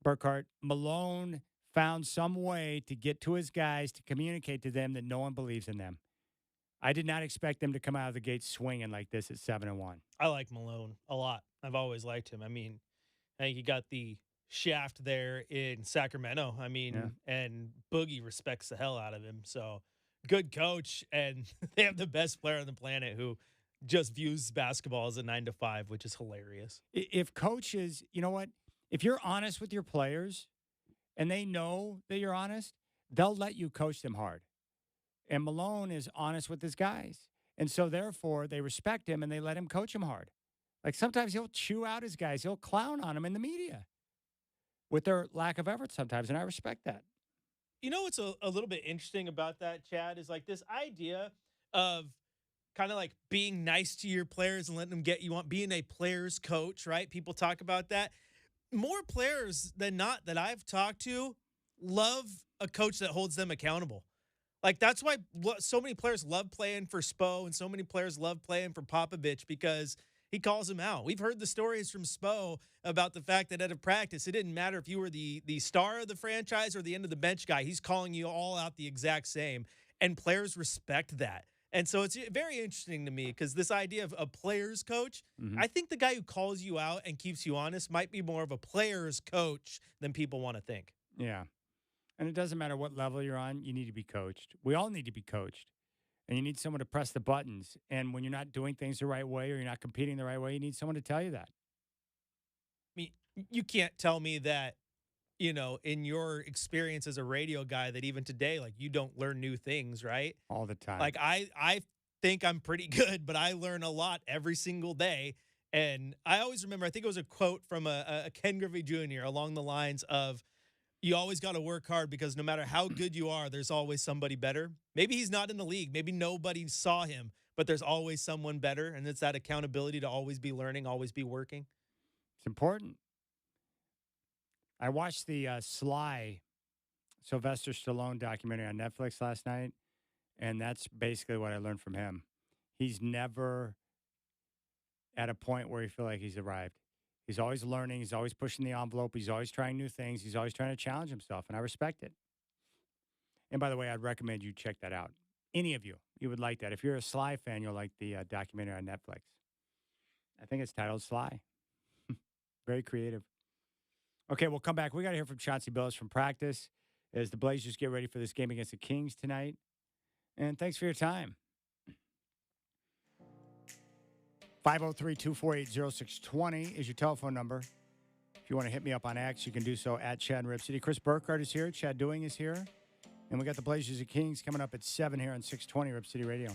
Burkhardt. Malone found some way to get to his guys to communicate to them that no one believes in them. I did not expect them to come out of the gate swinging like this at 7-1. I like Malone a lot. I've always liked him. I mean, I think he got the shaft there in Sacramento. I mean, and Boogie respects the hell out of him. So good coach, and they have the best player on the planet who just views basketball as a 9-to-5, which is hilarious. If coaches, you know what? If you're honest with your players and they know that you're honest, they'll let you coach them hard. And Malone is honest with his guys. And so, therefore, they respect him and they let him coach him hard. Like sometimes he'll chew out his guys. He'll clown on them in the media with their lack of effort sometimes. And I respect that. You know what's a little bit interesting about that, Chad, is like this idea of kind of like being nice to your players and letting them get you on, being a player's coach, right? People talk about that. More players than not that I've talked to love a coach that holds them accountable. Like, that's why so many players love playing for Spo and so many players love playing for Popovich, because he calls them out. We've heard the stories from Spo about the fact that at a practice, it didn't matter if you were the star of the franchise or the end of the bench guy. He's calling you all out the exact same, and players respect that. And so it's very interesting to me, because this idea of a player's coach, I think the guy who calls you out and keeps you honest might be more of a player's coach than people want to think. Yeah. And it doesn't matter what level you're on, you need to be coached. We all need to be coached. And you need someone to press the buttons. And when you're not doing things the right way or you're not competing the right way, you need someone to tell you that. I mean, you can't tell me that, you know, in your experience as a radio guy, that even today, like, you don't learn new things, right? All the time. Like, I think I'm pretty good, but I learn a lot every single day. And I always remember, I think it was a quote from a Ken Griffey Jr. along the lines of, you always got to work hard, because no matter how good you are, there's always somebody better. Maybe he's not in the league. Maybe nobody saw him, but there's always someone better. And it's that accountability to always be learning, always be working. It's important. I watched the Sly Sylvester Stallone documentary on Netflix last night, and that's basically what I learned from him. He's never at a point where you feel like he's arrived. He's always learning. He's always pushing the envelope. He's always trying new things. He's always trying to challenge himself, and I respect it. And by the way, I'd recommend you check that out. Any of you would like that. If you're a Sly fan, you'll like the documentary on Netflix. I think it's titled Sly. Very creative. Okay, we'll come back. We got to hear from Chauncey Billups from practice as the Blazers get ready for this game against the Kings tonight. And thanks for your time. 503-248-0620 is your telephone number. If you want to hit me up on X, you can do so at Chad and Rip City. Chris Burkhardt is here. Chad Doing is here. And we got the Blazers and Kings coming up at 7 here on 620 Rip City Radio.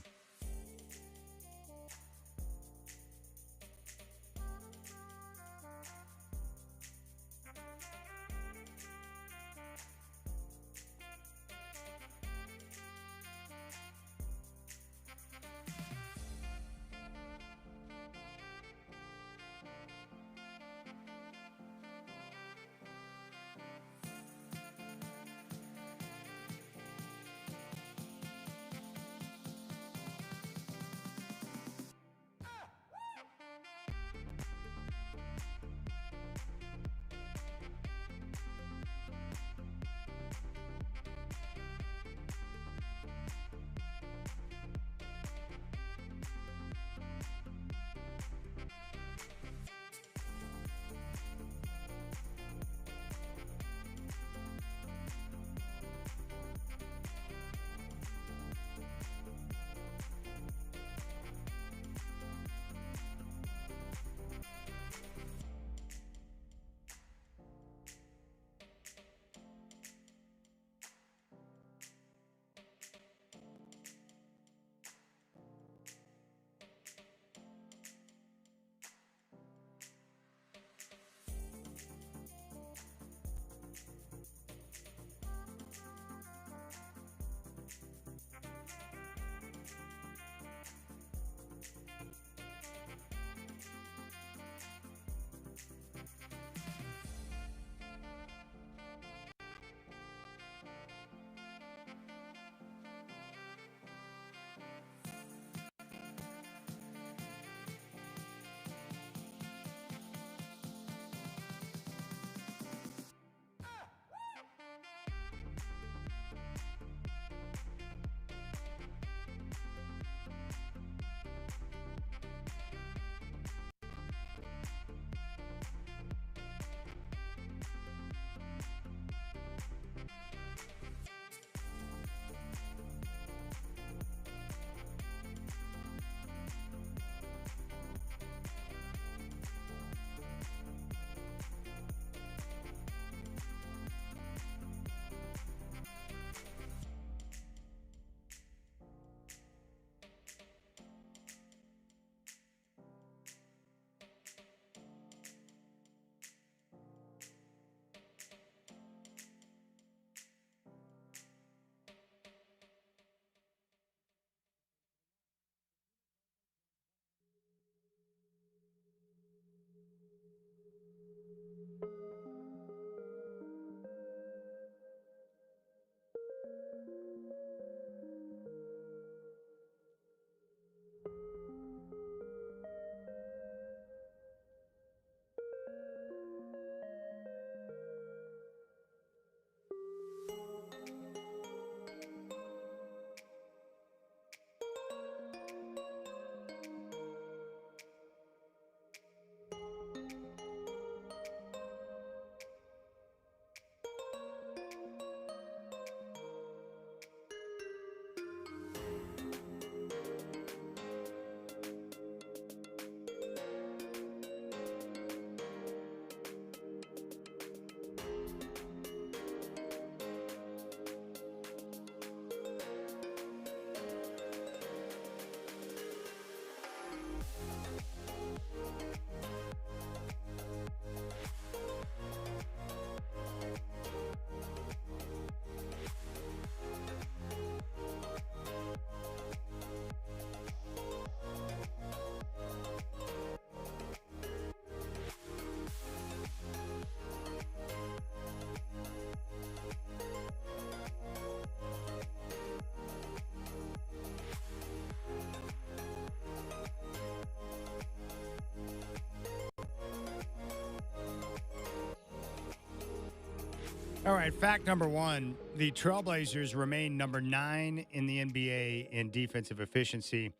All right, fact number one, the Trailblazers remain number 9 in the NBA in defensive efficiency.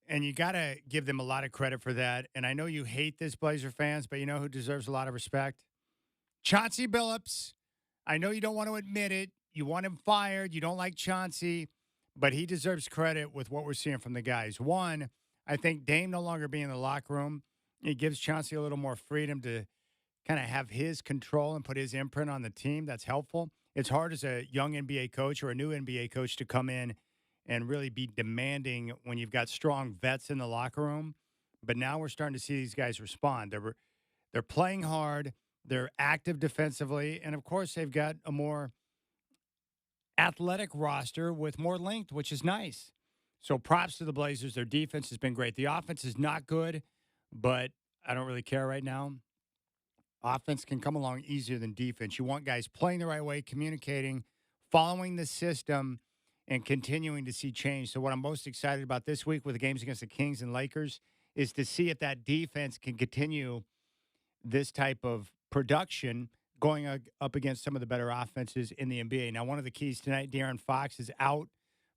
And you got to give them a lot of credit for that. And I know you hate this, Blazer fans, but you know who deserves a lot of respect? Chauncey Billups. I know you don't want to admit it. You want him fired. You don't like Chauncey, but he deserves credit with what we're seeing from the guys. One, I think Dame no longer being in the locker room, it gives Chauncey a little more freedom to kind of have his control and put his imprint on the team. That's helpful. It's hard as a young NBA coach or a new NBA coach to come in and really be demanding when you've got strong vets in the locker room. But now we're starting to see these guys respond. They're playing hard. They're active defensively. And, of course, they've got a more athletic roster with more length, which is nice. So props to the Blazers. Their defense has been great. The offense is not good, but I don't really care right now. Offense can come along easier than defense. You want guys playing the right way, communicating, following the system, and continuing to see change. So what I'm most excited about this week with the games against the Kings and Lakers is to see if that defense can continue this type of production going up against some of the better offenses in the NBA. Now, one of the keys tonight, De'Aaron Fox is out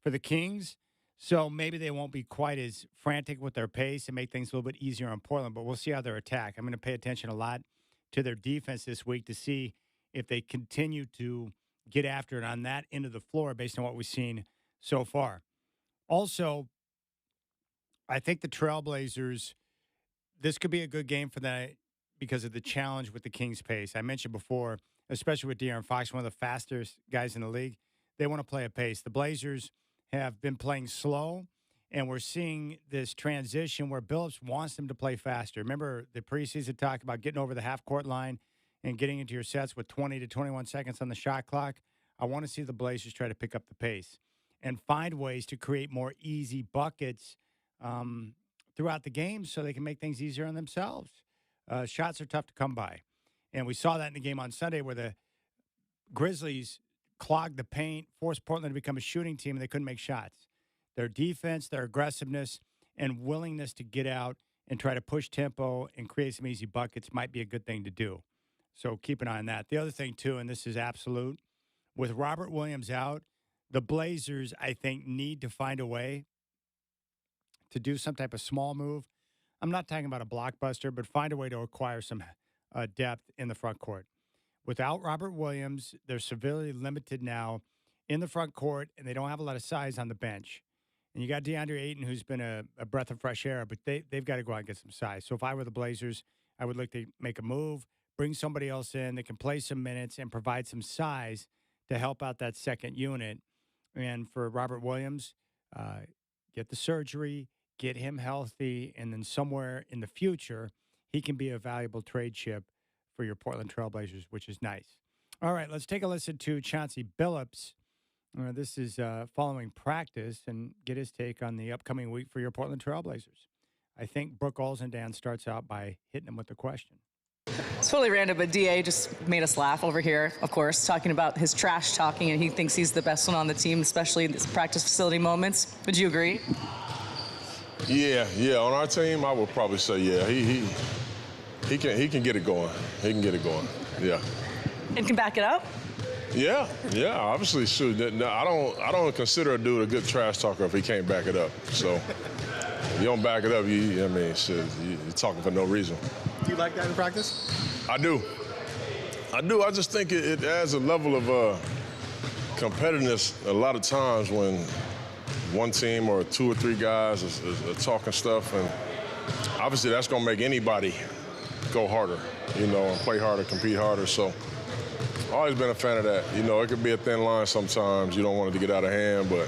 for the Kings, so maybe they won't be quite as frantic with their pace and make things a little bit easier on Portland, but we'll see how they attack. I'm going to pay attention a lot to their defense this week to see if they continue to get after it on that end of the floor based on what we've seen so far. Also, I think the Trailblazers, this could be a good game for them because of the challenge with the Kings' pace. I mentioned before, especially with De'Aaron Fox, one of the fastest guys in the league, they want to play a pace. The Blazers have been playing slow, and we're seeing this transition where Billups wants them to play faster. Remember the preseason talk about getting over the half-court line and getting into your sets with 20 to 21 seconds on the shot clock? I want to see the Blazers try to pick up the pace and find ways to create more easy buckets throughout the game so they can make things easier on themselves. Shots are tough to come by. And we saw that in the game on Sunday where the Grizzlies clogged the paint, forced Portland to become a shooting team, and they couldn't make shots. Their defense, their aggressiveness, and willingness to get out and try to push tempo and create some easy buckets might be a good thing to do. So keep an eye on that. The other thing, too, and this is absolute, with Robert Williams out, the Blazers, I think, need to find a way to do some type of small move. I'm not talking about a blockbuster, but find a way to acquire some depth in the front court. Without Robert Williams, they're severely limited now in the front court, and they don't have a lot of size on the bench. And you got DeAndre Ayton, who's been a breath of fresh air, but they've got to go out and get some size. So if I were the Blazers, I would look to make a move, bring somebody else in that can play some minutes and provide some size to help out that second unit. And for Robert Williams, get the surgery, get him healthy, and then somewhere in the future, he can be a valuable trade chip for your Portland Trailblazers, which is nice. All right, let's take a listen to Chauncey Billups. This is following practice, and get his take on the upcoming week for your Portland Trailblazers. I think Brooke Olsendan starts out by hitting him with the question. It's totally random, but DA just made us laugh over here, of course, talking about his trash talking, and he thinks he's the best one on the team, especially in these practice facility moments. Would you agree? Yeah. On our team, I would probably say yeah. He can get it going. He can get it going. Yeah. And can back it up? Yeah. Obviously, shoot. I don't consider a dude a good trash talker if he can't back it up. So if you don't back it up, you're talking for no reason. Do you like that in practice? I do. I just think it adds a level of competitiveness a lot of times when one team or 2 or 3 guys are talking stuff, and obviously that's going to make anybody go harder, and play harder, compete harder. So I've always been a fan of that. It could be a thin line sometimes. You don't want it to get out of hand, but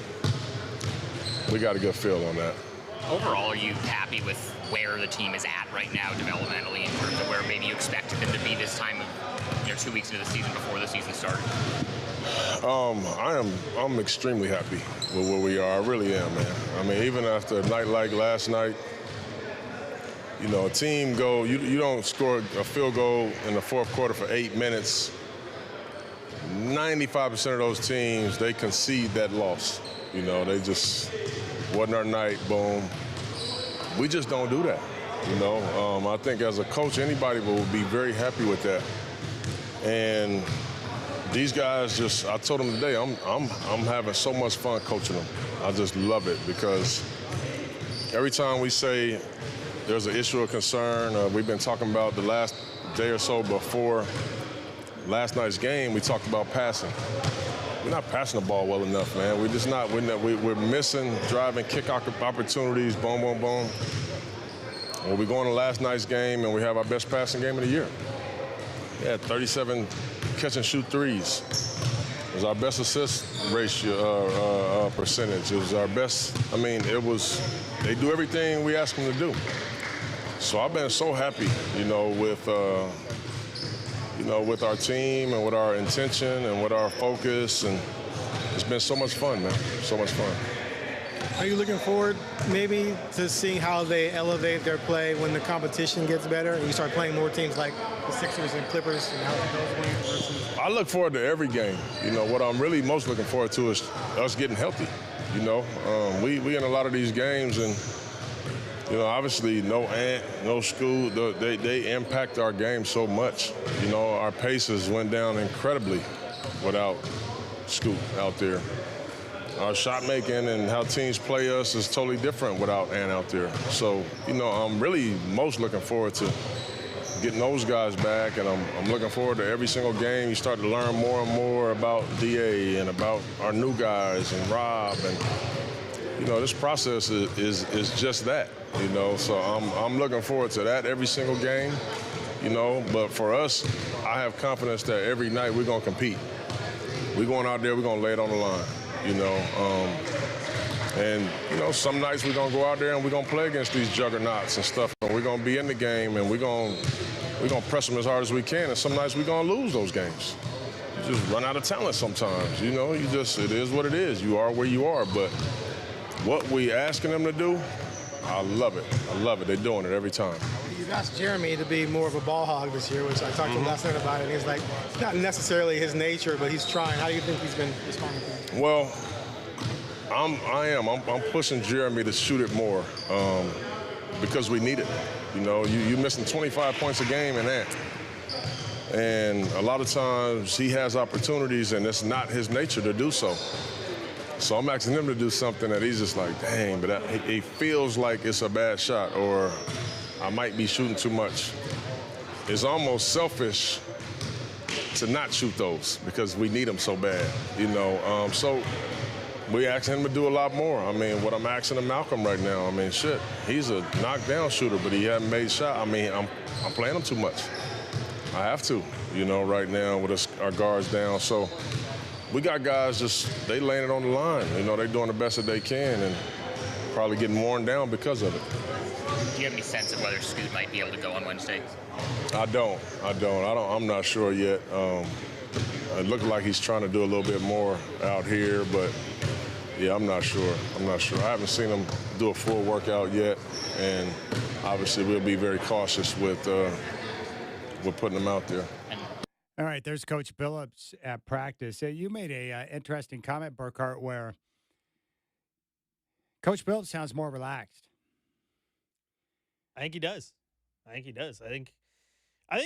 we got a good feel on that. Overall, are you happy with where the team is at right now developmentally in terms of where maybe you expected them to be this time of 2 weeks into the season before the season started? I'm extremely happy with where we are. I really am, man. I mean, even after a night like last night, a team goal, you don't score a field goal in the fourth quarter for 8 minutes. 95% of those teams, they concede that loss. They just wasn't our night, boom. We just don't do that, I think as a coach, anybody will be very happy with that. And these guys I told them today, I'm having so much fun coaching them. I just love it because every time we say there's an issue of concern, we've been talking about the last day or so before last night's game, we talked about passing. We're not passing the ball well enough, man. We're just not. We're missing driving kick opportunities, boom, boom, boom. Well, we go into last night's game and we have our best passing game of the year. Yeah, 37 catch and shoot threes. It was our best assist ratio percentage. It was our best. I mean, they do everything we ask them to do. So I've been so happy, with our team and with our intention and with our focus, and it's been so much fun, man. So much fun. Are you looking forward maybe to seeing how they elevate their play when the competition gets better and you start playing more teams like the Sixers and Clippers and how those win versus? I look forward to every game. What I'm really most looking forward to is us getting healthy. We in a lot of these games, and obviously no school. They impact our game so much. Our paces went down incredibly without Scoot out there. Our shot making and how teams play us is totally different without Ant out there. So, I'm really most looking forward to getting those guys back, and I'm looking forward to every single game. You start to learn more and more about DA and about our new guys and Rob, and this process is just that. So I'm looking forward to that every single game. But for us, I have confidence that every night we're gonna compete. We're going out there, we're gonna lay it on the line. Some nights we're gonna go out there and we're gonna play against these juggernauts and stuff. And we're gonna be in the game and we're gonna press them as hard as we can. And some nights we're gonna lose those games. You just run out of talent sometimes. It is what it is. You are where you are. But what we asking them to do, I love it. I love it. They're doing it every time. You've asked Jeremy to be more of a ball hog this year, which I talked to him last night about it. He's like, it's not necessarily his nature, but he's trying. How do you think he's been responding to that? Well, I'm pushing Jeremy to shoot it more because we need it. You missing 25 points a game in that. And a lot of times he has opportunities and it's not his nature to do so. So I'm asking him to do something that he's just like, dang, but he feels like it's a bad shot or I might be shooting too much. It's almost selfish to not shoot those because we need them so bad, So we asking him to do a lot more. I mean, what I'm asking of Malcolm right now, he's a knockdown shooter, but he hasn't made shot. I'm playing him too much. I have to, right now with our guards down. So we got guys they laying it on the line. They're doing the best that they can and probably getting worn down because of it. Do you have any sense of whether Scoot might be able to go on Wednesday? I don't. I'm not sure yet. It looks like he's trying to do a little bit more out here, but yeah, I'm not sure. I haven't seen him do a full workout yet, and obviously we'll be very cautious with putting him out there. All right, there's Coach Billups at practice. You made a interesting comment, Burkhart, where Coach Billups sounds more relaxed. I think he does. I think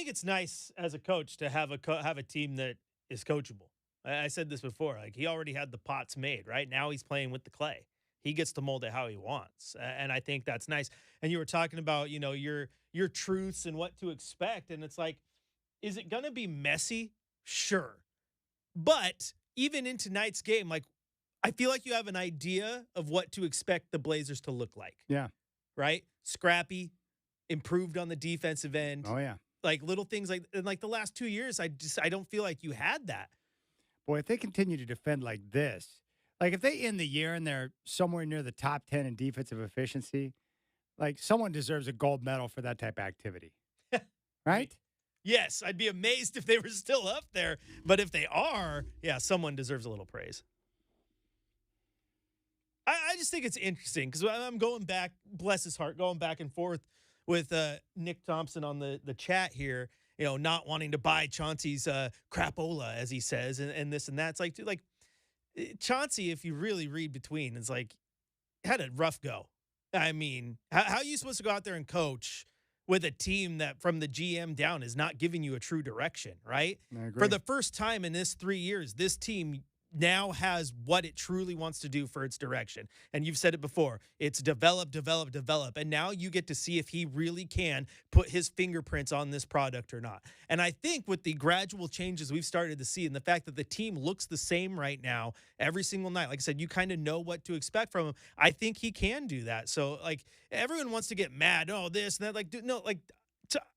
it's nice as a coach to have a team that is coachable. I said this before. Like, he already had the pots made, right? Now he's playing with the clay. He gets to mold it how he wants, and I think that's nice. And you were talking about your truths and what to expect, and it's like, is it going to be messy? Sure, but even in tonight's game, like, I feel like you have an idea of what to expect the Blazers to look like. Yeah. Right? Scrappy, improved on the defensive end. Oh, yeah. Like little things like the last 2 years, I don't feel like you had that. Boy, if they continue to defend like this, like if they end the year and they're somewhere near the top 10 in defensive efficiency, like someone deserves a gold medal for that type of activity. Right? Yes, I'd be amazed if they were still up there. But if they are, yeah, someone deserves a little praise. I just think it's interesting because I'm going back, bless his heart, going back and forth with Nick Thompson on the chat here, not wanting to buy Chauncey's crapola, as he says, and this and that. It's like, dude, like Chauncey, if you really read between, is like had a rough go. I mean, how are you supposed to go out there and coach with a team that from the GM down is not giving you a true direction, right? I agree. For the first time in this 3 years, this team now has what it truly wants to do for its direction. And you've said it before. It's develop, develop, develop. And now you get to see if he really can put his fingerprints on this product or not. And I think with the gradual changes we've started to see and the fact that the team looks the same right now every single night, like I said, you kind of know what to expect from him. I think he can do that. So, like, everyone wants to get mad. Oh, this and that. Like, no, like,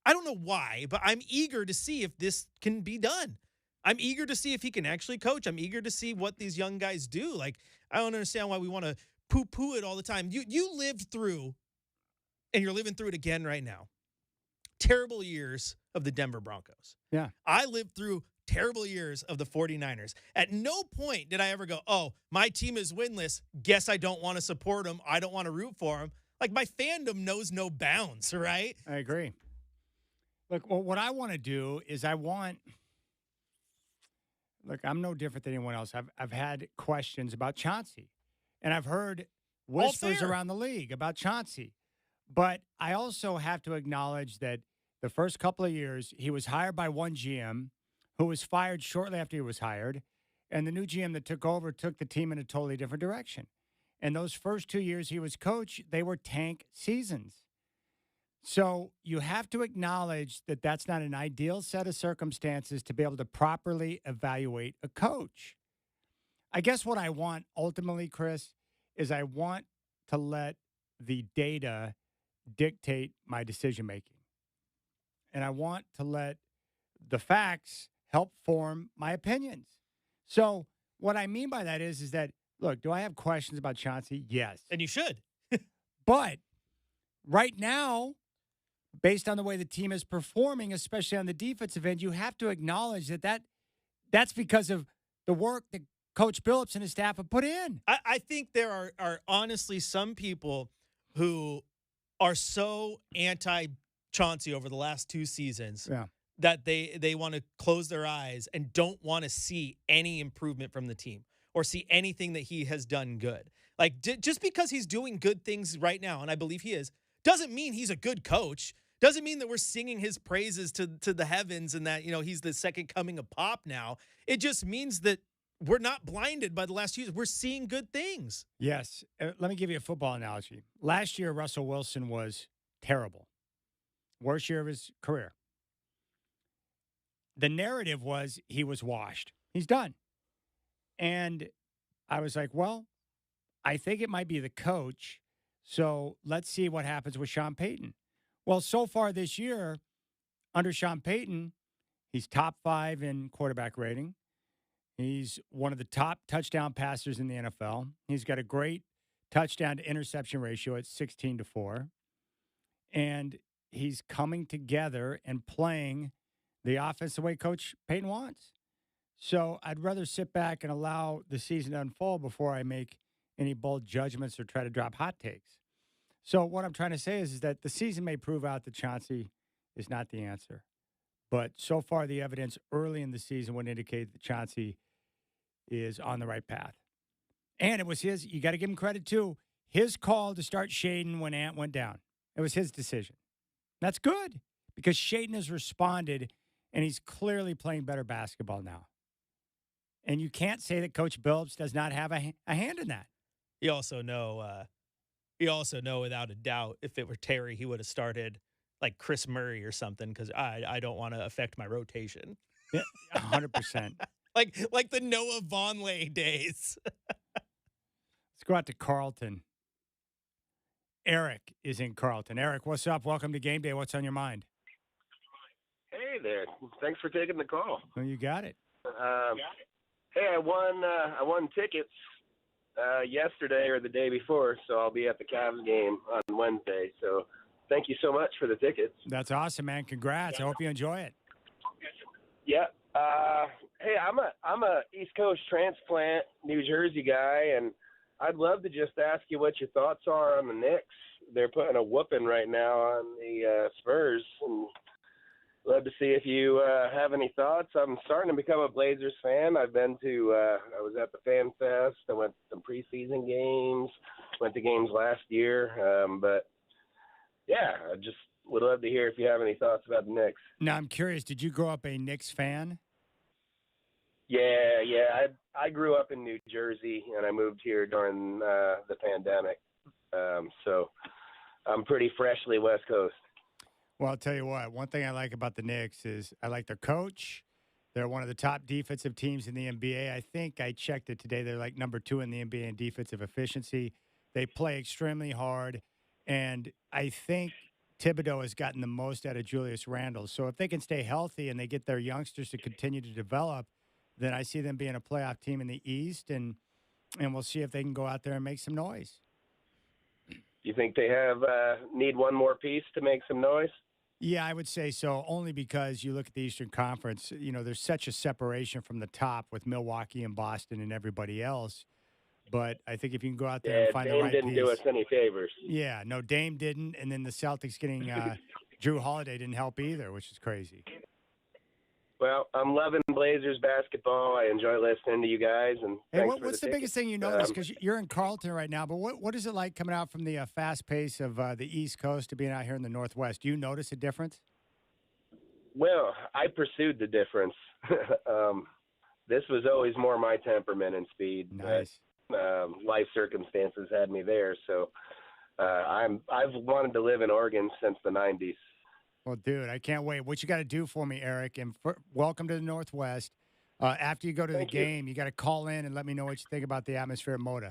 I don't know why, but I'm eager to see if this can be done. I'm eager to see if he can actually coach. I'm eager to see what these young guys do. Like, I don't understand why we want to poo-poo it all the time. You lived through, and you're living through it again right now, terrible years of the Denver Broncos. Yeah. I lived through terrible years of the 49ers. At no point did I ever go, oh, my team is winless. Guess I don't want to support them. I don't want to root for them. Like, my fandom knows no bounds, right? I agree. Look, well, what I want to do is Look, I'm no different than anyone else. I've had questions about Chauncey, and I've heard whispers around the league about Chauncey. But I also have to acknowledge that the first couple of years, he was hired by one GM who was fired shortly after he was hired, and the new GM that took over took the team in a totally different direction. And those first 2 years he was coach, they were tank seasons. So you have to acknowledge that that's not an ideal set of circumstances to be able to properly evaluate a coach. I guess what I want ultimately, Chris, is I want to let the data dictate my decision-making. And I want to let the facts help form my opinions. So what I mean by that is that, look, do I have questions about Chauncey? Yes. And you should. But right now, based on the way the team is performing, especially on the defensive end, you have to acknowledge that's because of the work that Coach Billups and his staff have put in. I think there are honestly some people who are so anti-Chauncey over the last 2 seasons that they want to close their eyes and don't want to see any improvement from the team or see anything that he has done good. Like, just because he's doing good things right now, and I believe he is, doesn't mean he's a good coach. Doesn't mean that we're singing his praises to the heavens and that, he's the second coming of Pop now. It just means that we're not blinded by the last 2 years. We're seeing good things. Yes. Let me give you a football analogy. Last year, Russell Wilson was terrible. Worst year of his career. The narrative was he was washed. He's done. And I was like, well, I think it might be the coach. So let's see what happens with Sean Payton. Well, so far this year, under Sean Payton, he's top 5 in quarterback rating. He's one of the top touchdown passers in the NFL. He's got a great touchdown to interception ratio at 16-4. And he's coming together and playing the offense the way Coach Payton wants. So I'd rather sit back and allow the season to unfold before I make any bold judgments or try to drop hot takes. So what I'm trying to say is that the season may prove out that Chauncey is not the answer. But so far, the evidence early in the season would indicate that Chauncey is on the right path. And it was you got to give him credit, too, his call to start Shaden when Ant went down. It was his decision. That's good because Shaden has responded, and he's clearly playing better basketball now. And you can't say that Coach Billups does not have a hand in that. You also know without a doubt, if it were Terry, he would have started like Chris Murray or something because I don't want to affect my rotation. Yeah, 100%. like the Noah Vonleh days. Let's go out to Carlton. Eric is in Carlton. Eric, what's up? Welcome to Game Day. What's on your mind? Hey there. Thanks for taking the call. Oh, you got it. Hey, I won tickets yesterday or the day before, so I'll be at the Cavs game on Wednesday. So thank you so much for the tickets. That's awesome, man. Congrats. I hope you enjoy it. Yeah. Hey, I'm a East Coast transplant, New Jersey guy, and I'd love to just ask you what your thoughts are on the Knicks. They're putting a whooping right now on the Spurs, and love to see if you have any thoughts. I'm starting to become a Blazers fan. I've been to I was at the Fan Fest. I went to some preseason games, went to games last year. But, yeah, I just would love to hear if you have any thoughts about the Knicks. Now, I'm curious, did you grow up a Knicks fan? Yeah. I grew up in New Jersey, and I moved here during the pandemic. So I'm pretty freshly West Coast. Well, I'll tell you what. One thing I like about the Knicks is I like their coach. They're one of the top defensive teams in the NBA. I think I checked it today. They're like number 2 in the NBA in defensive efficiency. They play extremely hard, and I think Thibodeau has gotten the most out of Julius Randle. So if they can stay healthy and they get their youngsters to continue to develop, then I see them being a playoff team in the East, and we'll see if they can go out there and make some noise. You think they have need one more piece to make some noise? Yeah, I would say so, only because you look at the Eastern Conference, there's such a separation from the top with Milwaukee and Boston and everybody else. But I think if you can go out there and find Dame the right didn't piece. do us any favors. Yeah, no, Dame didn't, and then the Celtics getting Drew Holiday didn't help either, which is crazy. Well, I'm loving Blazers basketball. I enjoy listening to you guys. And Hey, thanks for what's the tickets. biggest thing you noticed? Because you're in Carlton right now, but what is it like coming out from the fast pace of the East Coast to being out here in the Northwest? Do you notice a difference? Well, I pursued the difference. This was always more my temperament and speed. Nice. Life circumstances had me there, so I've wanted to live in Oregon since the 90s. Well, dude, I can't wait. What you got to do for me, Eric, and welcome to the Northwest. After you go to the game, you got to call in and let me know what you think about the atmosphere at Moda.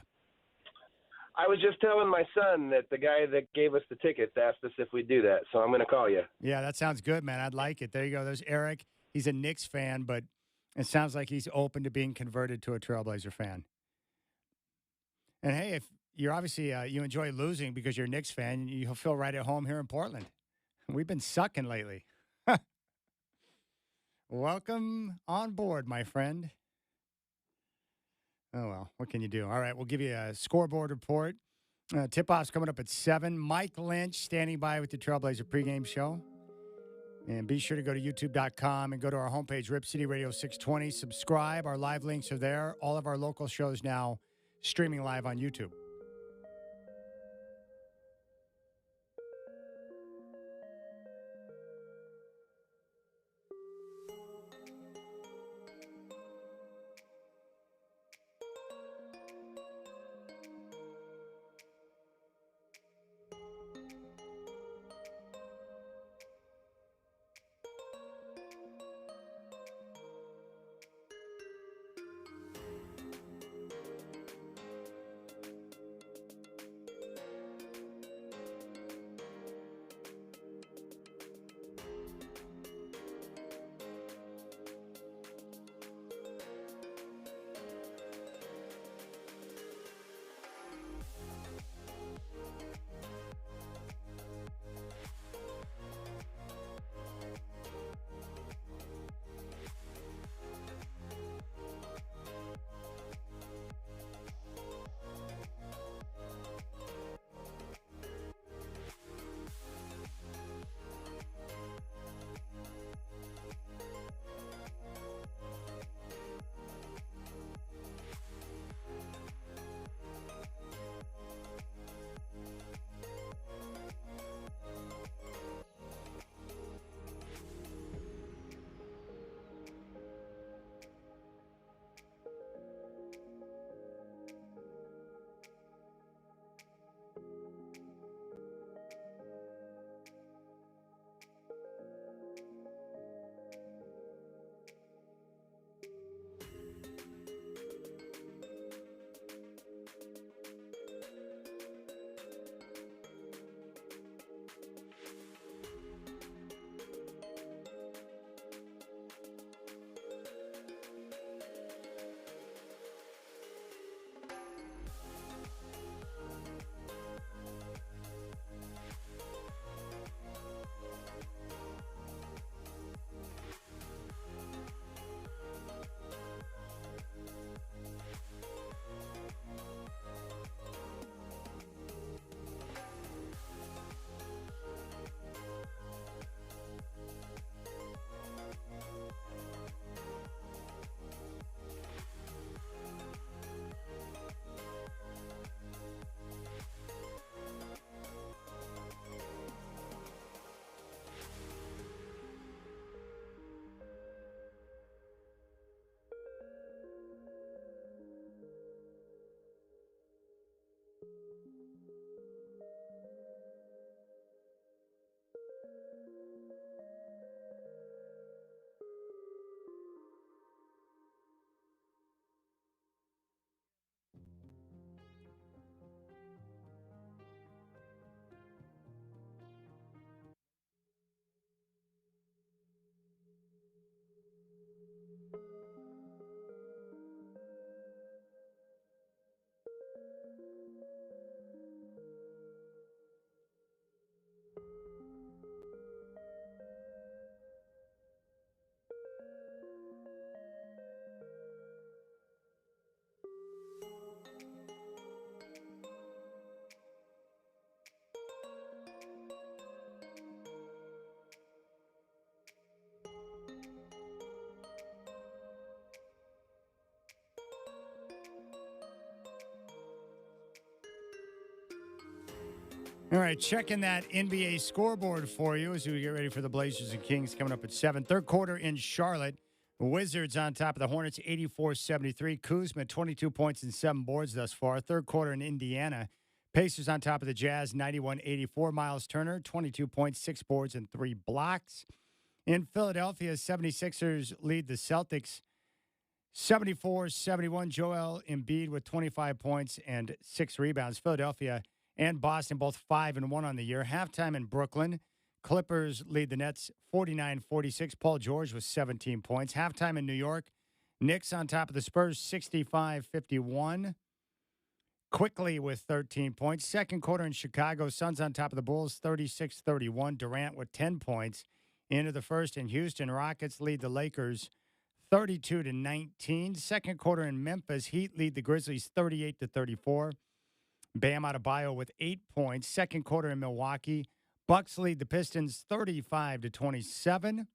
I was just telling my son that the guy that gave us the tickets asked us if we'd do that, so I'm going to call you. Yeah, that sounds good, man. I'd like it. There you go. There's Eric. He's a Knicks fan, but it sounds like he's open to being converted to a Trailblazer fan. And, hey, if you're obviously you enjoy losing because you're a Knicks fan, you'll feel right at home here in Portland. We've been sucking lately. Welcome on board, my friend. Oh, well, what can you do? All right, we'll give you a scoreboard report. Tip-off's coming up at 7. Mike Lynch standing by with the Trailblazer pregame show. And be sure to go to youtube.com and go to our homepage, Rip City Radio 620. Subscribe. Our live links are there. All of our local shows now streaming live on YouTube. All right, checking that NBA scoreboard for you as we get ready for the Blazers and Kings coming up at 7. Third quarter in Charlotte. Wizards on top of the Hornets, 84-73. Kuzma, 22 points and 7 boards thus far. Third quarter in Indiana. Pacers on top of the Jazz, 91-84. Miles Turner, 22 points, 6 boards, and 3 blocks. In Philadelphia, 76ers lead the Celtics, 74-71. Joel Embiid with 25 points and 6 rebounds. Philadelphia and Boston both 5-1 on the year. Halftime in Brooklyn. Clippers lead the Nets 49-46. Paul George with 17 points. Halftime in New York. Knicks on top of the Spurs 65-51. Quickly with 13 points. Second quarter in Chicago. Suns on top of the Bulls 36-31. Durant with 10 points. Into the first in Houston. Rockets lead the Lakers 32-19. Second quarter in Memphis. Heat lead the Grizzlies 38-34. Bam Adebayo with 8 points. Second quarter in Milwaukee. Bucks lead the Pistons 35-27.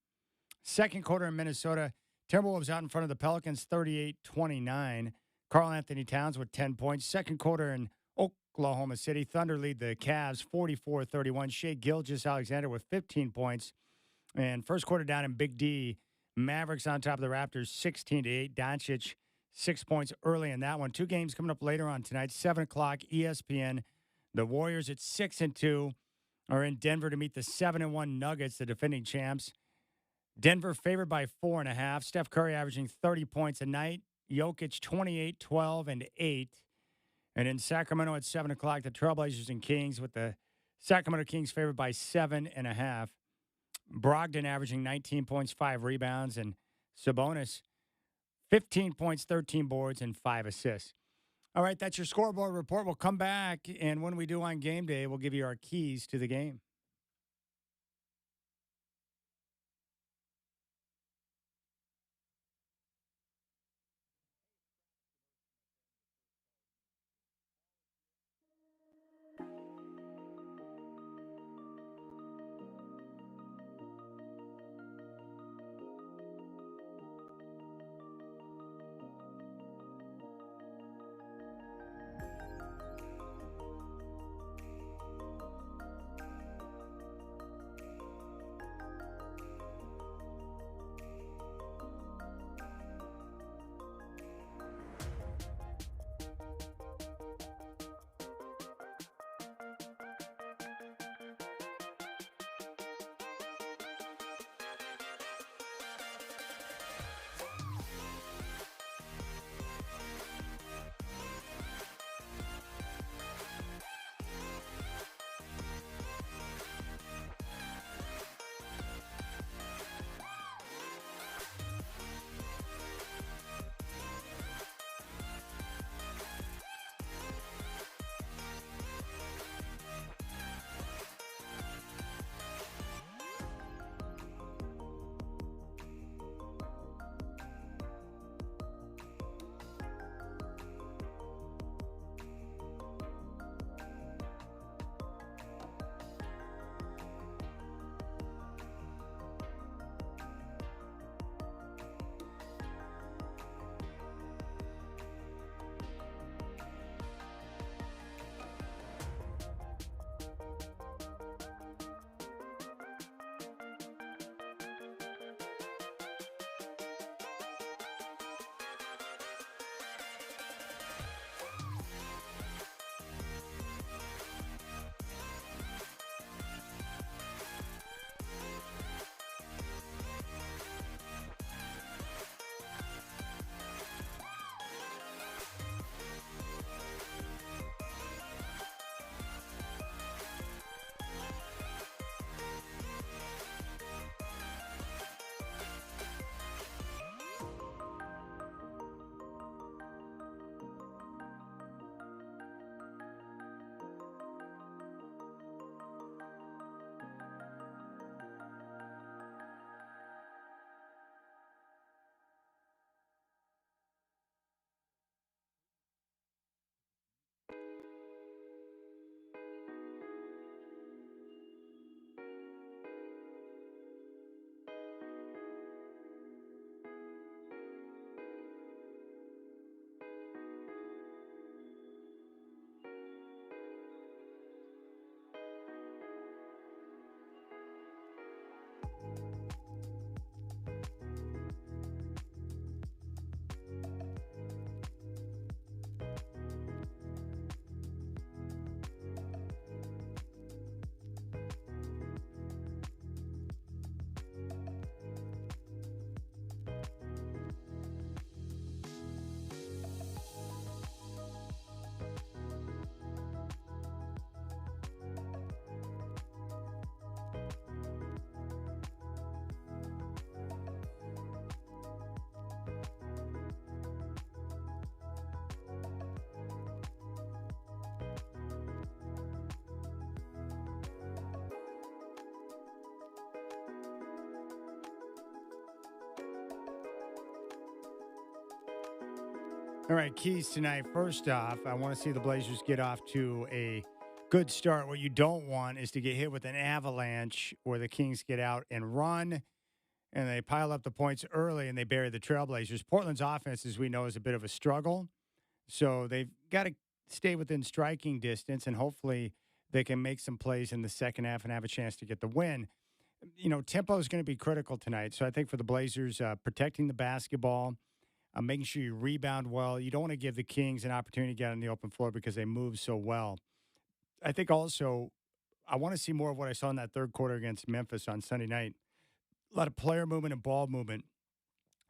Second quarter in Minnesota. Timberwolves out in front of the Pelicans 38-29. Karl Anthony Towns with 10 points. Second quarter in Oklahoma City. Thunder lead the Cavs 44-31. Shai Gilgeous-Alexander with 15 points. And first quarter down in Big D. Mavericks on top of the Raptors 16-8. Doncic 6 points early in that one. 2 games coming up later on tonight. 7 o'clock ESPN. The Warriors at 6-2. Are in Denver to meet the 7-1 Nuggets, the defending champs. Denver favored by 4.5. Steph Curry averaging 30 points a night. Jokic 28, 12, and 8. And in Sacramento at 7 o'clock, the Trailblazers and Kings with the Sacramento Kings favored by 7.5. Brogdon averaging 19 points, 5 rebounds, and Sabonis 15 points, 13 boards, and 5 assists. All right, that's your scoreboard report. We'll come back, and when we do on game day, we'll give you our keys to the game. All right, keys tonight. First off, I want to see the Blazers get off to a good start. What you don't want is to get hit with an avalanche where the Kings get out and run and they pile up the points early and they bury the Trailblazers. Portland's offense, as we know, is a bit of a struggle. So they've got to stay within striking distance, and hopefully they can make some plays in the second half and have a chance to get the win. You know, tempo is going to be critical tonight. So I think for the Blazers, protecting the basketball, making sure you rebound well. You don't want to give the Kings an opportunity to get on the open floor because they move so well. I think also I want to see more of what I saw in that third quarter against Memphis on Sunday night. A lot of player movement and ball movement.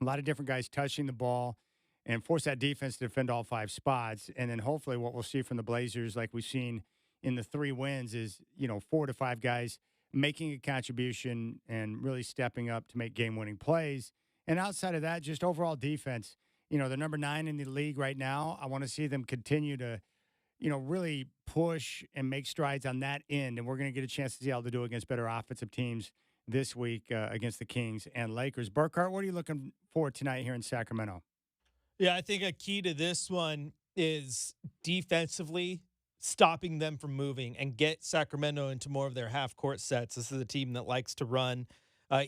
A lot of different guys touching the ball and force that defense to defend all 5 spots. And then hopefully what we'll see from the Blazers, like we've seen in the 3 wins, is, 4 to 5 guys making a contribution and really stepping up to make game-winning plays. And outside of that, just overall defense. They're number 9 in the league right now. I want to see them continue to, really push and make strides on that end. And we're going to get a chance to see how they do against better offensive teams this week against the Kings and Lakers. Burkhart, what are you looking for tonight here in Sacramento? Yeah, I think a key to this one is defensively stopping them from moving and get Sacramento into more of their half-court sets. This is a team that likes to run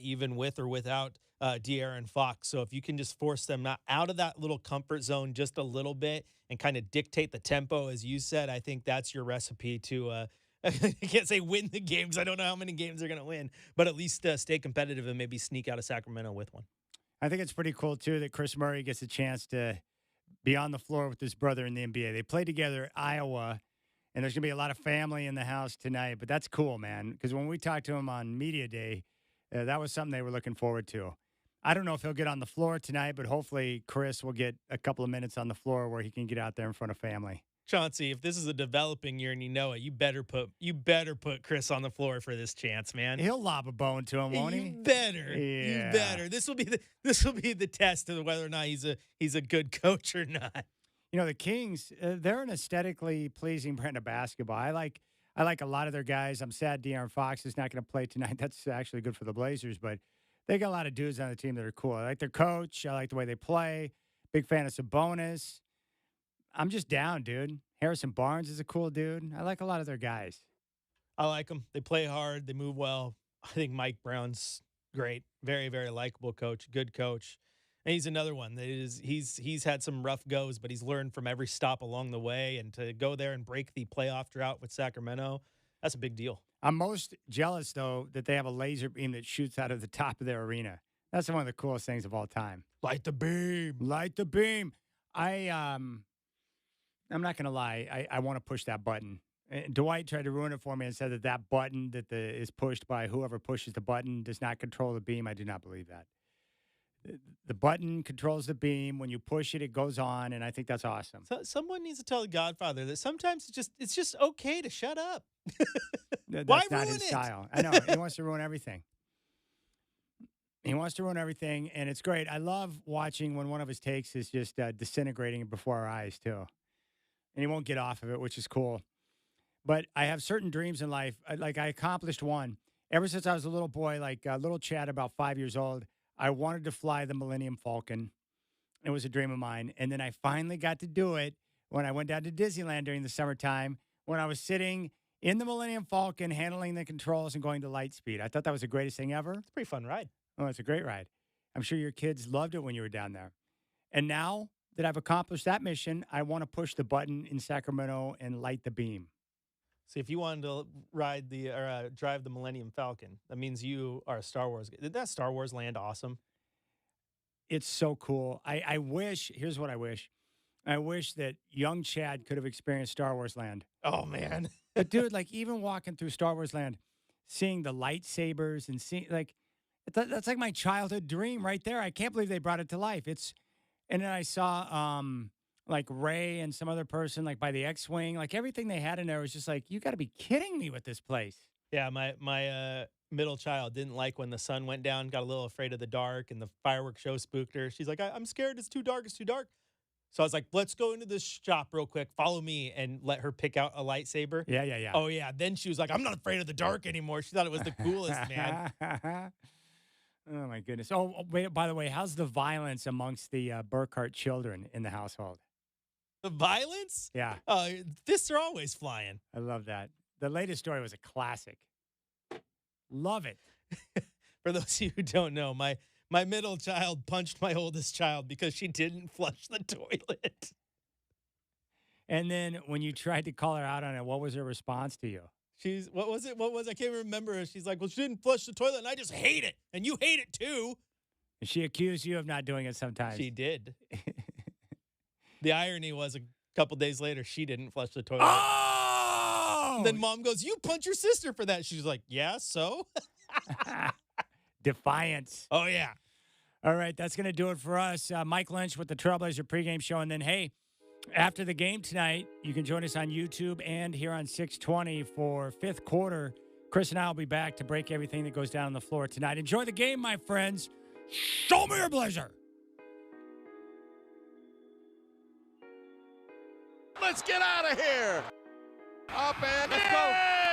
even with or without De'Aaron Fox. So if you can just force them not out of that little comfort zone just a little bit and kind of dictate the tempo, as you said, I think that's your recipe to I can't say win the game because I don't know how many games they're going to win, but at least stay competitive and maybe sneak out of Sacramento with one. I think it's pretty cool, too, that Chris Murray gets a chance to be on the floor with his brother in the NBA. They played together at Iowa, and there's going to be a lot of family in the house tonight. But that's cool, man, because when we talked to him on Media Day, that was something they were looking forward to. I don't know if he'll get on the floor tonight, but hopefully Chris will get a couple of minutes on the floor where he can get out there in front of family. Chauncey, if this is a developing year and you know it, you better put Chris on the floor for this chance, man. He'll lob a bone to him, won't he? You better. Yeah. You better. This will be the test of whether or not he's a good coach or not. The Kings, they're an aesthetically pleasing brand of basketball. I like a lot of their guys. I'm sad De'Aaron Fox is not going to play tonight. That's actually good for the Blazers, but they got a lot of dudes on the team that are cool. I like their coach. I like the way they play. Big fan of Sabonis. I'm just down, dude. Harrison Barnes is a cool dude. I like a lot of their guys. I like them. They play hard. They move well. I think Mike Brown's great. Very, very likable coach. Good coach. And he's another one that he's had some rough goes, but he's learned from every stop along the way. And to go there and break the playoff drought with Sacramento, that's a big deal. I'm most jealous, though, that they have a laser beam that shoots out of the top of their arena. That's one of the coolest things of all time. Light the beam. Light the beam. I'm not going to lie. I want to push that button. Dwight tried to ruin it for me and said that button that is pushed by whoever pushes the button does not control the beam. I do not believe that. The button controls the beam. When you push it, it goes on, and I think that's awesome. So someone needs to tell the Godfather that sometimes it's just okay to shut up. That's Why not ruin his it? style. I know. He wants to ruin everything. He wants to ruin everything, and it's great. I love watching when one of his takes is just disintegrating before our eyes, too. And he won't get off of it, which is cool. But I have certain dreams in life. I accomplished one. Ever since I was a little boy, little Chad, about 5 years old, I wanted to fly the Millennium Falcon. It was a dream of mine. And then I finally got to do it when I went down to Disneyland during the summertime, when I was sitting in the Millennium Falcon, handling the controls and going to light speed. I thought that was the greatest thing ever. It's a pretty fun ride. Oh, it's a great ride. I'm sure your kids loved it when you were down there. And now that I've accomplished that mission, I want to push the button in Sacramento and light the beam. See, if you wanted to drive the Millennium Falcon, that means you are a Star Wars guy. Did that Star Wars land awesome? It's so cool. I wish, here's what I wish. I wish that young Chad could have experienced Star Wars Land. Oh, man. But dude, even walking through Star Wars Land, seeing the lightsabers and seeing, that's like my childhood dream right there. I can't believe they brought it to life. And then I saw, Ray and some other person, by the X-Wing. Everything they had in there was just you got to be kidding me with this place. Yeah, my middle child didn't like when the sun went down, got a little afraid of the dark, and the fireworks show spooked her. She's like, I'm scared. It's too dark. It's too dark. So I was like, let's go into this shop real quick. Follow me, and let her pick out a lightsaber. Yeah. Oh, yeah. Then she was like, I'm not afraid of the dark anymore. She thought it was the coolest, man. Oh, my goodness. Oh, wait, by the way, how's the violence amongst the Burkhart children in the household? Violence? Yeah. Fists are always flying. I love that. The latest story was a classic. Love it. For those of you who don't know, my middle child punched my oldest child because she didn't flush the toilet. And then when you tried to call her out on it, what was her response to you? What was it? I can't remember. She's like, well, she didn't flush the toilet, and I just hate it. And you hate it too. And she accused you of not doing it sometimes. She did. The irony was a couple days later, she didn't flush the toilet. Oh! Then mom goes, you punch your sister for that. She's like, yeah, so? Defiance. Oh, yeah. All right, that's going to do it for us. Mike Lynch with the Trailblazer pregame show. And then, hey, after the game tonight, you can join us on YouTube and here on 620 for fifth quarter. Chris and I will be back to break everything that goes down on the floor tonight. Enjoy the game, my friends. Show me your Blazer. Let's get out of here. Up and let's go.